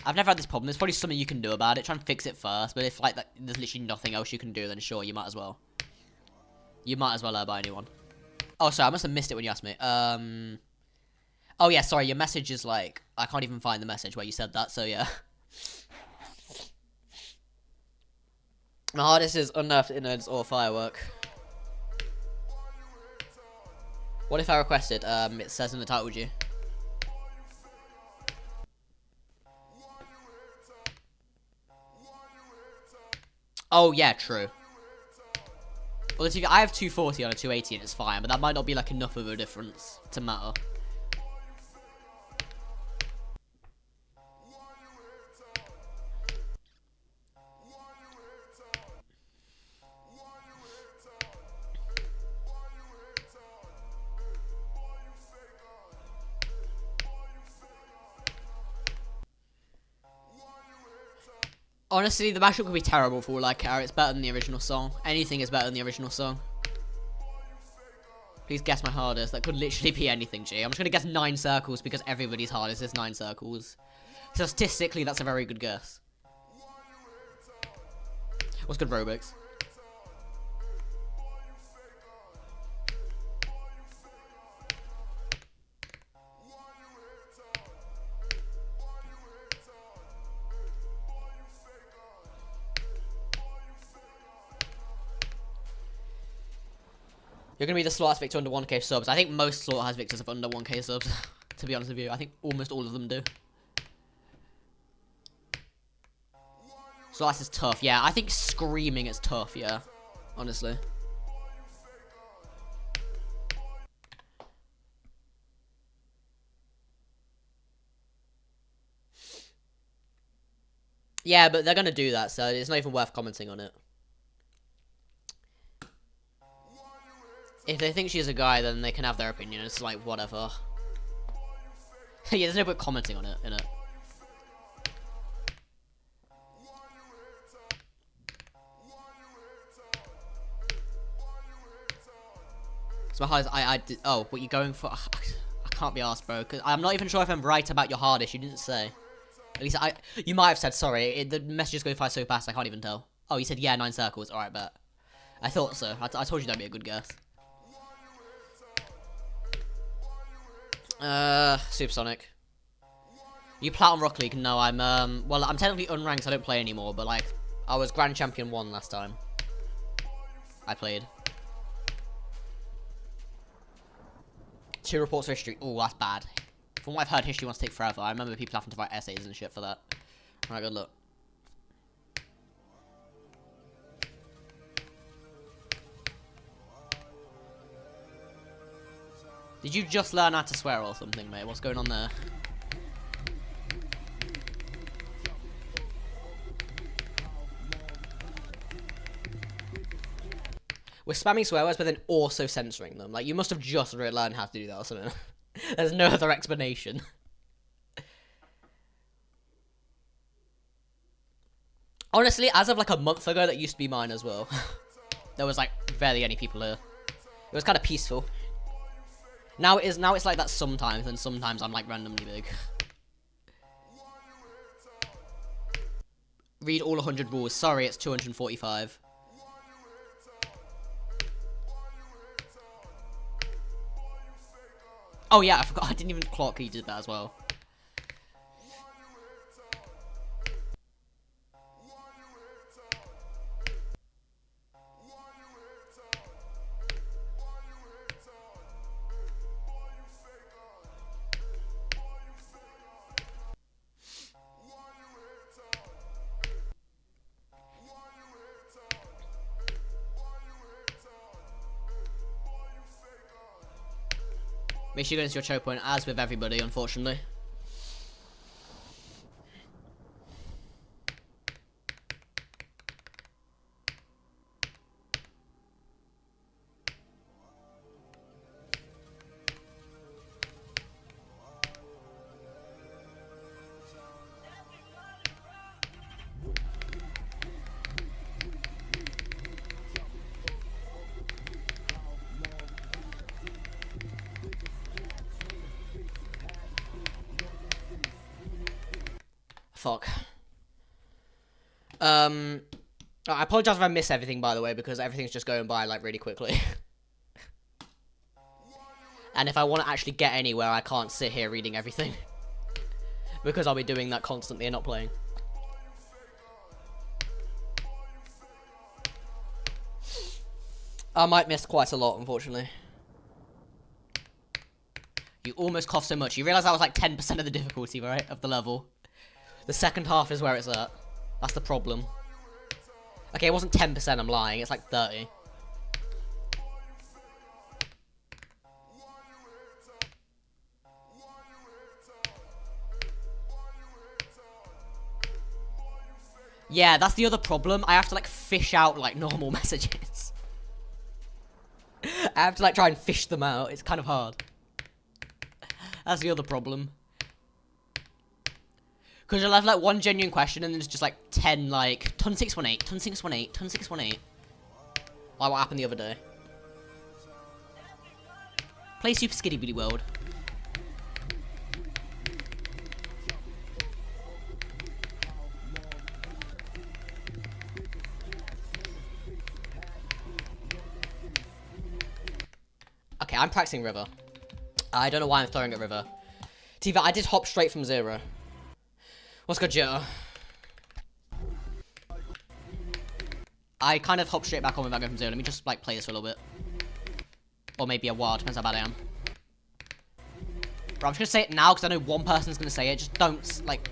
[SPEAKER 1] I've never had this problem. There's probably something you can do about it. Try and fix it first. But if, like, there's literally nothing else you can do, then sure, you might as well. You might as well buy a new one. Oh, sorry, I must have missed it when you asked me. Oh, yeah, sorry, your message is, like... I can't even find the message where you said that, so yeah. My hardest is unnerved innards or firework. What if I requested? It says in the title, would you? Oh, yeah, true. Well, I have 240 on a 280 and it's fine, but that might not be, like, enough of a difference to matter. Honestly, the mashup could be terrible for all I care. It's better than the original song. Anything is better than the original song.
[SPEAKER 2] Please guess my hardest. That could literally be anything, G. I'm just gonna guess 9 circles because everybody's hardest is 9 circles. So statistically, that's a very good guess. What's good, Robux? You're gonna be the Slaughterhouse Victor under 1k subs. I think most Slaughterhouse Victors have under 1k subs, to be honest with you. I think almost all of them do. Slaughterhouse is tough, yeah. I think screaming is tough, yeah. Honestly. Yeah, but they're gonna do that, so it's not even worth commenting on it. If they think she's a guy, then they can have their opinion. It's like, whatever. Yeah, there's no point commenting on it, innit? So my hardest, I did, oh, what you going for? I can't be asked, bro, because I'm not even sure if I'm right about your hardest. You didn't say. At least you might have said, sorry. The messages go by so fast, I can't even tell. Oh, you said, yeah, 9 circles. Alright, bet. I thought so. I told you that'd be a good guess. Supersonic. You Platinum Rock League? No, I'm, well, I'm technically unranked, so I don't play anymore, but, like, I was Grand Champion 1 last time. I played. 2 reports for history. Oh, that's bad. From what I've heard, history wants to take forever. I remember people having to write essays and shit for that. Alright, good luck. Did you just learn how to swear or something, mate? What's going on there? We're spamming swear words, but then also censoring them. Like, you must have just learned how to do that or something. There's no other explanation. Honestly, as of like a month ago, that used to be mine as well. There was like barely any people here. It was kind of peaceful. Now it's like that sometimes, and sometimes I'm like randomly big. Read all 100 rules. Sorry, it's 245. Oh yeah, I forgot. I didn't even clock he did that as well. Make sure you go into your choke point, as with everybody, unfortunately. Fuck. I apologize if I miss everything, by the way, because everything's just going by, like, really quickly. And if I want to actually get anywhere, I can't sit here reading everything. Because I'll be doing that constantly and not playing. I might miss quite a lot, unfortunately. You almost coughed so much. You realise that was like 10% of the difficulty, right? Of the level. The second half is where it's at. That's the problem. Okay, it wasn't 10%, I'm lying. It's like 30. Yeah, that's the other problem. I have to, like, fish out, like, normal messages. I have to, like, try and fish them out. It's kind of hard. That's the other problem. Because you'll have, like, one genuine question, and then there's just, like, 10, like, ton 618, ton 618, ton 618. Like what happened the other day.
[SPEAKER 1] Play Super Skiddy Billy World. Okay, I'm practicing River. I don't know why I'm throwing at River. Tiva, I did hop straight from 0. What's good, Joe? I kind of hop straight back on without going from 0. Let me just, like, play this for a little bit. Or maybe a while, depends how bad I am. Bro, I'm just gonna say it now, because I know one person's gonna say it. Just don't, like...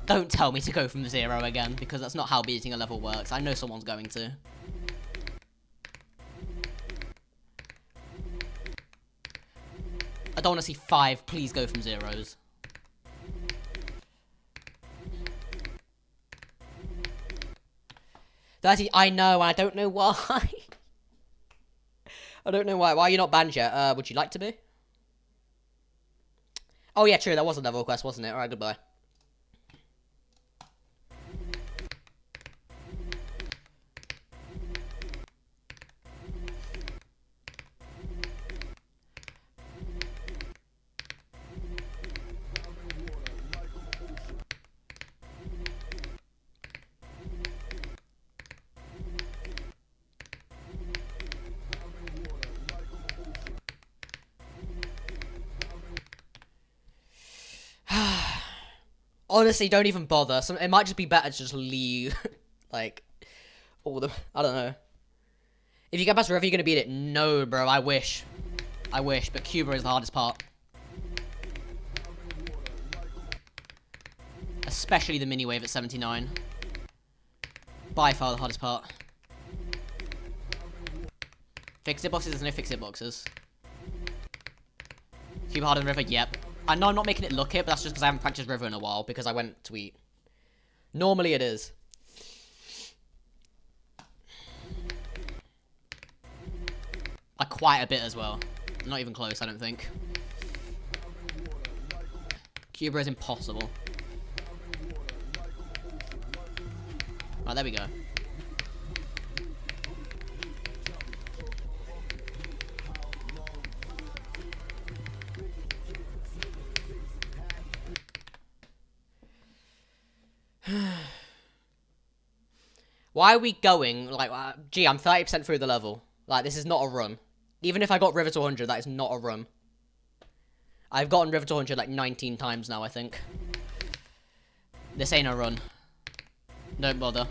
[SPEAKER 1] don't tell me to go from 0 again, because that's not how beating a level works. I know someone's going to. I don't want to see 5. Please go from 0s. Verity, I know, and I don't know why. I don't know why. Why are you not banned yet? Would you like to be? Oh yeah, true. That was a level request, wasn't it? Alright, goodbye. Honestly, don't even bother. It might just be better to just leave. Like, all the... I don't know. If you get past River, you're gonna beat it. No, bro, I wish. I wish, but Cuba is the hardest part. Especially the mini wave at 79. By far the hardest part. Fix it boxes, there's no fix it boxes. Cuba harder than River, yep. I know I'm not making it look it, but that's just because I haven't practiced River in a while, because I went to eat. Normally it is. Like, quite a bit as well. Not even close, I don't think. Cuba is impossible. Right, there we go. Why are we going, like, gee, I'm 30% through the level. Like, this is not a run. Even if I got River to 100, that is not a run. I've gotten River to 100 like 19 times now, I think. This ain't a run. Don't bother.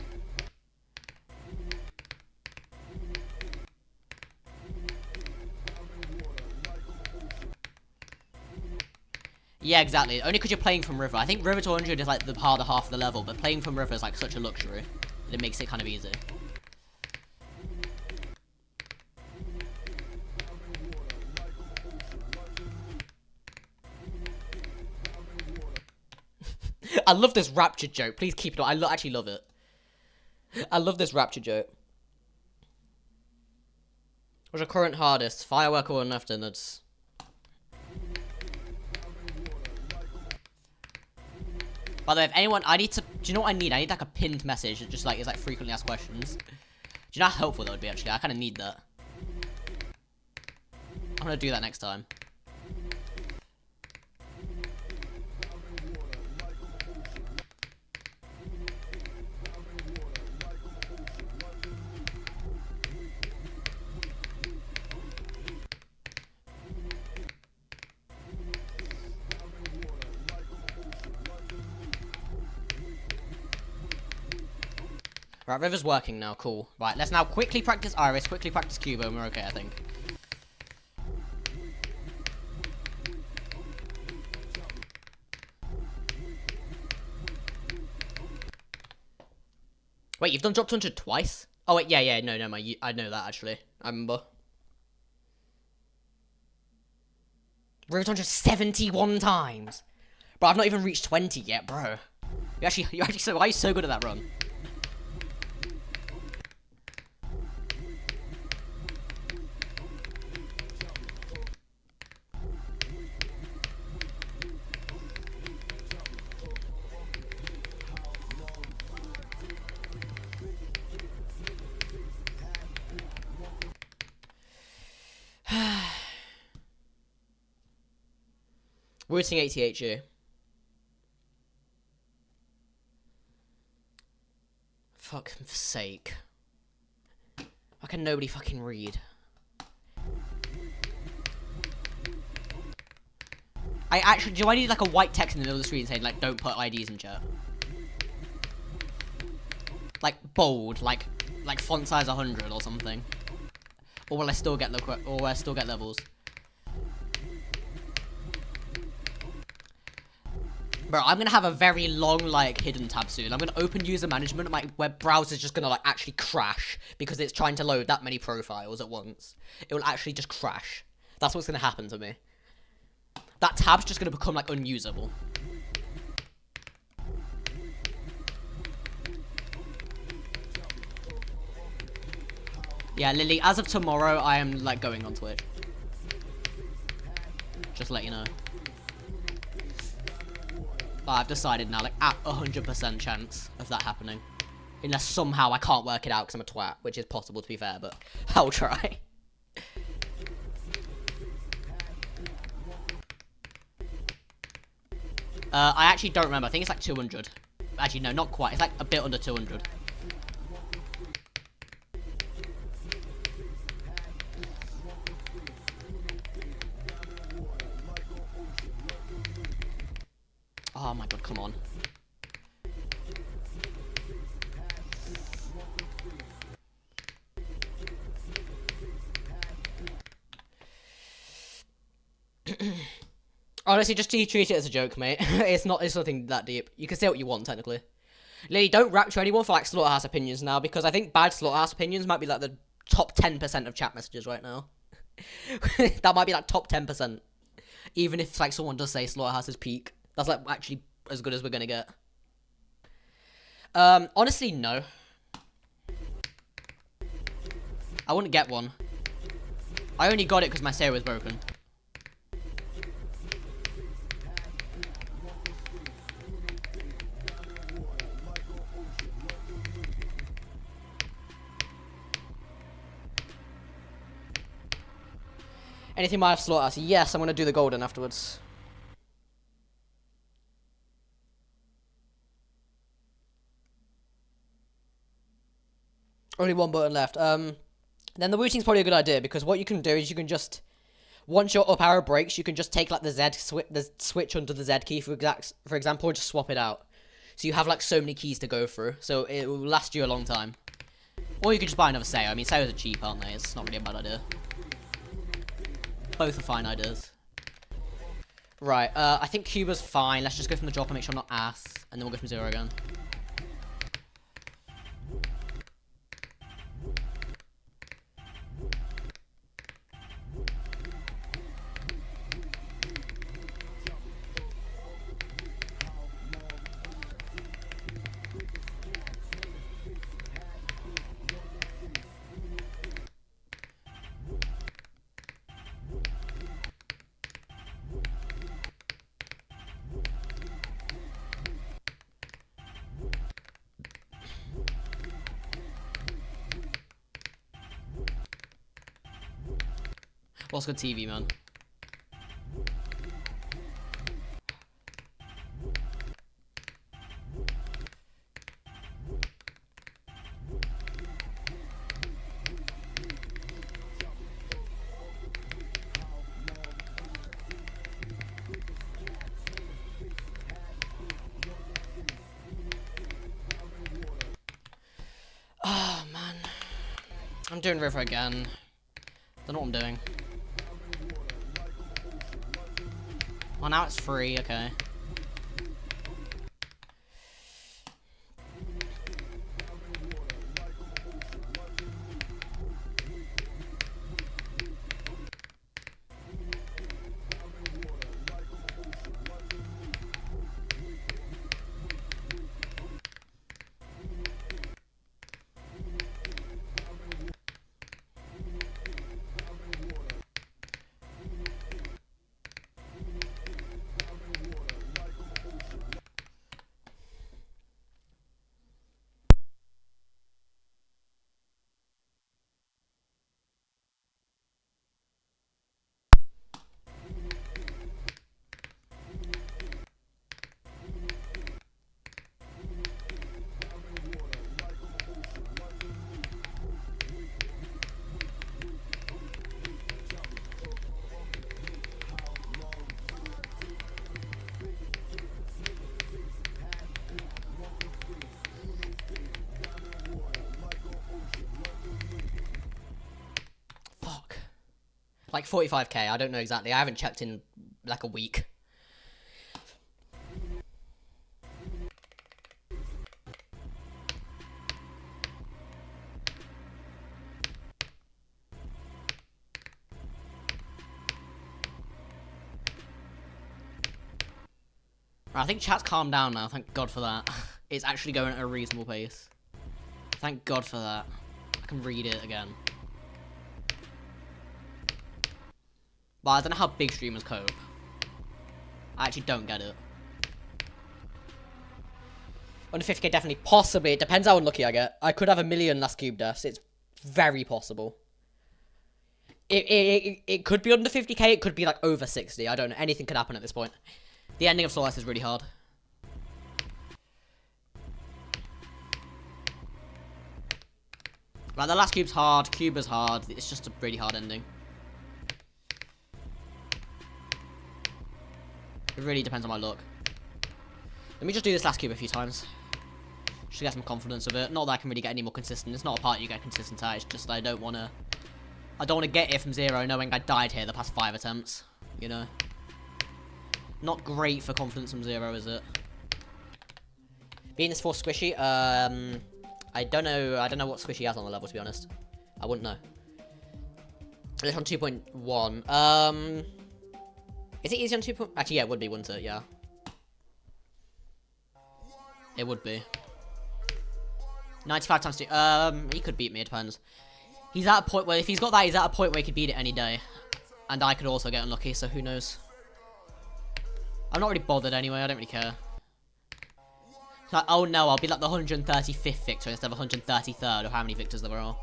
[SPEAKER 1] Yeah, exactly. Only because you're playing from River. I think River to 100 is like the harder half of the level, but playing from River is like such a luxury. It makes it kind of easy. I love this rapture joke. Please keep it on. I actually love it. I love this rapture joke. What's your current hardest? Firework or nothing? That's... By the way, if anyone, I need to, do you know what I need? I need like a pinned message that just like is like frequently asked questions. Do you know how helpful that would be actually? I kind of need that. I'm gonna do that next time. Right, River's working now, cool. Right, let's now quickly practice Iris, quickly practice Cubo, and we're okay, I think. Wait, you've done drop 200 twice? Oh, wait, yeah, no, I know that, actually. I remember. River 200 71 times! Bro, I've not even reached 20 yet, bro. You're actually so, why are you so good at that run?
[SPEAKER 2] Routing 80HU. Fuck's sake. Why can nobody fucking read? Do I need like a white text in the middle of the screen saying like don't put IDs in chat? Like bold, like font size 100 or something. Or will I still get levels? Bro, I'm gonna have a very long, like, hidden tab soon. I'm gonna open user management and my web browser's just gonna, like, actually crash because it's trying to load that many profiles at once. It will actually just crash. That's what's gonna happen to me. That tab's just gonna become, like, unusable. Yeah, Lily, as of tomorrow, I am, like, going on Twitch. Just to let you know. I've decided now, like, at 100% chance of that happening. Unless somehow I can't work it out because I'm a twat, which is possible to be fair, but I'll try. I actually don't remember. I think it's like 200. Actually, no, not quite. It's like a bit under 200. Oh my god, come on. Honestly, just treat it as a joke, mate. It's nothing that deep. You can say what you want, technically. Lily, don't rapture anyone for, like, Slaughterhouse opinions now, because I think bad Slaughterhouse opinions might be, like, the top 10% of chat messages right now. That might be, like, top 10%. Even if, like, someone does say Slaughterhouse is peak. That's, like, actually as good as we're gonna get. Honestly, no. I wouldn't get one. I only got it because my sale was broken. Anything might have Slaughterhouse? Yes, I'm gonna do the golden afterwards. Only one button left. Then the routing's probably a good idea because what you can do is you can just, once your up arrow breaks, you can just take like the switch under the Z key for example, and just swap it out. So you have like so many keys to go through, so it will last you a long time. Or you could just buy another Sayo. I mean, Sayos are cheap, aren't they? It's not really a bad idea. Both are fine ideas. Right, I think Cuba's fine. Let's just go from the drop and make sure I'm not ass, and then we'll go from 0 again. What's good TV, man? Oh, man. I'm doing river again. Don't know what I'm doing. Well, now it's free, okay. Like 45k, I don't know exactly. I haven't checked in like a week. I think chat's calmed down now, thank God for that. It's actually going at a reasonable pace. Thank God for that. I can read it again. But I don't know how big streamers cope. I actually don't get it. Under 50k definitely, possibly. It depends how unlucky I get. I could have 1 million last cube deaths. It's very possible. It could be under 50k, it could be like over 60. I don't know. Anything could happen at this point. The ending of Slaughterhouse is really hard. Like, the last cube's hard, cube is hard. It's just a really hard ending. It really depends on my luck. Let me just do this last cube a few times. Just to get some confidence of it. Not that I can really get any more consistent. It's not a part you get consistent at. It's just I don't want to get it from 0 knowing I died here the past 5 attempts. You know? Not great for confidence from 0, is it? Being this for squishy, I don't know what squishy has on the level, to be honest. I wouldn't know. It's on 2.1. Is it easy on 2. Actually, yeah, it would be, wouldn't it? Yeah. It would be. 95 times 2. He could beat me, it depends. He's at a point where, if he's got that, he's at a point where he could beat it any day. And I could also get unlucky, so who knows. I'm not really bothered anyway, I don't really care. Like, oh no, I'll be like the 135th victor instead of 133rd, or how many victors there are.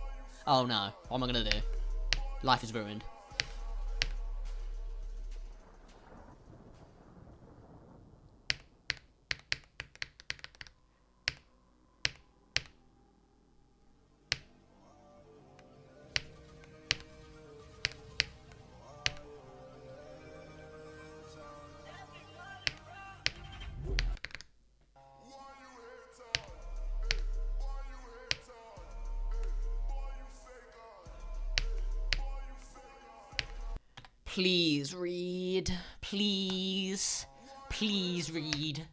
[SPEAKER 2] Oh no, what am I gonna do? Life is ruined. Please read. Please. Please read.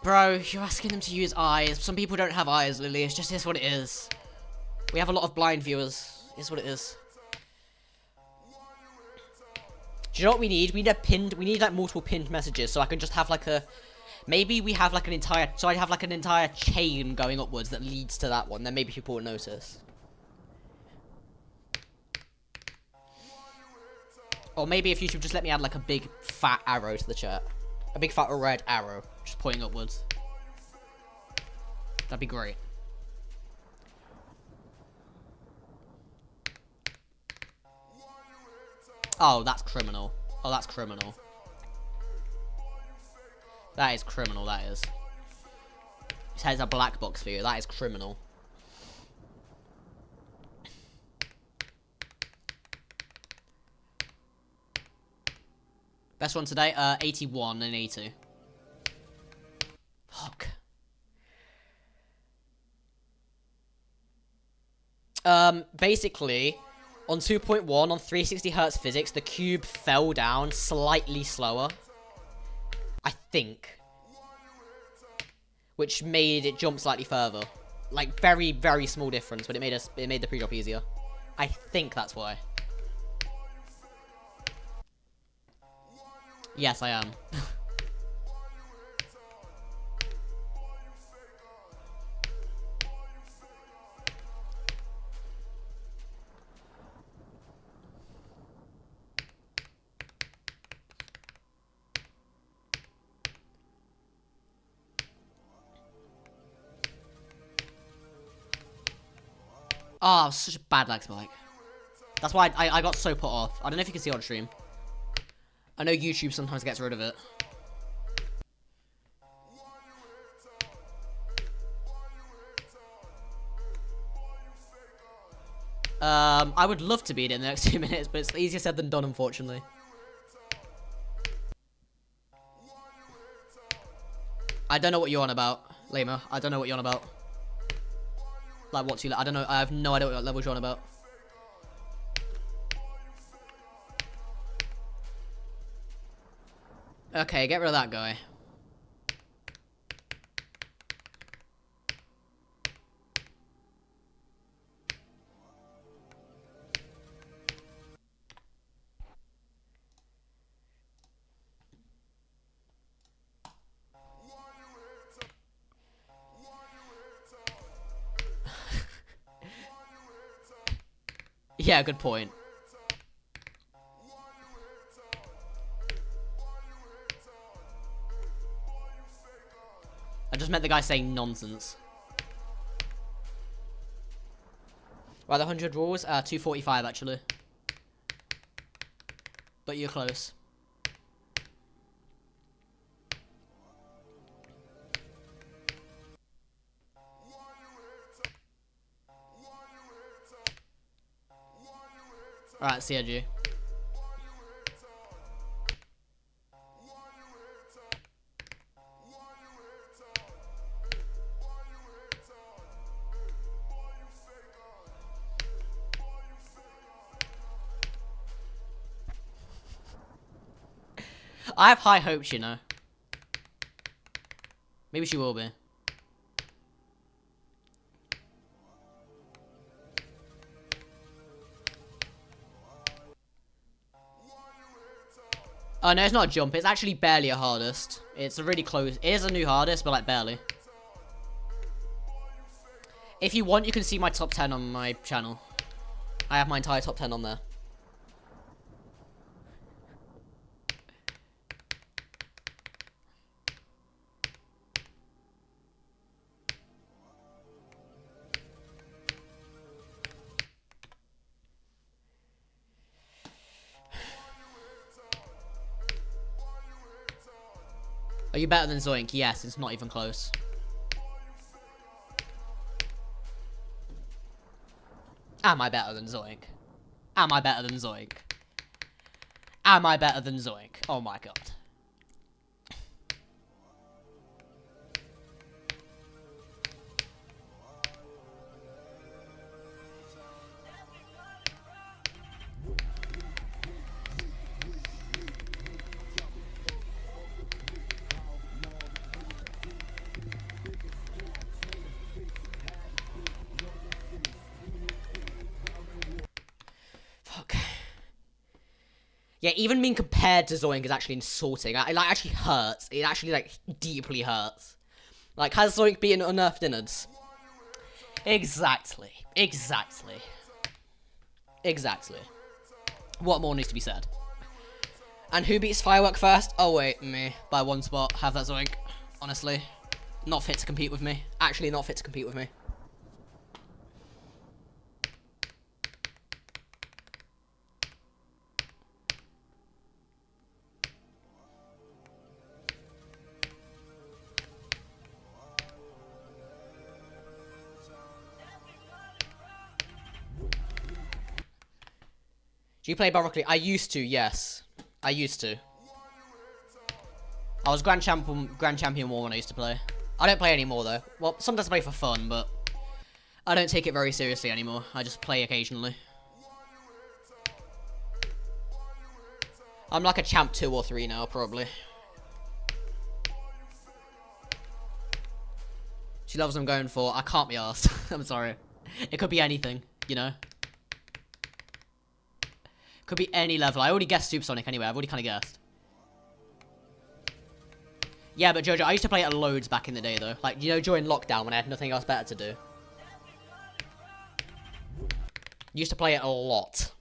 [SPEAKER 2] Bro, you're asking them to use eyes. Some people don't have eyes, Lily. It's just what it is. We have a lot of blind viewers. It's what it is. Do you know what we need? We need a pinned. We need like multiple pinned messages, so I can just have like a. Maybe we have like an entire. So I have like an entire chain going upwards that leads to that one. Then maybe people will notice. Or maybe if YouTube just let me add like a big fat arrow to the chat. A big fat red arrow, just pointing upwards. That'd be great. Oh, that's criminal. Oh, that's criminal. That is criminal, that is. It says a black box for you. That is criminal. Best one today, 81 and 82. Fuck. Basically, on 2.1, on 360 Hz physics, the cube fell down slightly slower. I think. Which made it jump slightly further. Like, very, very small difference, but it made the pre-drop easier. I think that's why. Yes, I am. Oh, such a bad lag spike. That's why I got so put off. I don't know if you can see on stream. I know YouTube sometimes gets rid of it. I would love to beat it in the next 2 minutes, but it's easier said than done, unfortunately. I don't know what you're on about, LiL'Gatal. I don't know what you're on about. Like, what's you? I don't know. I have no idea what level you're on about. Okay, get rid of that guy. Yeah, good point. I just meant the guy saying nonsense. Right, the 100 rules, 245 actually. But you're close. Alright, CRG. I have high hopes, you know. Maybe she will be. Oh no, it's not a jump. It's actually barely a hardest. It's a really close. It is a new hardest, but like barely. If you want, you can see my top 10 on my channel. I have my entire top 10 on there. Are you better than Zoink? Yes, it's not even close. Am I better than Zoink? Am I better than Zoink? Am I better than Zoink? Oh my god. Yeah, even being compared to Zoink is actually insulting. It like actually hurts. It actually like deeply hurts. Like, has Zoink been unearthed innards? Exactly. Exactly. Exactly. What more needs to be said? And who beats Firework first? Oh wait, me. By 1 spot. Have that Zoink. Honestly. Not fit to compete with me. Actually not fit to compete with me. Do you play Belloq? I used to, yes. I used to. I was Grand Champion 1 when I used to play. I don't play anymore though. Well, sometimes I play for fun, but I don't take it very seriously anymore. I just play occasionally. I'm like a champ 2 or 3 now, probably. She loves what I'm going for. I can't be arsed. I'm sorry. It could be anything, you know? Could be any level. I already guessed Supersonic anyway. I've already kind of guessed. Yeah, but Jojo, I used to play it loads back in the day, though. Like, you know, during lockdown when I had nothing else better to do. Used to play it a lot.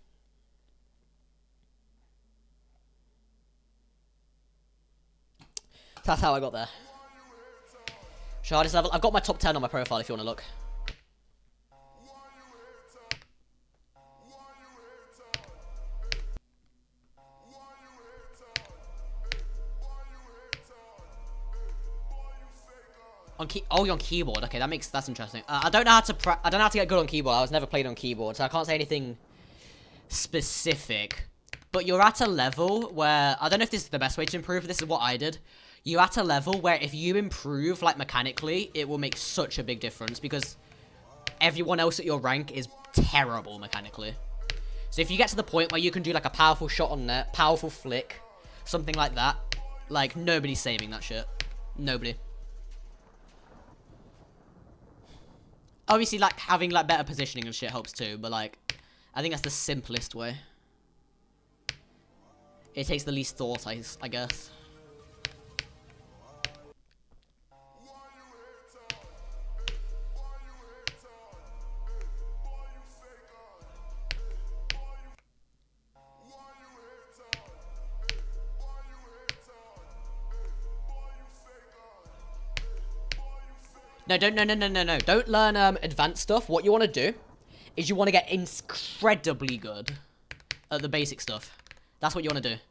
[SPEAKER 2] That's how I got there. Hardest level. I've got my top 10 on my profile if you want to look. Oh, you're on keyboard. Okay, that's interesting. I don't know how to I don't know how to get good on keyboard. I was never played on keyboard, so I can't say anything specific. But you're at a level where I don't know if this is the best way to improve. This is what I did. You're at a level where if you improve like mechanically, it will make such a big difference because everyone else at your rank is terrible mechanically. So if you get to the point where you can do like a powerful shot on net, powerful flick, something like that, like nobody's saving that shit. Nobody. Obviously, like, having, like, better positioning and shit helps too, but, like, I think that's the simplest way. It takes the least thought, I guess. No, don't learn advanced stuff. What you want to do is you want to get incredibly good at the basic stuff. That's what you want to do.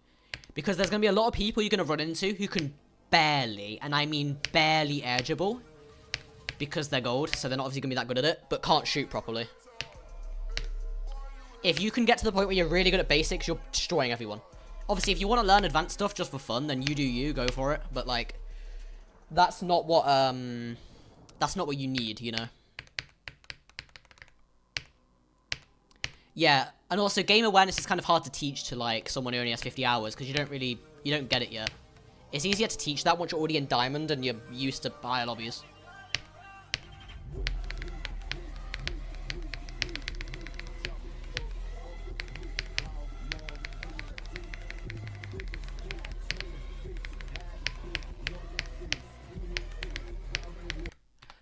[SPEAKER 2] Because there's going to be a lot of people you're going to run into who can barely, and I mean barely, edgeable. Because they're gold, so they're not obviously going to be that good at it, but can't shoot properly. If you can get to the point where you're really good at basics, you're destroying everyone. Obviously, if you want to learn advanced stuff just for fun, then you do you, go for it. But, like, that's not what you need, you know? Yeah, and also game awareness is kind of hard to teach to, like, someone who only has 50 hours, because you don't get it yet. It's easier to teach that once you're already in Diamond and you're used to higher lobbies.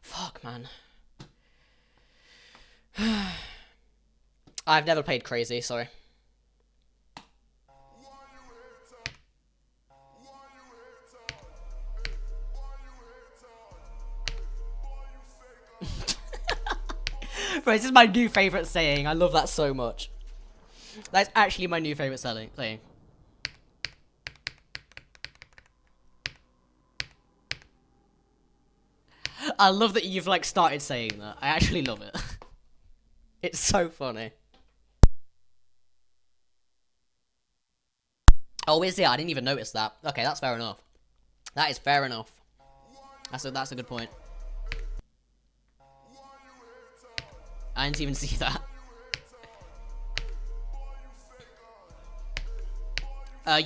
[SPEAKER 2] Fuck, man. I've never played crazy, sorry. Bro, this is my new favorite saying. I love that so much. That's actually my new favorite saying. I love that you've, like, started saying that. I actually love it. It's so funny. Oh, is it? I didn't even notice that. Okay, that's fair enough. That is fair enough. That's a good point. I didn't even see that.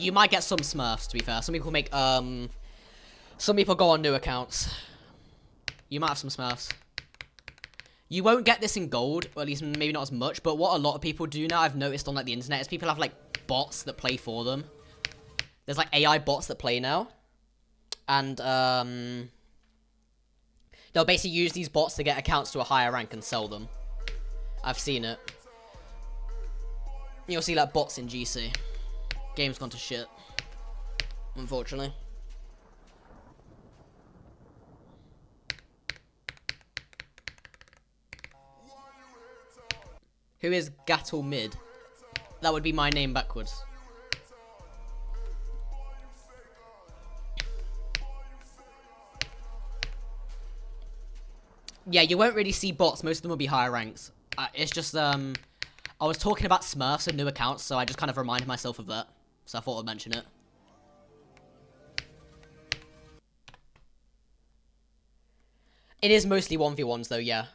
[SPEAKER 2] You might get some smurfs, to be fair. Some people make, some people go on new accounts. You might have some smurfs. You won't get this in gold, or at least maybe not as much, but what a lot of people do now, I've noticed on, like, the internet, is people have, like, bots that play for them. There's, like, AI bots that play now. And, they'll basically use these bots to get accounts to a higher rank and sell them. I've seen it. You'll see, like, bots in GC. Game's gone to shit. Unfortunately. Who is Gatal Mid? That would be my name backwards. Yeah, you won't really see bots. Most of them will be higher ranks. It's just, I was talking about Smurfs and new accounts, so I just kind of reminded myself of that. So I thought I'd mention it. It is mostly 1v1s, though, yeah.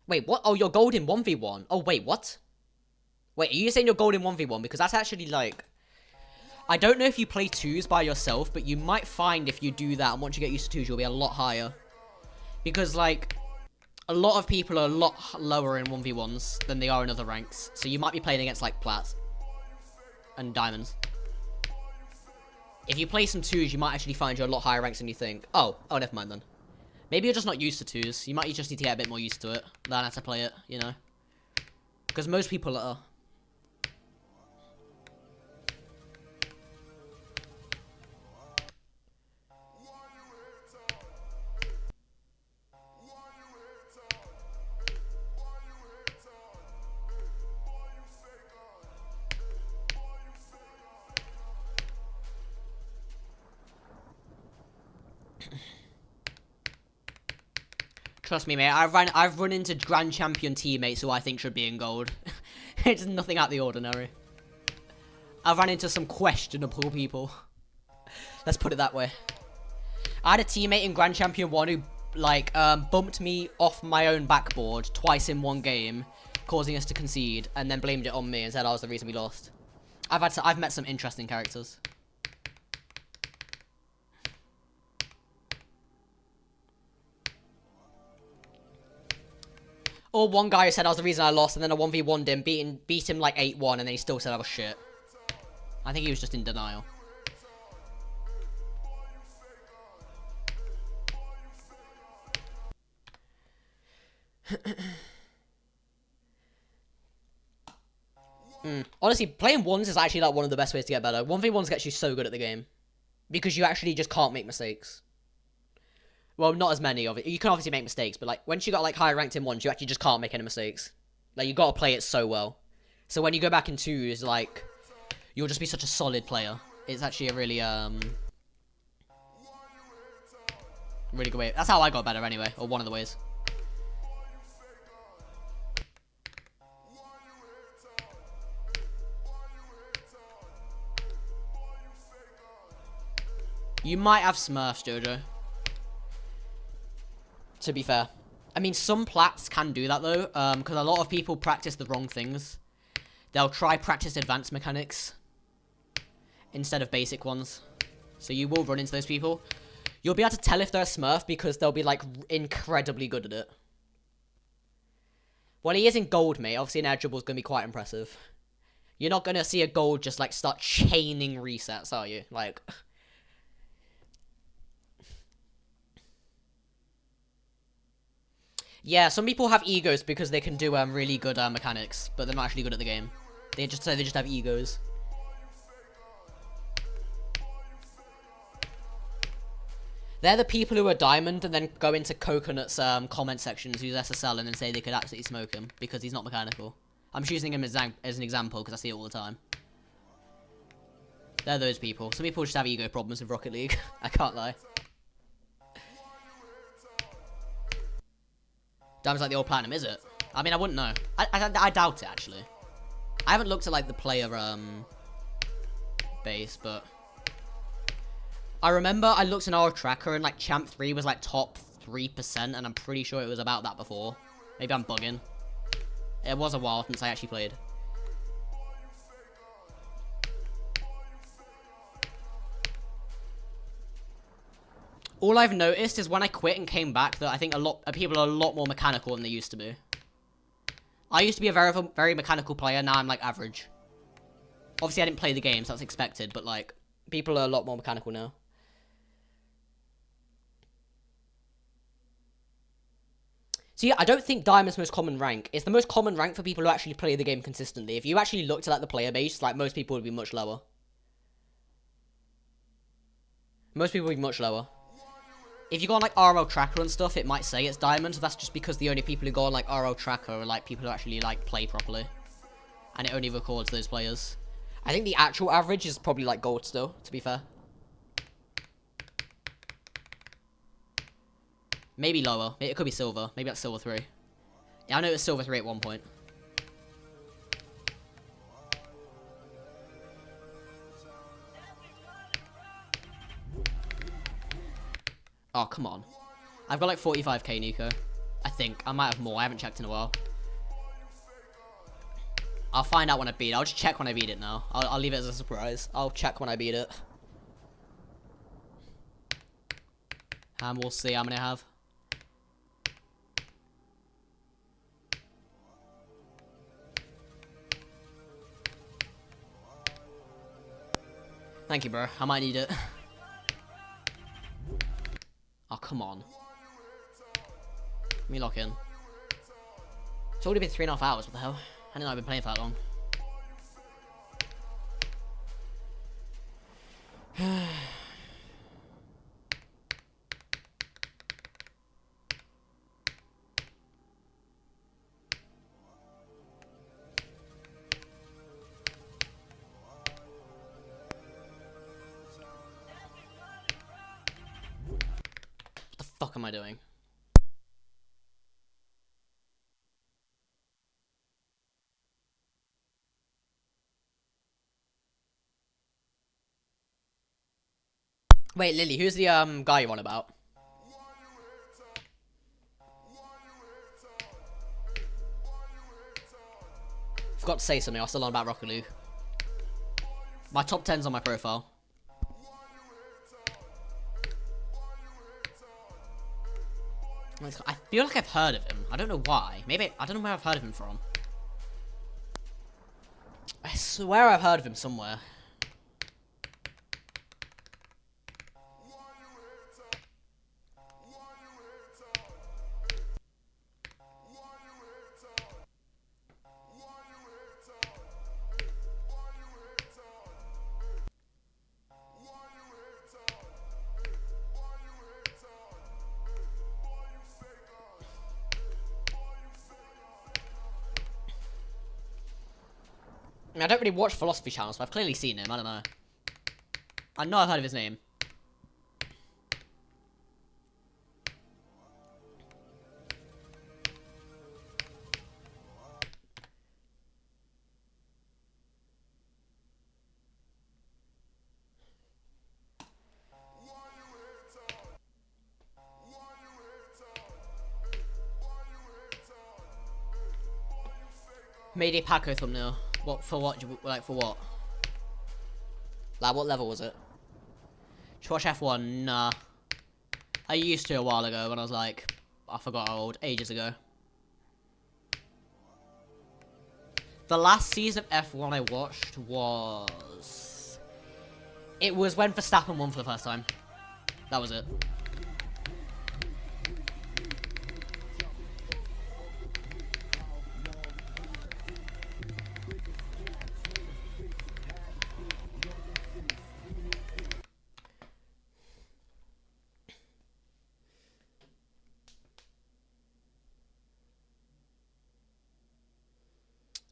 [SPEAKER 2] Wait, what? Oh, you're gold in 1v1. Oh, wait, what? Wait, are you saying you're gold in 1v1? Because that's actually, like... I don't know if you play 2s by yourself, but you might find if you do that, and once you get used to 2s, you'll be a lot higher. Because, like, a lot of people are a lot lower in 1v1s than they are in other ranks. So you might be playing against, like, Plats. And Diamonds. If you play some 2s, you might actually find you're a lot higher ranks than you think. Oh, never mind then. Maybe you're just not used to 2s. You might just need to get a bit more used to it. Learn how to play it, you know? Because most people are. Trust me, mate. I've run into Grand Champion teammates who I think should be in gold. It's nothing out of the ordinary. I've run into some questionable people. Let's put it that way. I had a teammate in Grand Champion 1 who, like, bumped me off my own backboard twice in one game, causing us to concede, and then blamed it on me and said I was the reason we lost. I've met some interesting characters. Or one guy who said I was the reason I lost, and then I 1v1'd him, beat him like 8-1, and then he still said I was shit. I think he was just in denial. Honestly, playing ones is actually like one of the best ways to get better. 1v1s gets you so good at the game. Because you actually just can't make mistakes. Well, not as many of it. You can obviously make mistakes, but like once you got like higher ranked in ones, you actually just can't make any mistakes. Like you gotta play it so well. So when you go back in twos, like you'll just be such a solid player. It's actually a really really good way. That's how I got better anyway, or one of the ways. You might have Smurfs, Jojo. To be fair. I mean, some plats can do that, though, because a lot of people practice the wrong things. They'll practice advanced mechanics instead of basic ones. So you will run into those people. You'll be able to tell if they're a Smurf because they'll be, like, incredibly good at it. Well, he is in gold, mate. Obviously, an air dribble is going to be quite impressive. You're not going to see a gold just, like, start chaining resets, are you? Like... Yeah, some people have egos because they can do really good mechanics, but they're not actually good at the game. They just have egos. They're the people who are diamond and then go into Coconut's comment sections, use SSL, and then say they could absolutely smoke him because he's not mechanical. I'm just using him as an example because I see it all the time. They're those people. Some people just have ego problems with Rocket League. I can't lie. Damn's like the old platinum, is it? I mean, I wouldn't know. I doubt it, actually. I haven't looked at, like, the player, base, but... I remember I looked in our tracker and, like, Champ 3 was, like, top 3%, and I'm pretty sure it was about that before. Maybe I'm bugging. It was a while since I actually played. All I've noticed is when I quit and came back that I think people are a lot more mechanical than they used to be. I used to be a very, very mechanical player, now I'm like average. Obviously I didn't play the game, so that's expected, but like, people are a lot more mechanical now. So yeah, I don't think Diamond's most common rank. It's the most common rank for people who actually play the game consistently. If you actually looked at like the player base, like most people would be much lower. Most people would be much lower. If you go on, like, RL Tracker and stuff, it might say it's Diamond. That's just because the only people who go on, like, RL Tracker are, like, people who actually, like, play properly. And it only records those players. I think the actual average is probably, like, gold still, to be fair. Maybe lower. It could be silver. Maybe that's silver 3. Yeah, I know it was silver 3 at one point. Oh, come on. I've got like 45k, Nico. I think. I might have more. I haven't checked in a while. I'll find out when I beat it. I'll just check when I beat it now. I'll leave it as a surprise. I'll check when I beat it. And we'll see how many I have. Thank you, bro. I might need it. Oh, come on. Let me lock in. It's already been 3.5 hours, what the hell? I didn't know I've been playing for that long.
[SPEAKER 1] fuck am I doing? Wait, Lily, who's the guy you're on about? Forgot to say something. I was still on about Rocket League. My top 10's on my profile. I feel like I've heard of him. I don't know why. Maybe I don't know where I've heard of him from. I swear I've heard of him somewhere. I mean, I don't really watch philosophy channels, but I've clearly seen him. I don't know. I know I've heard of his name. Made a Paco thumbnail. What for? What? Like for what? Like what level was it? Did you watch F1? Nah. I used to a while ago when I was like, I forgot how old, ages ago. The last season of F1 I watched was... It was when Verstappen won for the first time. That was it.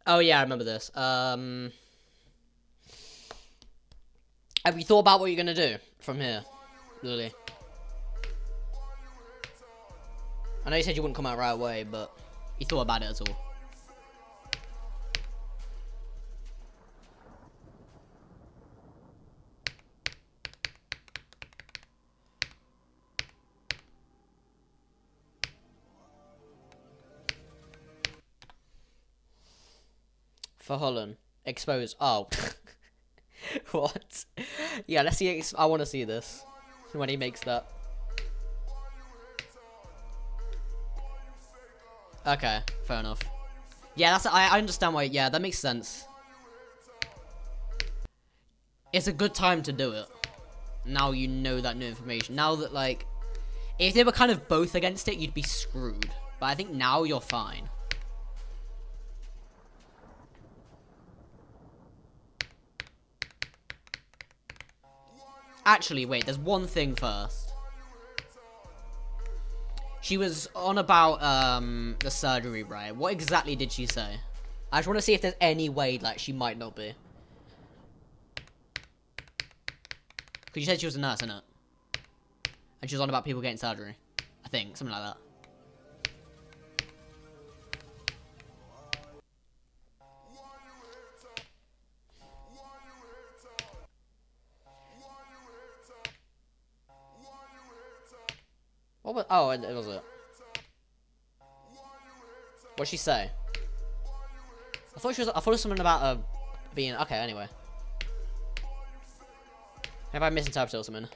[SPEAKER 1] Oh yeah, I remember this. Have you thought about what you're gonna do from here, Lily? I know you said you wouldn't come out right away, but you thought about it at all? For Holland, expose. Oh, what? Yeah, let's see. I want to see this when he makes that. Okay, fair enough. Yeah, that's. I understand why. Yeah, that makes sense. It's a good time to do it. Now you know that new information. Now that like, if they were kind of both against it, you'd be screwed. But I think now you're fine. Actually, wait, there's one thing first. She was on about, the surgery, right? What exactly did she say? I just want to see if there's any way, like, she might not be. Because you said she was a nurse, innit? And she was on about people getting surgery. I think, something like that. What was? Oh, it was it. What'd she say? I thought it was something about being okay. Anyway, have I misinterpreted or something?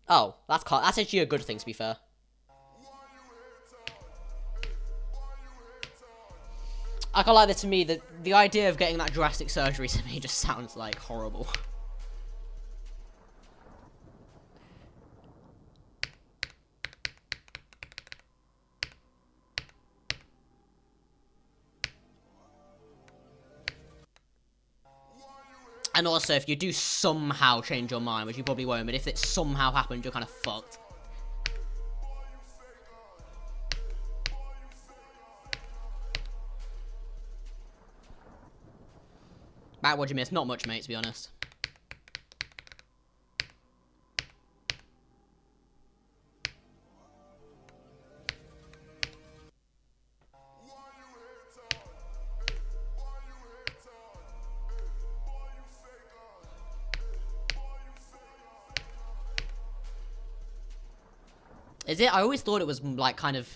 [SPEAKER 1] Oh, that's actually a good thing, to be fair. I can't lie, that to me, the idea of getting that drastic surgery to me just sounds like horrible. And also, if you do somehow change your mind, which you probably won't, but if it somehow happens, you're kind of fucked. Matt, what do you miss? Not much, mate, to be honest. Is it? I always thought it was, like, kind of...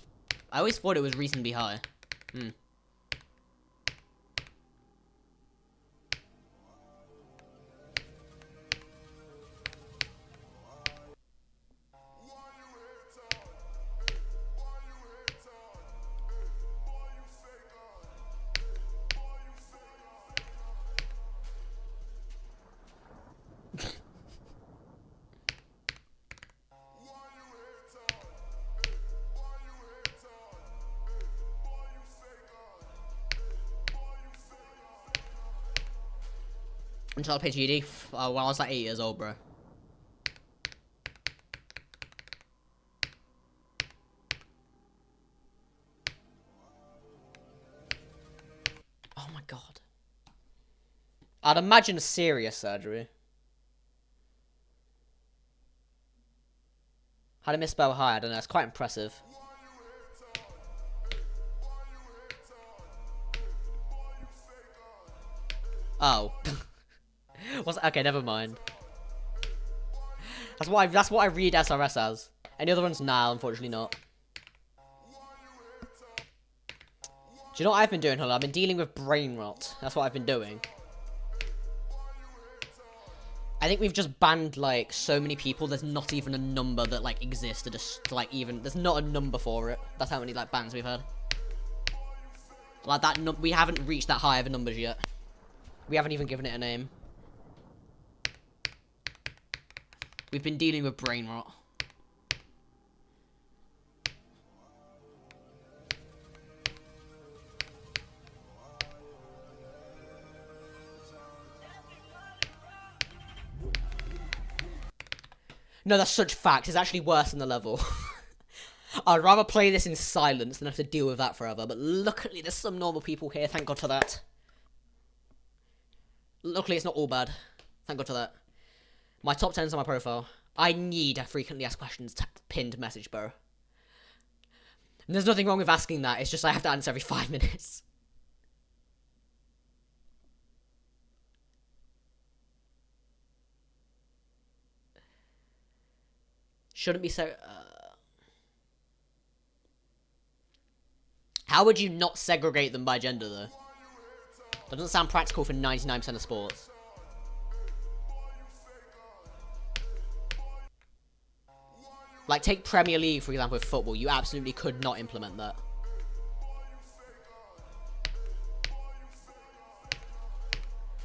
[SPEAKER 1] I always thought it was reasonably high. Hmm. Until I played GD when I was like 8 years old, bro. Oh my god. I'd imagine a serious surgery. How to misspell high? I don't know. It's quite impressive. Oh. Okay, never mind. That's what I read SRS as. Any other ones? Nah, unfortunately not. Do you know what I've been doing, Hold on? I've been dealing with brain rot. That's what I've been doing. I think we've just banned, like, so many people, there's not even a number that, like, exists. Just, like, there's not a number for it. That's how many, like, bans we've had. Like, we haven't reached that high of numbers yet. We haven't even given it a name. We've been dealing with brain rot. No, that's such facts. It's actually worse than the level. I'd rather play this in silence than have to deal with that forever. But luckily, there's some normal people here. Thank God for that. Luckily, it's not all bad. Thank God for that. My top 10's on my profile. I need a frequently asked questions pinned message, bro. And there's nothing wrong with asking that. It's just I have to answer every 5 minutes. Shouldn't be so... How would you not segregate them by gender, though? That doesn't sound practical for 99% of sports. Like, take Premier League, for example, with football. You absolutely could not implement that.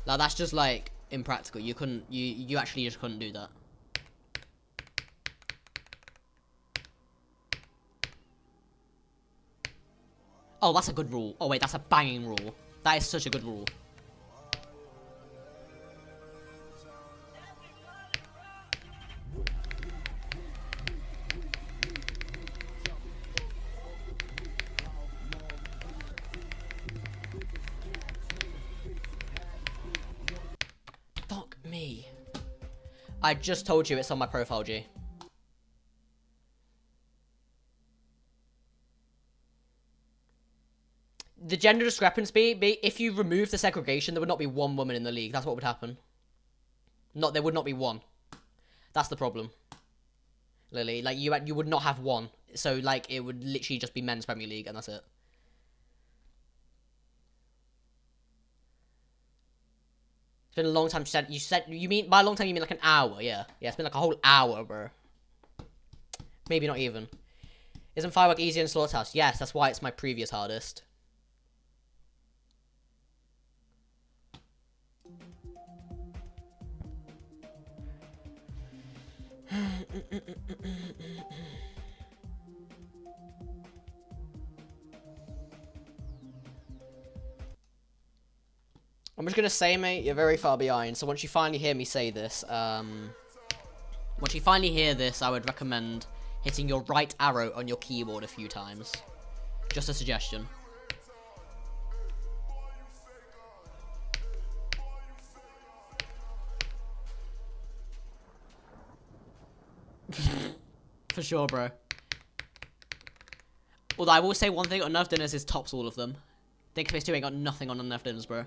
[SPEAKER 1] Like, that's just, like, impractical. You couldn't... You actually just couldn't do that. Oh, that's a good rule. Oh, wait, that's a banging rule. That is such a good rule. Fuck me. I just told you it's on my profile, G. The gender discrepancy, if you remove the segregation, there would not be one woman in the league. That's what would happen. There would not be one. That's the problem. Lily, like, you would not have one. So, like, it would literally just be men's Premier League, and that's it. It's been a long time. You mean, by a long time, you mean like an hour, yeah. Yeah, it's been like a whole hour, bro. Maybe not even. Isn't Firework easier in Slaughterhouse? Yes, that's why it's my previous hardest. I'm just gonna say, mate, you're very far behind. So once you finally hear me say this, once you finally hear this, I would recommend hitting your right arrow on your keyboard a few times. Just a suggestion. For sure, bro. Although I will say one thing, Enough Dinners is tops all of them. Think Space 2 ain't got nothing on Enough Dinners, bro.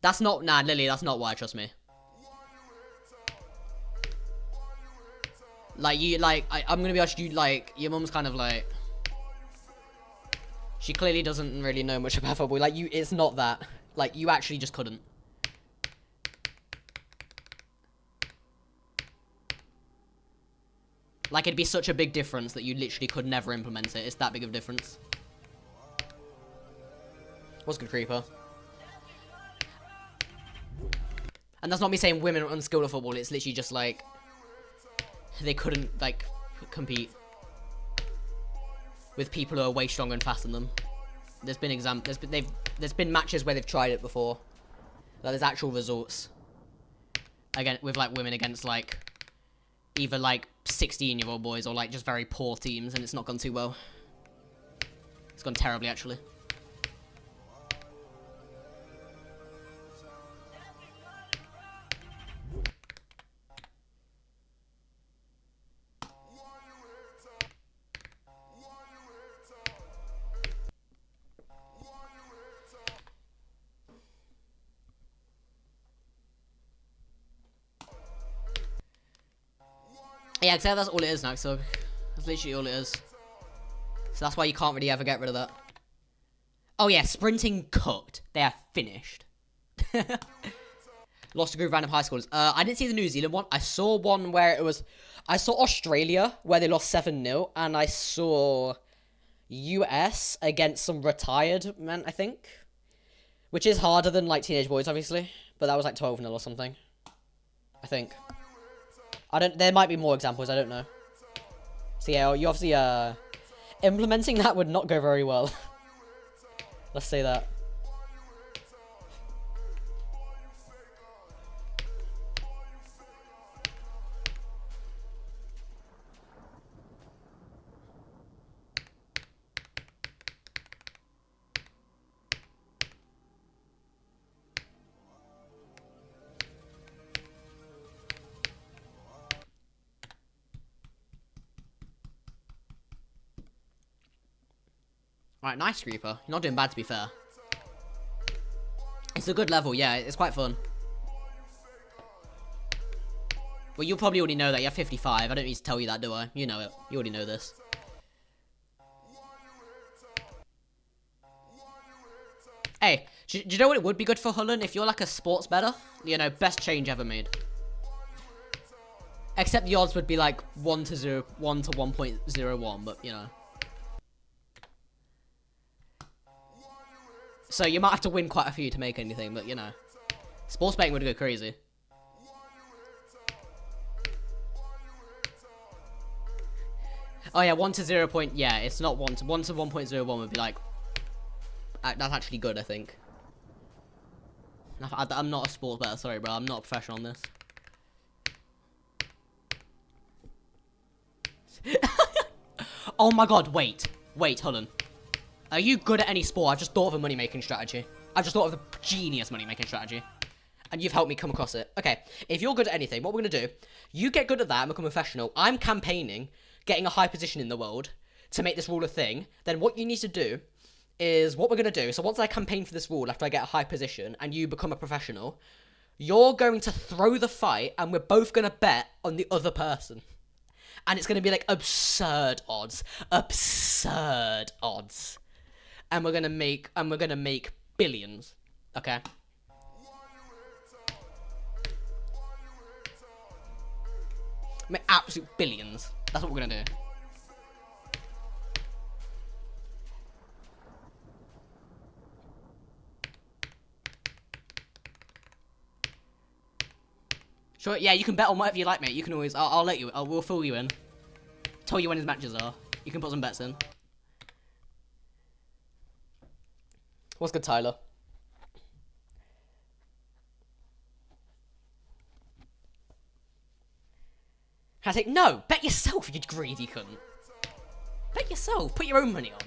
[SPEAKER 1] That's not... Nah, Lily, that's not why, trust me.
[SPEAKER 2] Like, you, like, I'm gonna be honest, you, like, your mum's kind of, like, she clearly doesn't really know much about football. Like, it's not that. Like, you actually just couldn't. Like, it'd be such a big difference that you literally could never implement it. It's that big of a difference. What's good, Creeper? And that's not me saying women are unskilled at football. It's literally just, like, they couldn't, like, compete with people who are way stronger and faster than them. There's been matches where they've tried it before. Like, there's actual results. Again, with, like, women against, like, either, like, 16-year-old boys or, like, just very poor teams, and it's not gone too well. It's gone terribly, actually. Yeah, except that's all it is now, so that's literally all it is. So that's why you can't really ever get rid of that. Oh yeah, sprinting cooked. They are finished. Lost a group of random high schoolers. I didn't see the New Zealand one. I saw one where it was... I saw Australia, where they lost 7-0, and I saw US against some retired men, I think. Which is harder than, like, teenage boys, obviously. But that was, like, 12-0 or something. I think. There might be more examples, I don't know. So yeah, you obviously, implementing that would not go very well. Let's say that. Alright, nice, Reaper. You're not doing bad, to be fair. It's a good level, yeah. It's quite fun. Well, you'll probably already know that. You have 55. I don't need to tell you that, do I? You know it. You already know this. Hey, do you know what it would be good for Hullen? If you're like a sports bettor, you know, best change ever made. Except the odds would be like 1 to 1.01, but, you know. So you might have to win quite a few to make anything, but you know. Sports betting would go crazy. Oh yeah, 1 to 0. Yeah, it's not 1 to 1.01 would be like... That's actually good, I think. I'm not a sports bettor, sorry bro, I'm not a professional on this. Oh my god, wait, Hullen. Are you good at any sport? I've just thought of a money-making strategy. I've just thought of a genius money-making strategy. And you've helped me come across it. Okay, if you're good at anything, what we're going to do, you get good at that and become a professional. I'm campaigning, getting a high position in the world to make this rule a thing. Then what you need to do is, what we're going to do, so once I campaign for this rule after I get a high position and you become a professional, you're going to throw the fight and we're both going to bet on the other person. And it's going to be like absurd odds. Absurd odds. And we're gonna make billions, okay? Make absolute billions. That's what we're gonna do. Sure, yeah, you can bet on whatever you like, mate. You can always, I'll let you, we'll fill you in. Tell you when his matches are. You can put some bets in. What's good, Tyler? I think, no, bet yourself, you greedy cunt. Bet yourself, put your own money on.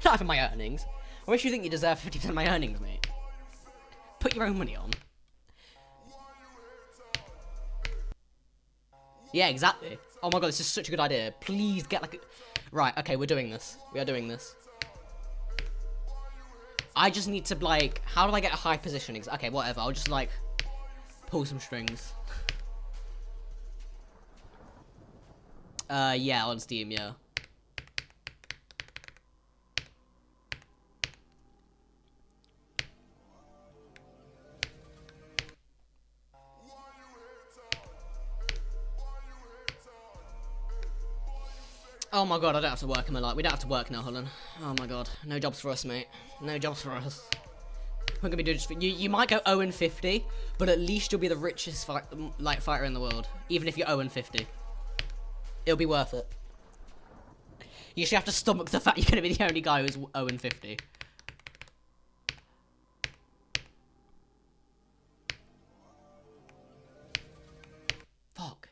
[SPEAKER 2] Not having my earnings. I wish you think you deserve 50% of my earnings, mate. Put your own money on. Yeah, exactly. Oh my god, this is such a good idea. Please get like a... Right, okay, we're doing this. We are doing this. I just need to, like... How do I get a high position? Okay, whatever. I'll just, like... Pull some strings. Yeah, on Steam, yeah. Oh my god, I don't have to work in my life. We don't have to work now, Holland. Oh my god. No jobs for us, mate. No jobs for us. We're gonna be doing just for you. You might go 0-50, but at least you'll be the richest fighter in the world. Even if you're 0-50. It'll be worth it. You should have to stomach the fact you're gonna be the only guy who's 0-50. Fuck.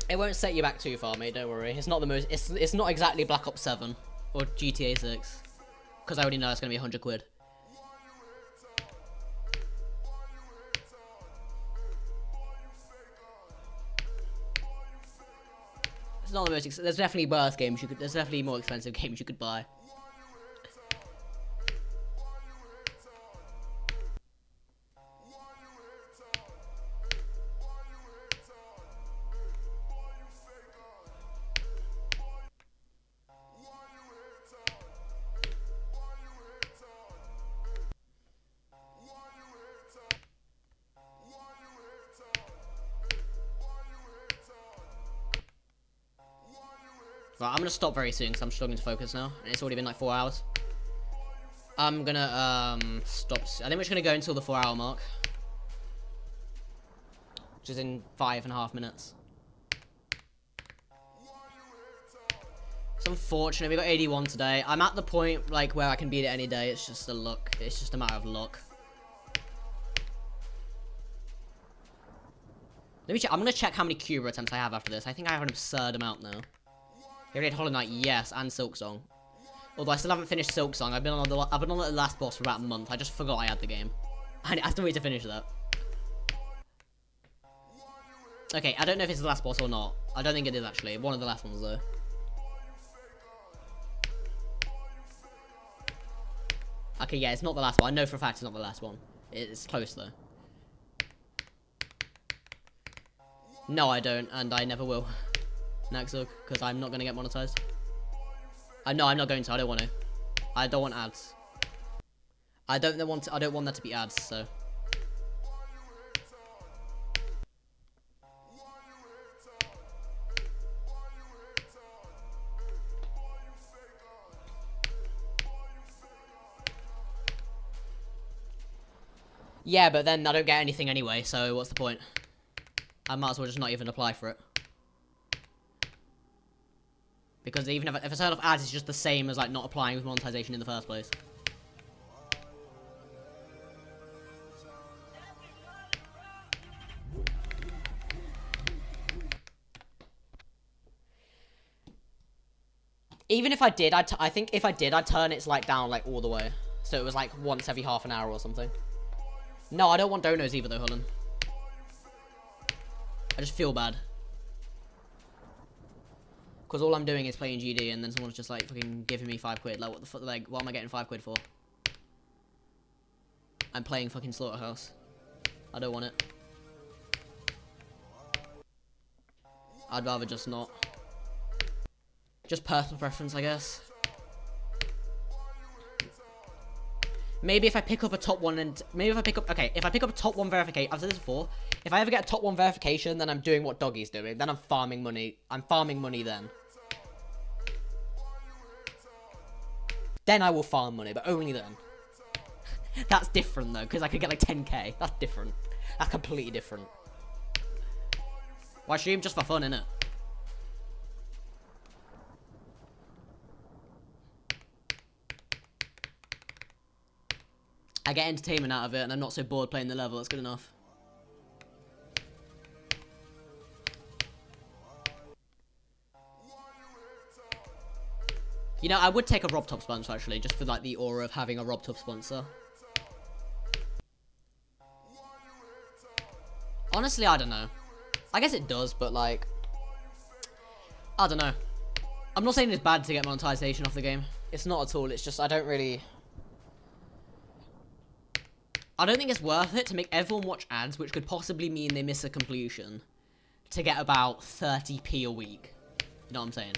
[SPEAKER 2] It won't set you back too far, mate. Don't worry. It's not the most. It's not exactly Black Ops 7 or GTA 6, because I already know it's gonna be 100 quid. It's not the most. There's definitely worse games you could. There's definitely more expensive games you could buy. Right, I'm gonna stop very soon because I'm struggling to focus now, and it's already been like 4 hours. I'm gonna stop. I think we're just gonna go until the 4 hour mark, which is in 5.5 minutes. It's unfortunate we got 81 today. I'm at the point like where I can beat it any day. It's just a luck. It's just a matter of luck. Let me check. I'm gonna check how many Cuba attempts I have after this. I think I have an absurd amount now. Here we had Hollow Knight, yes, and Silksong. Although I still haven't finished Silksong. I've been on the last boss for about a month. I just forgot I had the game. I still need to finish that. Okay, I don't know if it's the last boss or not. I don't think it is actually. One of the last ones though. Okay, yeah, it's not the last one. I know for a fact it's not the last one. It's close though. No, I don't, and I never will. Naxug, because I'm not going to get monetized. No, I'm not going to. I don't want to. I don't want ads. I don't want that to be ads, so. Yeah, but then I don't get anything anyway, so what's the point? I might as well just not even apply for it. Because even if I turn off ads, it's just the same as like not applying with monetization in the first place. Even if I did, I think if I did, I'd turn its like down like all the way, so it was like once every half an hour or something. No, I don't want donos either though, Holland. I just feel bad. Because all I'm doing is playing GD and then someone's just like fucking giving me 5 quid. Like, what the fuck? Like, what am I getting 5 quid for? I'm playing fucking Slaughterhouse. I don't want it. I'd rather just not. Just personal preference, I guess. Maybe if I pick up a top one and... Maybe if I pick up... Okay, if I pick up a top one verification... I've said this before. If I ever get a top one verification, then I'm doing what Doggy's doing. Then I'm farming money. I'm farming money then. Then I will farm money, but only then. That's different, though, because I could get, like, 10k. That's different. That's completely different. Why stream? Just for fun, innit? I get entertainment out of it, and I'm not so bored playing the level. That's good enough. You know, I would take a Rob Top sponsor, actually, just for, like, the aura of having a Rob Top sponsor. Honestly, I don't know. I guess it does, but, like... I don't know. I'm not saying it's bad to get monetization off the game. It's not at all. It's just, I don't really... I don't think it's worth it to make everyone watch ads, which could possibly mean they miss a completion, to get about 30p a week. You know what I'm saying?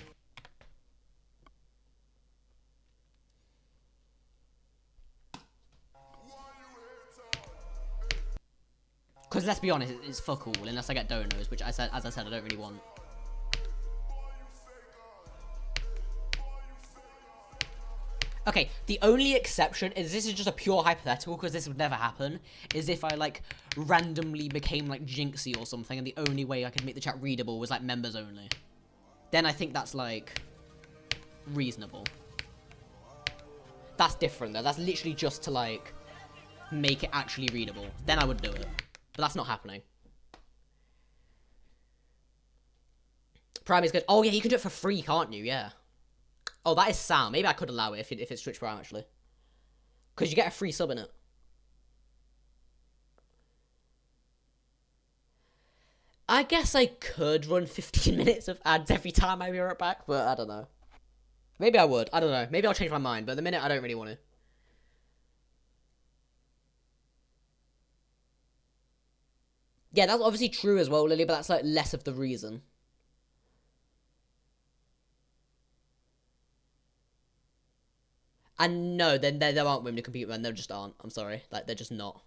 [SPEAKER 2] Because let's be honest, it's fuck all, unless I get donos, which as I said, I don't really want. Okay, the only exception is, this is just a pure hypothetical, because this would never happen, is if I, like, randomly became, like, Jinxie or something, and the only way I could make the chat readable was, like, members only. Then I think that's, like, reasonable. That's different, though. That's literally just to, like, make it actually readable. Then I would do it. But that's not happening. Prime is good. Oh, yeah, you can do it for free, can't you? Yeah. Oh, that is sound. Maybe I could allow it if it's Twitch Prime, actually. Because you get a free sub in it. I guess I could run 15 minutes of ads every time I be right back, but I don't know. Maybe I would. I don't know. Maybe I'll change my mind, but at the minute, I don't really want to. Yeah, that's obviously true as well, Lily, but that's, like, less of the reason. And no, then there aren't women who compete with men. There just aren't. I'm sorry. Like, they're just not.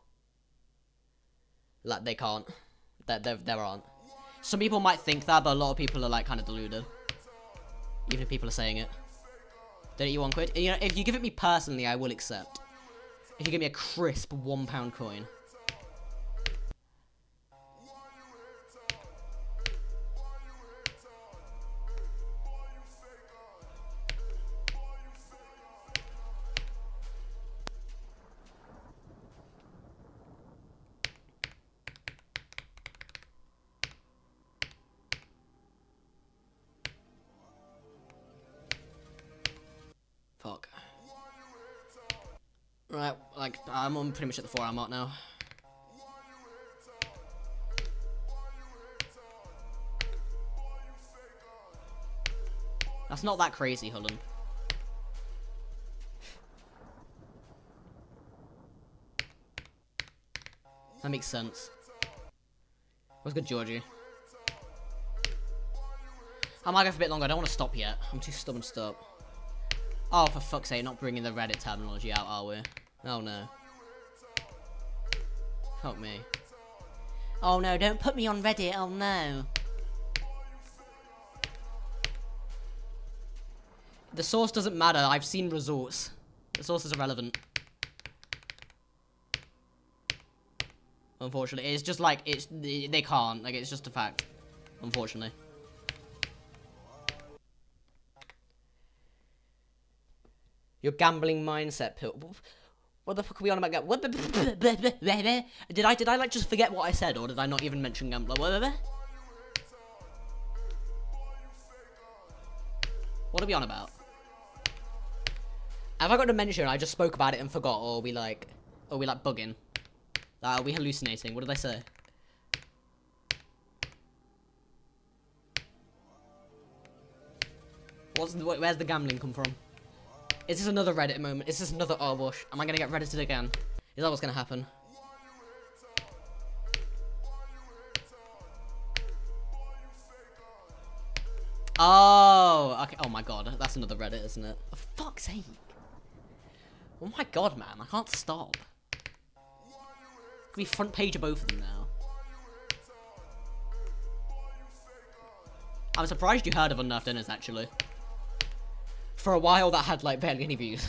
[SPEAKER 2] Like, they can't. There aren't. Some people might think that, but a lot of people are, like, kind of deluded. Even if people are saying it. Don't you want quid? You know, if you give it me personally, I will accept. If you give me a crisp £1 coin. Fuck. Right, like, I'm on pretty much at the 4 hour mark now. That's not that crazy, Hullen. That makes sense. What's good, Georgie? I might go for a bit longer. I don't want to stop yet. I'm too stubborn to stop. Oh, for fuck's sake, not bringing the Reddit terminology out, are we? Oh, no. Fuck me. Oh, no, don't put me on Reddit. Oh, no. The source doesn't matter. I've seen results. The source is irrelevant. Unfortunately. It's just like, they can't. Like, it's just a fact. Unfortunately. Your gambling mindset pill. What the fuck are we on about? What? Did I like just forget what I said, or did I not even mention gambling? What are we on about? Have I got dementia and I just spoke about it and forgot, or are we like bugging? Are we hallucinating? What did I say? Where's the gambling come from? Is this another Reddit moment? Is this another Arbush? Am I gonna get Reddited again? Is that what's gonna happen? Oh, okay. Oh my god, that's another Reddit, isn't it? For fuck's sake.
[SPEAKER 1] Oh my god, man. I can't stop. Could be front page of both of them now. I'm surprised you heard of Unnerved Dinners, actually. For a while, that had, like, barely any views.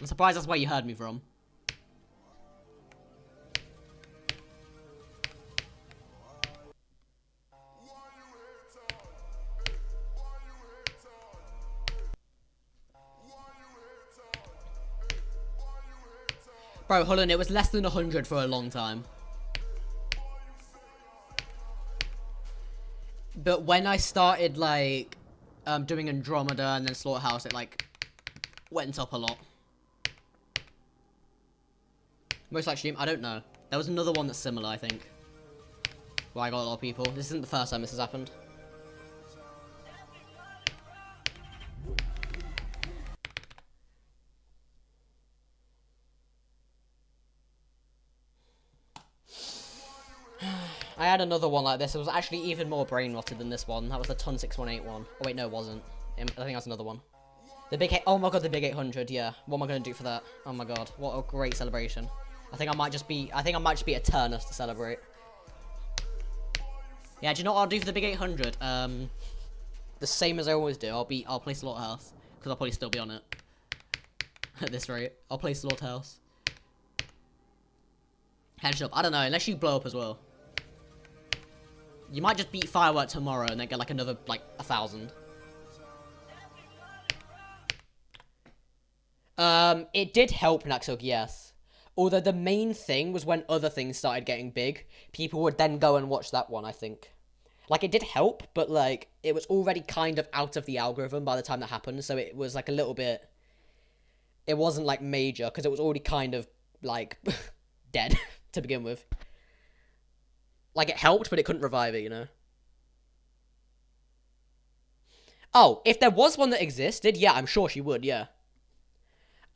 [SPEAKER 1] I'm surprised that's where you heard me from. Bro, hold on, it was less than 100 for a long time. But when I started, like, doing Andromeda and then Slaughterhouse, it, like, went up a lot. Most likely, I don't know. There was another one that's similar, I think. Where I got a lot of people. This isn't the first time this has happened. I had another one like this. It was actually even more brain rotted than this one. That was the Ton 6181. Oh wait, no, it wasn't. I think that's another one. The big oh my god, the big 800. Yeah. What am I gonna do for that? Oh my god, what a great celebration. I think I might just be a Turnus to celebrate. Yeah, do you know what I'll do for the big 800? The same as I always do. I'll play Slaughterhouse because I'll probably still be on it. At this rate, I'll play Slaughterhouse. Heads up. I don't know, unless you blow up as well. You might just beat Firework tomorrow and then get like another, like, 1,000. It did help Naxug, yes. Although the main thing was when other things started getting big, people would then go and watch that one, I think. Like, it did help, but, like, it was already kind of out of the algorithm by the time that happened, so it was, like, a little bit... It wasn't, like, major, because it was already kind of, like, dead to begin with. Like, it helped, but it couldn't revive it, you know? Oh, if there was one that existed, yeah, I'm sure she would, yeah.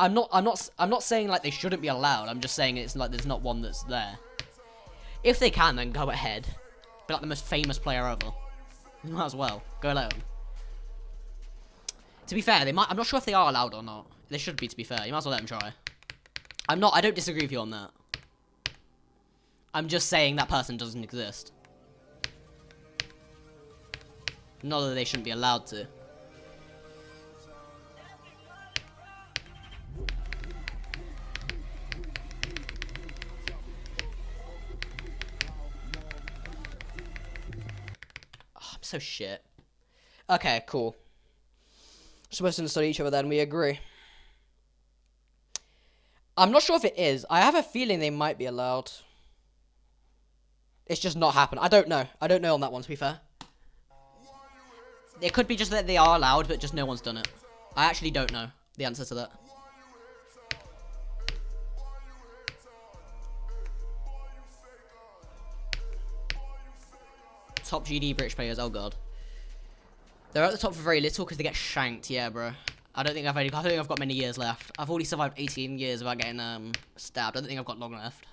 [SPEAKER 1] I'm not saying, like, they shouldn't be allowed. I'm just saying it's like there's not one that's there. If they can, then go ahead. Be like the most famous player ever. You might as well. Go alone. To be fair, they might... I'm not sure if they are allowed or not. They should be, to be fair. You might as well let them try. I don't disagree with you on that. I'm just saying that person doesn't exist. Not that they shouldn't be allowed to. Oh, I'm so shit. Okay, cool. Supposed to study each other then, we agree. I'm not sure if it is. I have a feeling they might be allowed. It's just not happened. I don't know. I don't know on that one, to be fair. It could be just that they are allowed, but just no one's done it. I actually don't know the answer to that. Top GD British players, oh god. They're at the top for very little because they get shanked, yeah, bro. I don't think I've got many years left. I've already survived 18 years without getting stabbed. I don't think I've got long left.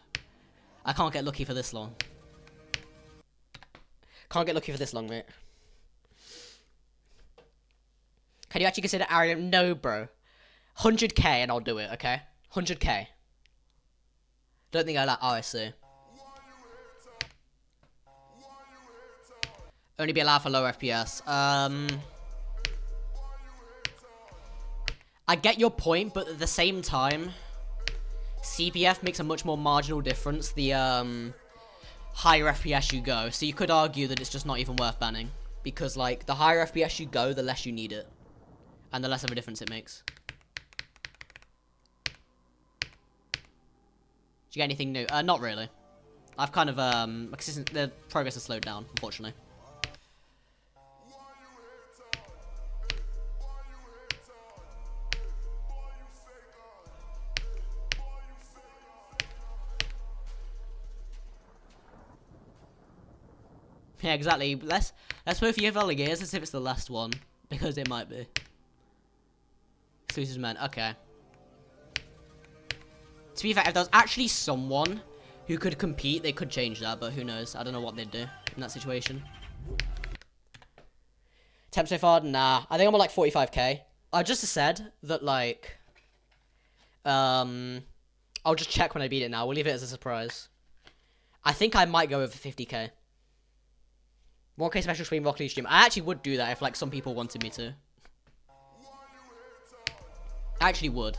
[SPEAKER 1] I can't get lucky for this long. Can't get lucky for this long, mate. Can you actually consider Arian? No, bro. 100k and I'll do it, okay? 100k. Don't think I like... Oh, I see. Only be allowed for low FPS. I get your point, but at the same time, CPF makes a much more marginal difference the higher FPS you go. So you could argue that it's just not even worth banning. Because, like, the higher FPS you go, the less you need it. And the less of a difference it makes. Did you get anything new? Not really. I've kind of, the progress has slowed down, unfortunately. Yeah, exactly. Let's wait for your early gears. Let's see if it's the last one. Because it might be. Exclusive men. Okay. To be fair, if there was actually someone who could compete, they could change that, but who knows? I don't know what they'd do in that situation.
[SPEAKER 2] Temp so far? Nah. I think I'm on like 45k. I just said that like, I'll just check when I beat it now. We'll leave it as a surprise. I think I might go over 50k. 1k special stream, Rocket League stream. I actually would do that if like some people wanted me to. I actually would.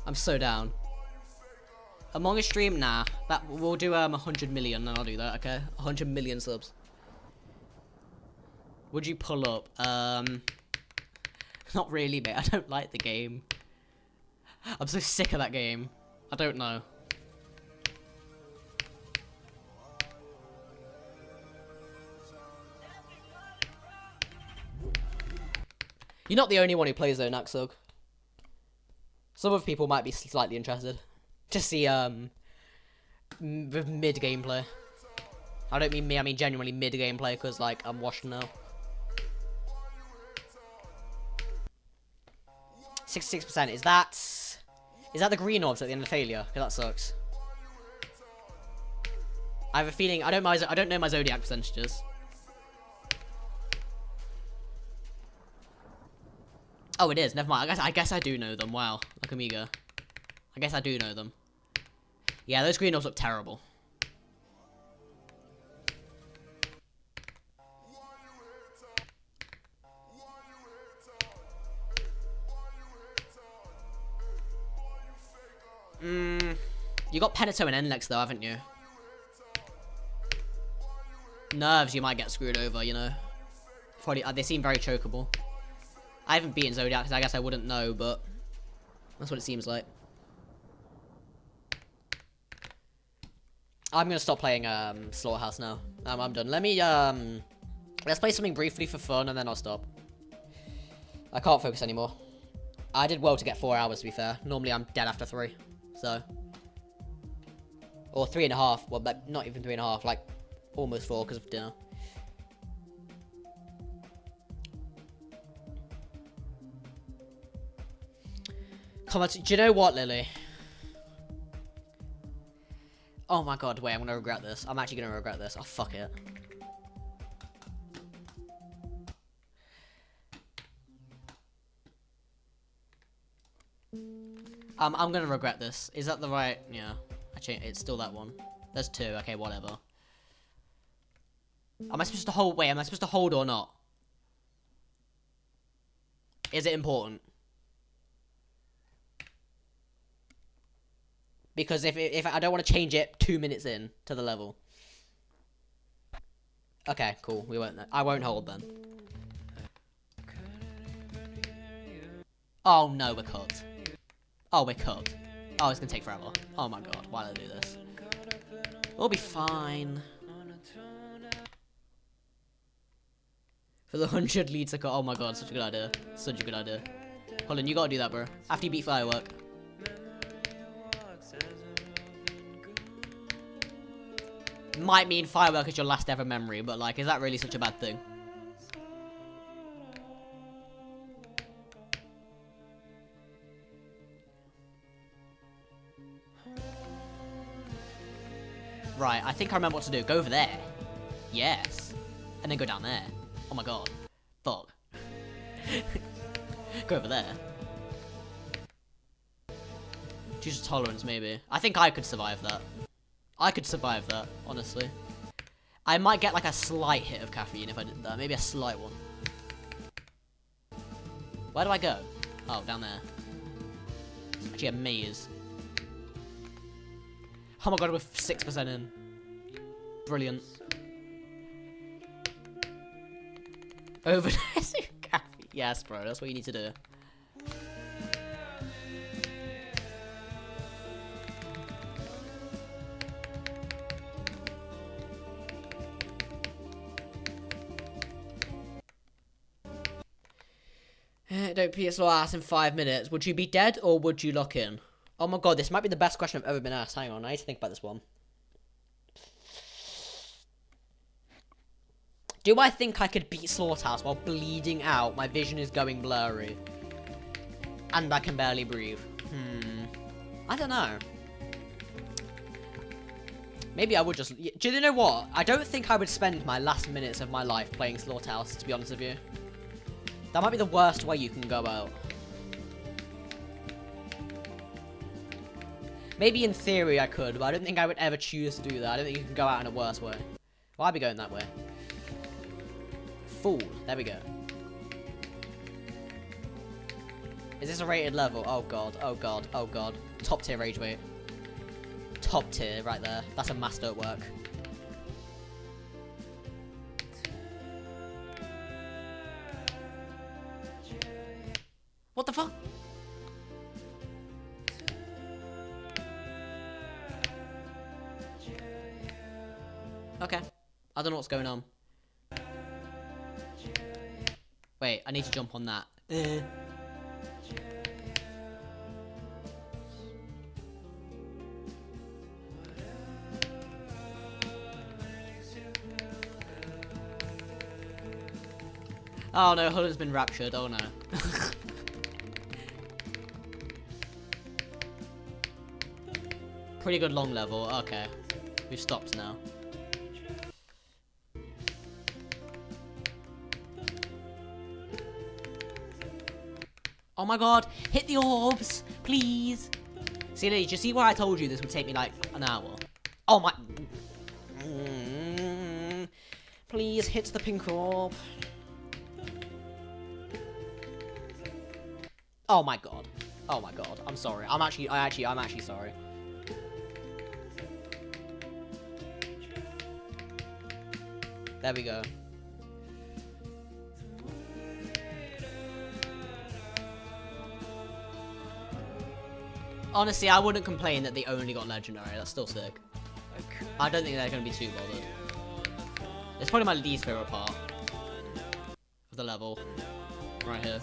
[SPEAKER 2] I'm so down. Among Us stream? Nah. That we'll do 100 million and I'll do that, okay? 100 million subs. Would you pull up? Not really, mate. I don't like the game. I'm so sick of that game. I don't know. You're not the only one who plays though, Naxug. Some other people might be slightly interested to see mid gameplay. I don't mean me, I mean genuinely mid gameplay because like I'm washed now. 66%. Is that the green orbs at the end of failure? Because that sucks. I have a feeling I don't know my zodiac percentages. Oh, it is. Never mind. I guess I do know them. Wow, look at me go. I guess I do know them. Yeah, those green orbs look terrible. You got Penito and N next though, haven't you? Nerves, you might get screwed over, you know. Probably, they seem very chokeable. I haven't beaten Zodiac, because I guess I wouldn't know, but that's what it seems like. I'm gonna stop playing Slaughterhouse now. I'm done. Let me let's play something briefly for fun, and then I'll stop. I can't focus anymore. I did well to get 4 hours, to be fair. Normally I'm dead after 3, so. Or 3.5. Well, but not even 3.5. Like almost 4 because of dinner. Come on, do you know what, Lily? Oh my god, wait, I'm gonna regret this. I'm actually gonna regret this. Oh, fuck it. I'm gonna regret this. Is that the right? Yeah. It's still that one. There's 2. Okay, whatever. Am I supposed to hold? Wait, am I supposed to hold or not? Is it important? Because if I don't want to change it 2 minutes in to the level. Okay, cool. We won't. I won't hold then. Oh no, we're cooked. Oh, we're cooked. Oh, it's gonna take forever. Oh my god, why did I do this? We'll be fine. For the 100 leads I got. Oh my god, such a good idea. Such a good idea. Hold on, you gotta do that, bro. After you beat Firework. Might mean Firework is your last ever memory, but like, is that really such a bad thing? Right, I think I remember what to do. Go over there. Yes. And then go down there. Oh my god. Fuck. Go over there. Choose tolerance, maybe. I think I could survive that. I could survive that, honestly. I might get like a slight hit of caffeine if I did that. Maybe a slight one. Where do I go? Oh, down there. It's actually a maze. Oh my god, we're 6% in. Brilliant. Overdosing caffeine. Yes, bro, that's what you need to do. Don't pierce your ass in 5 minutes. Would you be dead or would you lock in? Oh my god, this might be the best question I've ever been asked. Hang on, I need to think about this one. Do I think I could beat Slaughterhouse while bleeding out? My vision is going blurry. And I can barely breathe. I don't know. Maybe I would just... Do you know what? I don't think I would spend my last minutes of my life playing Slaughterhouse, to be honest with you. That might be the worst way you can go out. Maybe in theory I could, but I don't think I would ever choose to do that. I don't think you can go out in a worse way. Well, I'd be going that way. Fool. There we go. Is this a rated level? Oh god, oh god, oh god. Top tier rage weight. Top tier right there. That's a master at work. What the fuck? Okay. I don't know what's going on. Wait, I need to jump on that. Oh no, Hull has been raptured. Oh no. Pretty good long level. Okay. We've stopped now. Oh my god, hit the orbs, please. See, ladies, you see why I told you this would take me like an hour? Oh my... Please hit the pink orb. Oh my god. Oh my god. I'm sorry. I'm actually sorry. There we go. Honestly, I wouldn't complain that they only got legendary. That's still sick. I don't think they're going to be too bothered. It's probably my least favorite part of the level. Right here.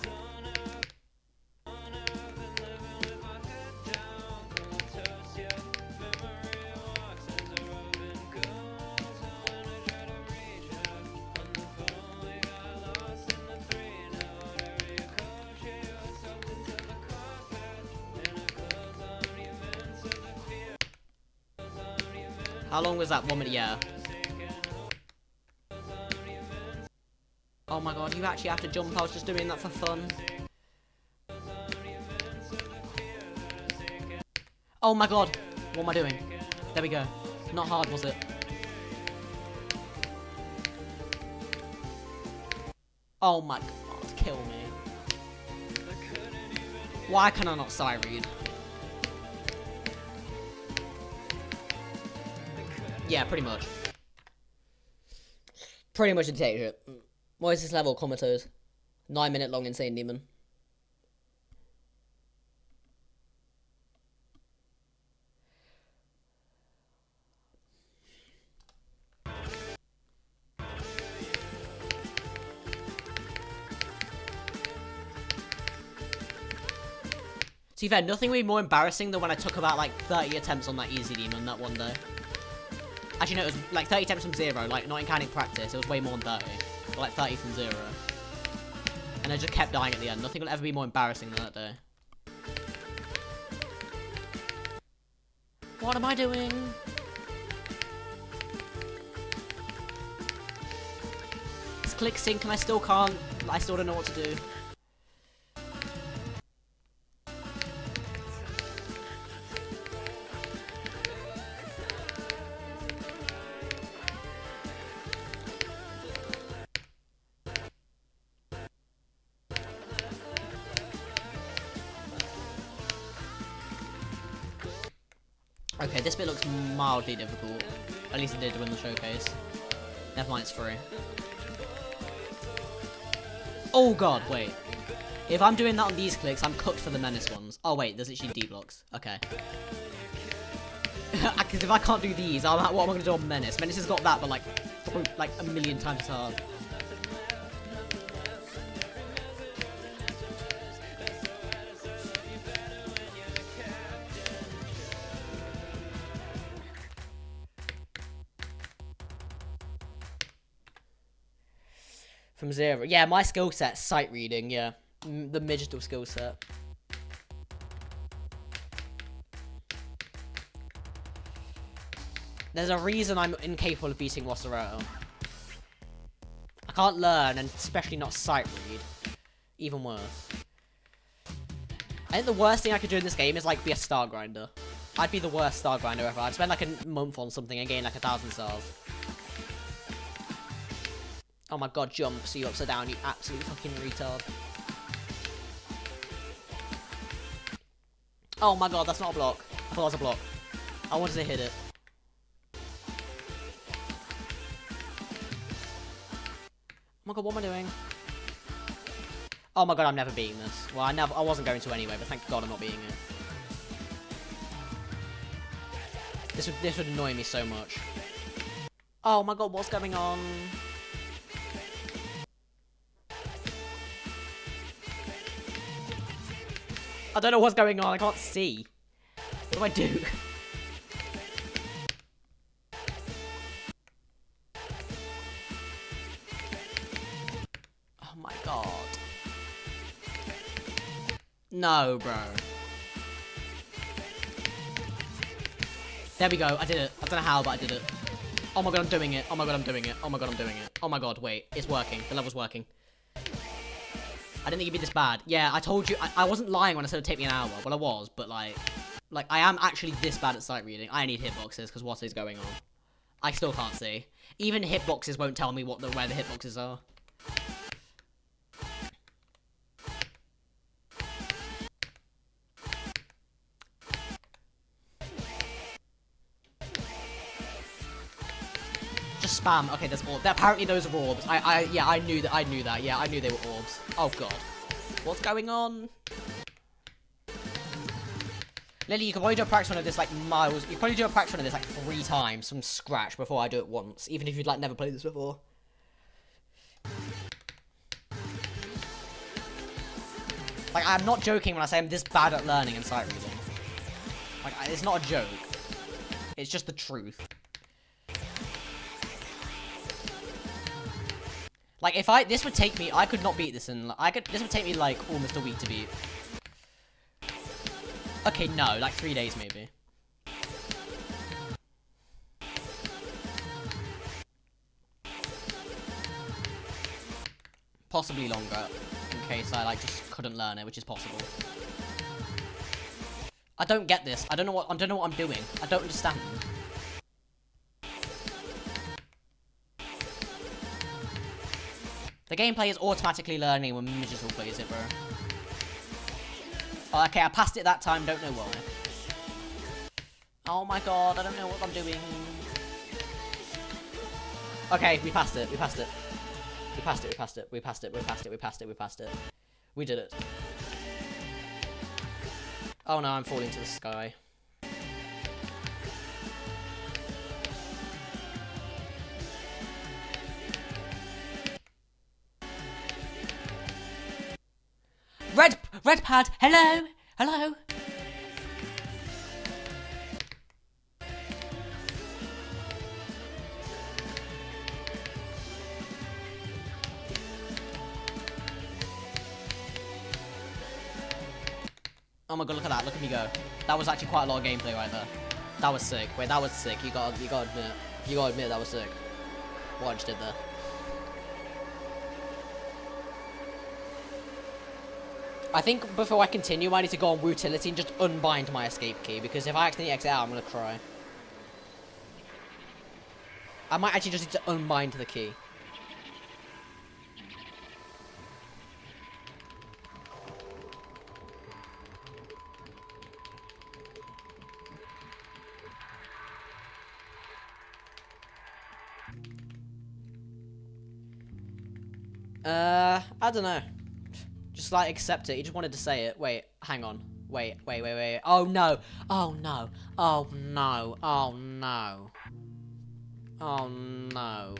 [SPEAKER 2] How long was that 1 minute? Yeah. Oh my god, you actually have to jump. I was just doing that for fun. Oh my god. What am I doing? There we go. Not hard, was it? Oh my god, kill me. Why can I not sight read? Yeah, pretty much. Pretty much a dictatorship. What is this level? Comatose. 9 minute long insane demon. To be fair, nothing would be more embarrassing than when I took about like 30 attempts on that easy demon that one day. Actually, no, it was like 30 attempts from 0, like not in counting practice, it was way more than 30. Or like 30 from 0. And I just kept dying at the end. Nothing will ever be more embarrassing than that day. What am I doing? It's click sync and I still can't, I still don't know what to do. Okay, this bit looks mildly difficult. At least it did win the showcase. Never mind, it's free. Oh god, wait. If I'm doing that on these clicks, I'm cooked for the menace ones. Oh wait, there's actually D blocks. Okay. Because if I can't do these, what am I going to do on menace? Menace has got that, but like a million times as hard. From 0. Yeah, my skill set, sight reading, yeah. The Midgatal skill set. There's a reason I'm incapable of beating Wasserero. I can't learn, and especially not sight read. Even worse. I think the worst thing I could do in this game is, like, be a star grinder. I'd be the worst star grinder ever. I'd spend, like, a month on something and gain, like, 1,000 stars. Oh my god, jump, so you upside down, you absolute fucking retard. Oh my god, that's not a block. I thought it was a block. I wanted to hit it. Oh my god, what am I doing? Oh my god, I'm never beating this. Well, I wasn't going to anyway, but thank god I'm not beating it. This would annoy me so much. Oh my god, what's going on? I don't know what's going on, I can't see. What do I do? Oh my god. No, bro. There we go, I did it. I don't know how, but I did it. Oh my god, I'm doing it. Oh my god, I'm doing it. Oh my god, I'm doing it. Oh my god, wait. It's working. The level's working. I didn't think it'd be this bad. Yeah, I told you. I wasn't lying when I said it'd take me an hour. Well, I was, but like I am actually this bad at sight reading. I need hitboxes because what is going on? I still can't see. Even hitboxes won't tell me where the hitboxes are. Just spam. Okay, there's orbs. Apparently those are orbs. Yeah, I knew that. Yeah, I knew they were orbs. Oh god. What's going on? Lily, you can probably do a practice run of this like miles. You can probably do a practice run of this like 3 times from scratch before I do it once, even if you'd like never played this before. Like, I'm not joking when I say I'm this bad at learning and sight reading. Like, it's not a joke. It's just the truth. Like, this would take me, I could not beat this in, this would take me, like, almost a week to beat. Okay, no, like 3 days, maybe. Possibly longer, in case I, like, just couldn't learn it, which is possible. I don't get this. I don't know what I'm doing. I don't understand. The gameplay is automatically learning when Midgatal plays it, bro. Oh, okay, I passed it that time, don't know why. Oh my god, I don't know what I'm doing. Okay, we passed it, we passed it. We passed it, we passed it, we passed it, we passed it, we passed it, we passed it. We did it. Oh no, I'm falling to the sky. Red pad, hello, hello. Oh my god, look at that, look at me go. That was actually quite a lot of gameplay right there. That was sick. Wait, that was sick. You gotta admit that was sick. What I just did there. I think before I continue, I need to go on Wutility and just unbind my escape key, because if I accidentally exit out, I'm gonna cry. I might actually just need to unbind the key. I don't know. Just like accept it. He just wanted to say it. Wait, hang on. Wait. Oh no. Oh no. Oh no. Oh no. Oh no.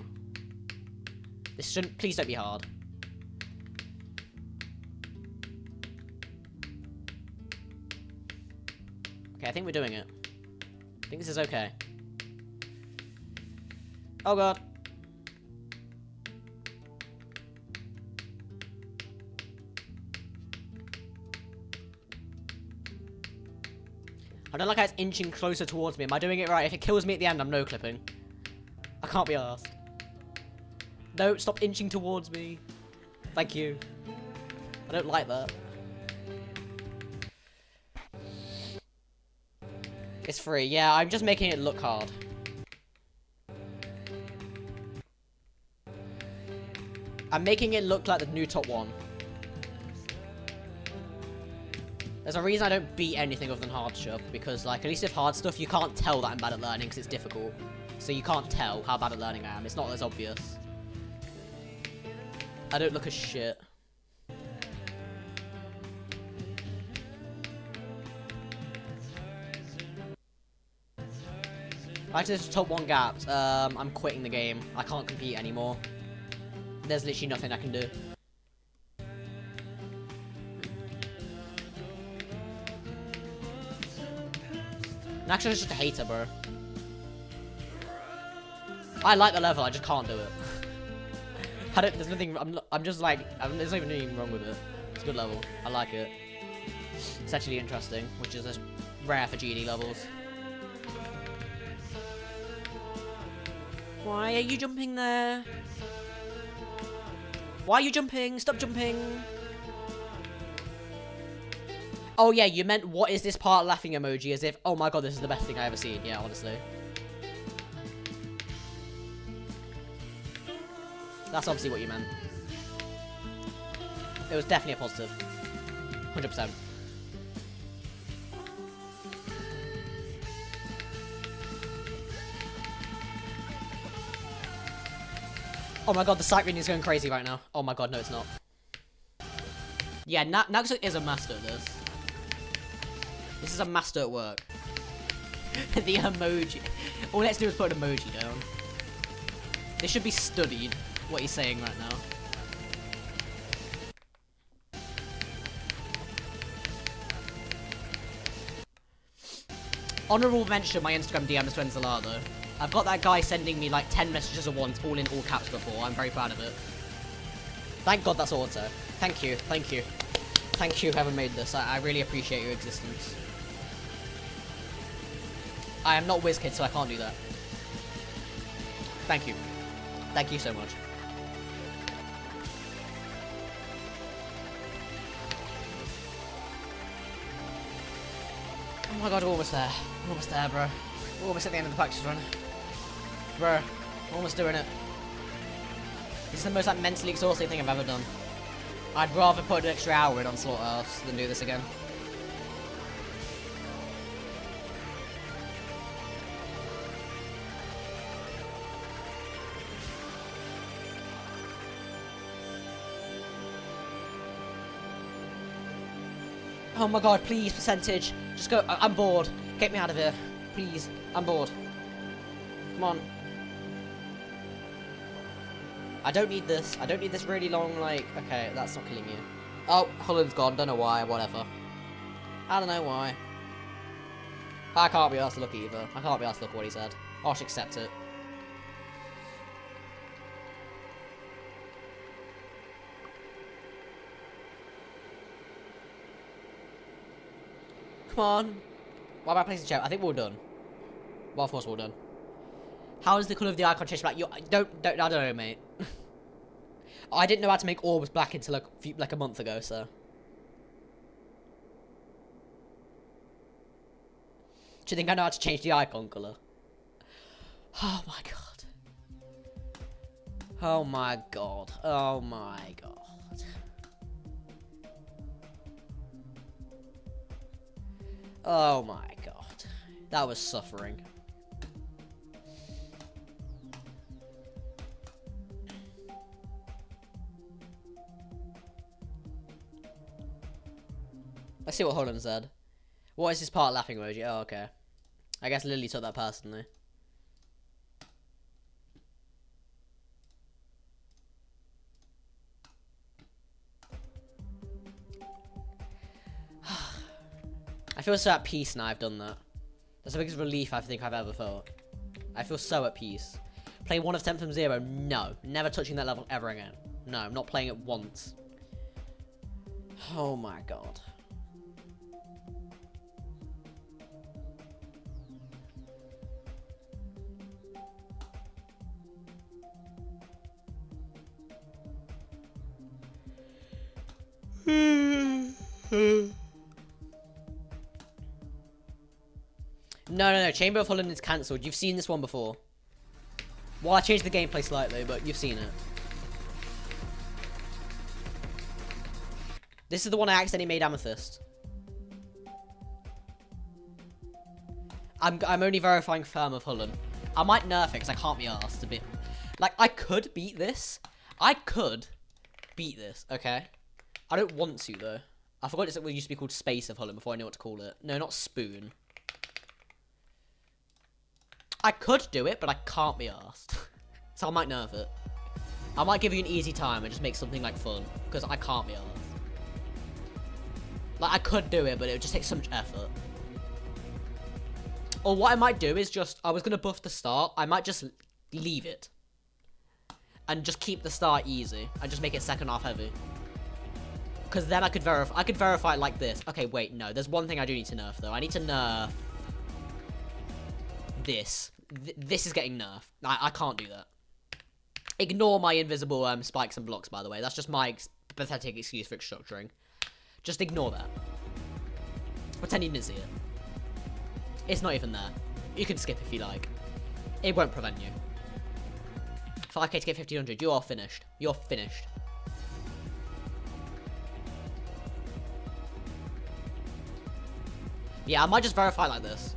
[SPEAKER 2] This shouldn't. Please don't be hard. Okay, I think we're doing it. I think this is okay. Oh god. I don't like how it's inching closer towards me. Am I doing it right? If it kills me at the end, I'm no clipping. I can't be arsed. No, stop inching towards me. Thank you. I don't like that. It's free. Yeah, I'm just making it look hard. I'm making it look like the new top 1. There's a reason I don't beat anything other than hard stuff, because, like, at least with hard stuff, you can't tell that I'm bad at learning because it's difficult. So you can't tell how bad at learning I am. It's not as obvious. I don't look as shit. Right, there's top 1 gaps. I'm quitting the game. I can't compete anymore. There's literally nothing I can do. Actually, I'm just a hater, bro. I like the level, I just can't do it. I don't, there's nothing, I'm just like, there's not even anything wrong with it. It's a good level, I like it. It's actually interesting, which is just rare for GD levels. Why are you jumping there? Why are you jumping? Stop jumping. Oh yeah, you meant what is this part laughing emoji, as if, oh my god, this is the best thing I ever seen. Yeah, honestly. That's obviously what you meant. It was definitely a positive. 100%. Oh my god, the sight reading is going crazy right now. Oh my god, no it's not. Yeah, Naxo is a master at this. This is a master at work. The emoji. All let's do is put an emoji down. This should be studied, what he's saying right now. Honourable mention, my Instagram DM is to Enzelado. I've got that guy sending me like 10 messages at once, all in all caps before. I'm very proud of it. Thank God that's auto. Thank you, thank you. Thank you whoever made this. I really appreciate your existence. I am not WizKid, so I can't do that. Thank you. Thank you so much. Oh my god, we're almost there. We're almost there, bro. We're almost at the end of the practice run. Bro, we're almost doing it. This is the most like mentally exhausting thing I've ever done. I'd rather put an extra hour in on Slaughterhouse than do this again. Oh my god, please, percentage. Just go. I'm bored. Get me out of here. Please. I'm bored. Come on. I don't need this. I don't need this really long, like... Okay, that's not killing you. Oh, Holland's gone. Don't know why. Whatever. I don't know why. I can't be asked to look either. I can't be asked to look what he said. I should accept it. Come on. Why am I placing chat? I think we're all done. Well, of course we're all done. How is the colour of the icon change black? I don't know, mate. I didn't know how to make orbs black until like a month ago, so. Do you think I know how to change the icon colour? Oh my god. Oh my god. Oh my god. Oh my god. That was suffering. Let's see what Holland said. What is this part laughing emoji? Oh, okay. I guess Lily took that personally. I feel so at peace now I've done that. That's the biggest relief I think I've ever felt. I feel so at peace. Playing 1 of 10 from 0? No. Never touching that level ever again. No, I'm not playing it once. Oh my god. No. Chamber of Hullen is cancelled. You've seen this one before. Well, I changed the gameplay slightly, but you've seen it. This is the one I accidentally made Amethyst. I'm only verifying Firm of Hullen. I might nerf it because I can't be arsed a bit. Like, I could beat this. Okay? I don't want to, though. I forgot it used to be called Space of Hullen before I knew what to call it. No, not Spoon. I could do it, but I can't be arsed. So I might nerf it. I might give you an easy time and just make something, like, fun. Because I can't be arsed. Like, I could do it, but it would just take so much effort. Or what I might do is just, I was going to buff the start. I might just leave it. And just keep the start easy. And just make it second half heavy. Because then I could verify it like this. Okay, wait, no. There's one thing I do need to nerf, though. I need to nerf this. This is getting nerfed. I can't do that. Ignore my invisible spikes and blocks, by the way. That's just my pathetic excuse for structuring. Just ignore that. Pretend you didn't see it. It's not even there. You can skip if you like. It won't prevent you. 5k to get 1500. You are finished. You're finished. Yeah, I might just verify like this.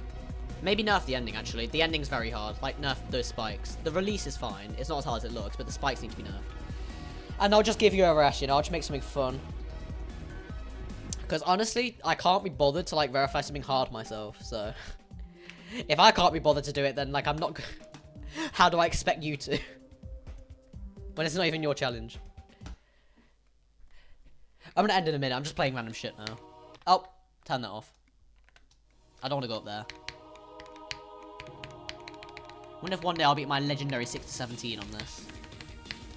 [SPEAKER 2] Maybe nerf the ending, actually. The ending's very hard. Like, nerf those spikes. The release is fine. It's not as hard as it looks, but the spikes need to be nerfed. And I'll just give you a rush, you know? I'll just make something fun. Because, honestly, I can't be bothered to, like, verify something hard myself, so... If I can't be bothered to do it, then, like, I'm not... How do I expect you to? When it's not even your challenge. I'm gonna end in a minute. I'm just playing random shit now. Oh, turn that off. I don't want to go up there. Wonder if one day I'll beat my legendary 6 to 17 on this.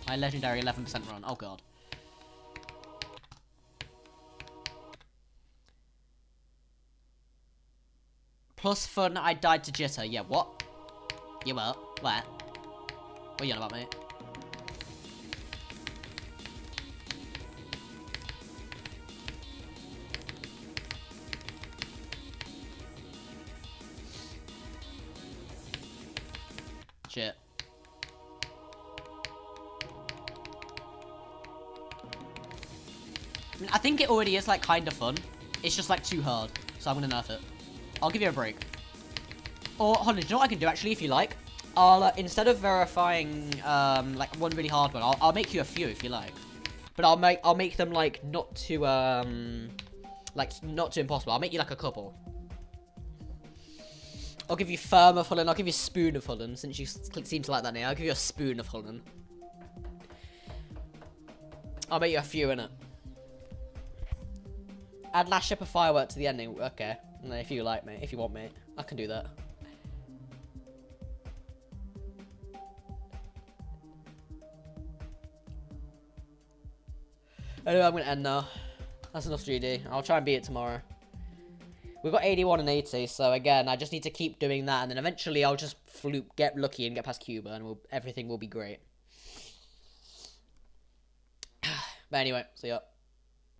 [SPEAKER 2] My legendary 11% run. Oh god. Plus fun, I died to jitter. Yeah, what? You what? Where? What are you on about, mate? Shit. I mean, I think it already is, like, kind of fun. It's just, like, too hard. So I'm gonna nerf it. I'll give you a break. Or, hold on, do you know what I can do, actually, if you like? I'll, instead of verifying, like, one really hard one, I'll make you a few, if you like. But I'll make them, like, not too, like, not too impossible. I'll make you, like, a couple. I'll give you Firm of Hullen. I'll give you Spoon of Hullen, since you seem to like that name. I'll give you a Spoon of Hullen. I'll make you a few, innit? Add last ship of firework to the ending. Okay. No, if you like, mate. If you want, mate. I can do that. Anyway, I'm going to end now. That's enough 3D. I'll try and beat it tomorrow. We've got 81 and 80, so again, I just need to keep doing that, and then eventually I'll just get lucky and get past Cuba, and everything will be great. But anyway, see ya.